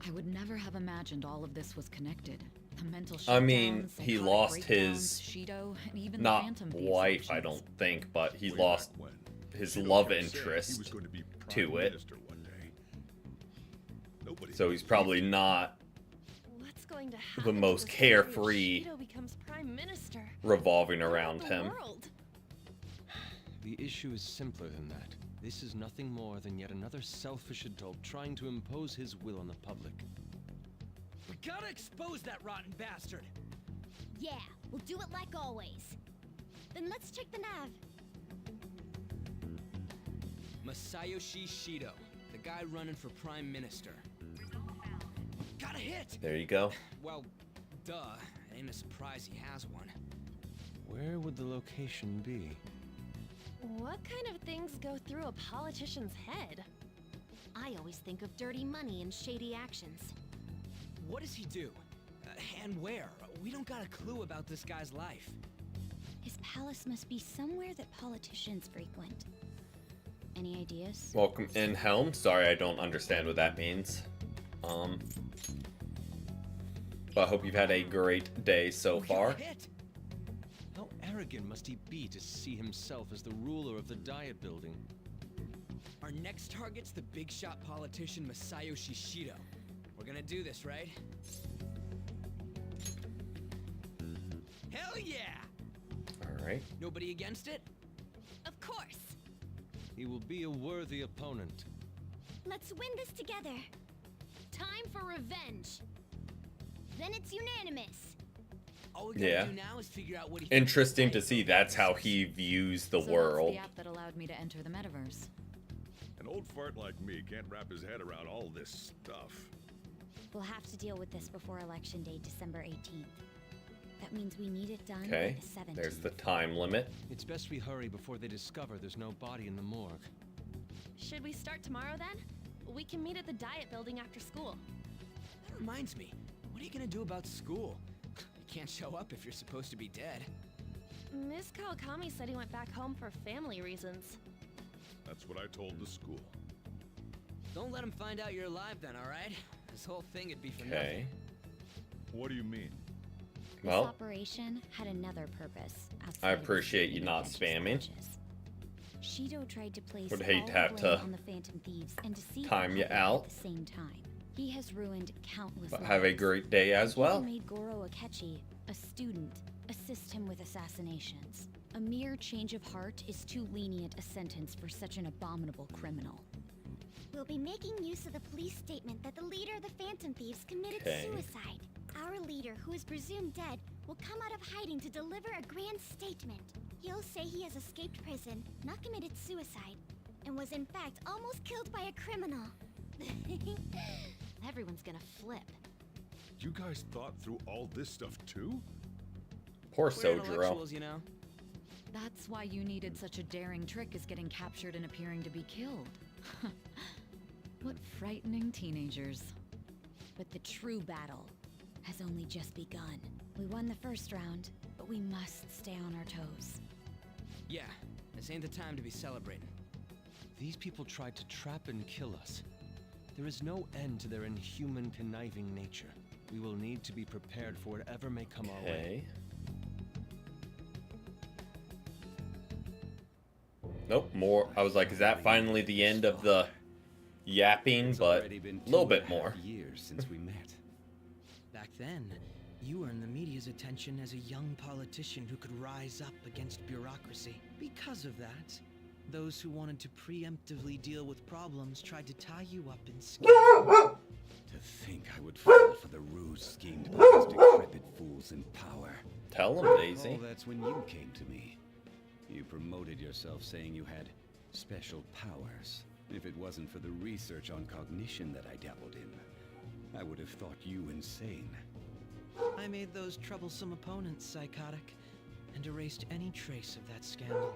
I would never have imagined all of this was connected. The mental I mean, shutdowns, he psychotic lost breakdowns, his Shido, and even the not Phantom Thieves wife, I functions. don't think, but he Way lost back when, his Shido love kept saying he interest was going to be to Prime it. Minister one day. Nobody So he's probably not What's going to the happen to most the story if carefree Shido becomes Prime Minister? revolving What about around the him. world? The issue is simpler than that. This is nothing more than yet another selfish adult trying to impose his will on the public. We gotta expose that rotten bastard. Yeah, we'll do it like always. Then let's check the nav. Masayoshi Shido, the guy running for Prime Minister. Got a hit! There you go. Well, duh. Ain't a surprise he has one. Where would the location be? What kind of things go through a politician's head? I always think of dirty money and shady actions. What does he do? And where? We don't got a clue about this guy's life. His palace must be somewhere that politicians frequent. Any ideas? Welcome in, Helm. Sorry, I don't understand what that means. But I hope you've had a great day so far. How arrogant must he be to see himself as the ruler of the Diet Building? Our next target's the big shot politician Masayoshi Shido. We're gonna do this, right? Hell yeah! All right. Nobody against it? Of course. He will be a worthy opponent. Let's win this together. Time for revenge. Then it's unanimous. All we gotta Yeah. do now is figure out what he Interesting to see that's how he views the So world. that's the app that allowed me to enter the metaverse. An old fart like me can't wrap his head around all this stuff. We'll have to deal with this before Election Day, December 18th. That means we need it done Okay, by the 17th. there's the time limit. It's best we hurry before they discover there's no body in the morgue. Should we start tomorrow then? We can meet at the Diet Building after school. That reminds me. What are you gonna do about school? You can't show up if you're supposed to be dead. Miss Kawakami said he went back home for family reasons. That's what I told the school. Don't let him find out you're alive then, alright? This whole thing would be for Okay. nothing. What do you mean? This Well, operation had another purpose. I outside of appreciate you receiving not Avengers spamming. badges. Shido tried to place Would hate all to the have blame to on the Phantom Thieves and deceive time the you public out. at the same time. He has ruined countless But lives. have a great day as well. He made Goro Akechi, a student, assist him with assassinations. A mere change of heart is too lenient a sentence for such an abominable criminal. We'll be making use of the police statement that the leader of the Phantom Thieves committed Okay. suicide. Our leader, who is presumed dead, will come out of hiding to deliver a grand statement. He'll say he has escaped prison, not committed suicide, and was in fact almost killed by a criminal. Everyone's gonna flip. You guys thought through all this stuff too? Poor We're Sojiro. intellectuals, you know. That's why you needed such a daring trick as getting captured and appearing to be killed. What frightening teenagers. But the true battle has only just begun. We won the first round, but we must stay on our toes. Yeah, this ain't the time to be celebrating. These people tried to trap and kill us. There is no end to their inhuman, conniving nature. We will need to be prepared for whatever may come our way. Nope, more. I was like, is that finally the end of the yapping? But a little bit more. Years since we met. Back then, you earned the media's attention as a young politician who could rise up against bureaucracy. Because of that, those who wanted to preemptively deal with problems tried to tie you up in scandal. To think I would fall for the ruse schemed by those decrepit fools in power. Tell them, Daisy. Oh, that's when you came to me. You promoted yourself saying you had special powers. If it wasn't for the research on cognition that I dabbled in, I would have thought you insane. I made those troublesome opponents psychotic and erased any trace of that scandal.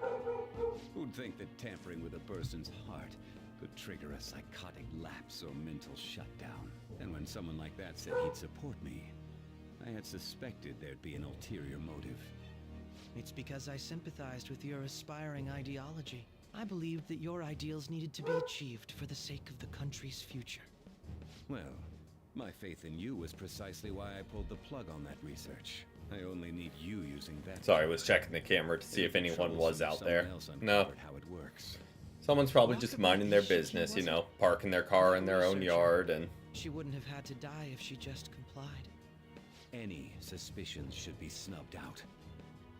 Who'd think that tampering with a person's heart could trigger a psychotic lapse or mental shutdown? And when someone like that said he'd support me, I had suspected there'd be an ulterior motive. It's because I sympathized with your aspiring ideology. I believed that your ideals needed to be achieved for the sake of the country's future. Well, my faith in you was precisely why I pulled the plug on that research. I only need you using that. Sorry, I was checking the camera to see if anyone was out there. No. How it works. Someone's probably just minding their business, you know, parking their car in their own yard and... She wouldn't have had to die if she just complied. Any suspicions should be snubbed out.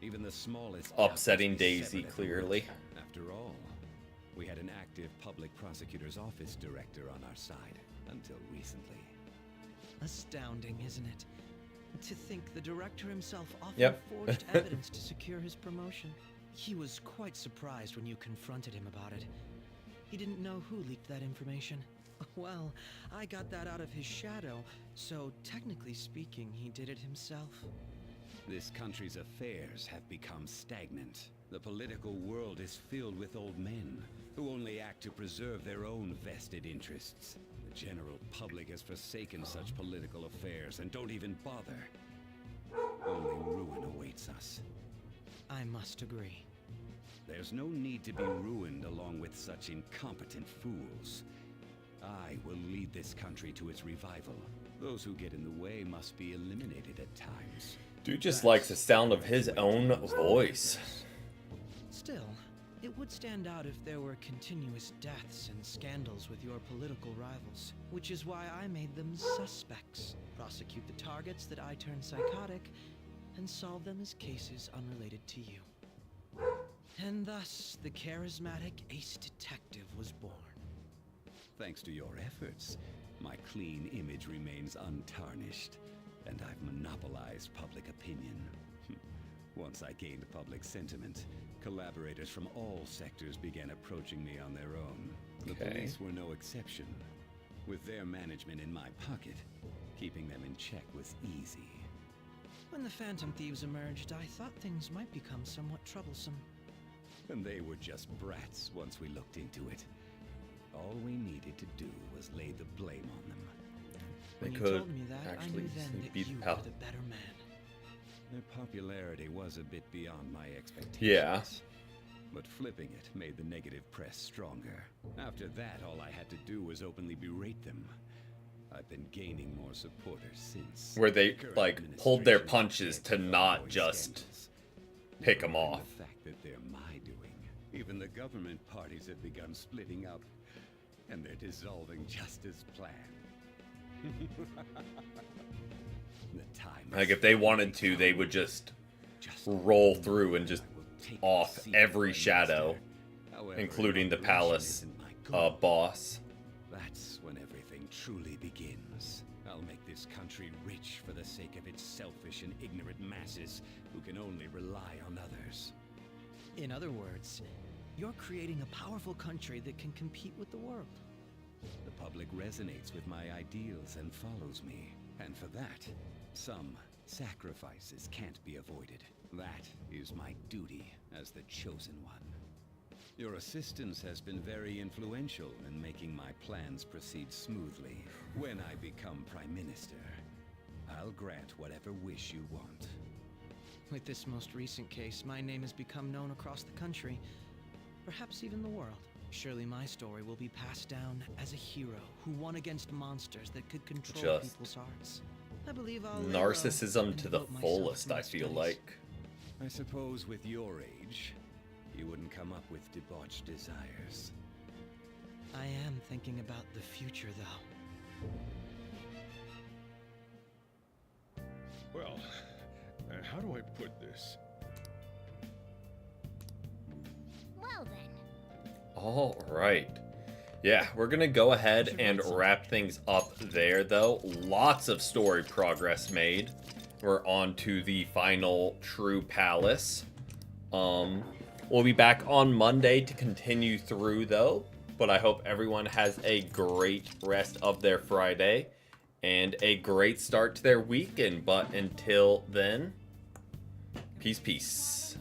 Even the smallest... Upsetting Daisy, clearly. After all, we had an active public prosecutor's office director on our side, until recently. Astounding, isn't it? To think the director himself often forged evidence to secure his promotion. He was quite surprised when you confronted him about it. He didn't know who leaked that information. Well, I got that out of his shadow, so technically speaking, he did it himself. This country's affairs have become stagnant. The political world is filled with old men who only act to preserve their own vested interests. The general public has forsaken such political affairs and don't even bother. Only ruin awaits us. I must agree. There's no need to be ruined along with such incompetent fools. I will lead this country to its revival. Those who get in the way must be eliminated at times. Dude just likes the sound of his own voice. Still, it would stand out if there were continuous deaths and scandals with your political rivals, which is why I made them suspects. Prosecute the targets that I turned psychotic, and solve them as cases unrelated to you. And thus, the charismatic ace detective was born. Thanks to your efforts, my clean image remains untarnished, and I've monopolized public opinion. Once I gained public sentiment, collaborators from all sectors began approaching me on their own. The police were no exception. With their management in my pocket, keeping them in check was easy. When the Phantom Thieves emerged, I thought things might become somewhat troublesome. And they were just brats once we looked into it. All we needed to do was lay the blame on them. They When you could told me that, I knew then that beat you the pal. were the better man. Their popularity was a bit beyond my expectations. Yeah. But flipping it made the negative press stronger. After that, all I had to do was openly berate them. I've been gaining more supporters since. Where they, like, pulled their punches to not just pick them off. The fact that they're my doing. Even the government parties have begun splitting up, and they're dissolving just as planned. The time Like, if they wanted to, they would just roll through and just off every shadow, including the palace boss. That's when everything truly begins. I'll make this country rich for the sake of its selfish and ignorant masses who can only rely on others. In other words, you're creating a powerful country that can compete with the world. The public resonates with my ideals and follows me. And for that, some sacrifices can't be avoided. That is my duty as the chosen one. Your assistance has been very influential in making my plans proceed smoothly. When I become Prime Minister, I'll grant whatever wish you want. With this most recent case, my name has become known across the country, perhaps even the world. Surely my story will be passed down as a hero who won against monsters that could control Just people's hearts. I believe I'll lay low narcissism and to the devote myself fullest, to my I feel studies. like. I suppose with your age, you wouldn't come up with debauched desires. I am thinking about the future, though. Well, how do I put this? Well then. All right. Yeah, we're going to go ahead and wrap things up there, though. Lots of story progress made. We're on to the final True Palace. We'll be back on Monday to continue through, though. But I hope everyone has a great rest of their Friday and a great start to their weekend. But until then, peace, peace.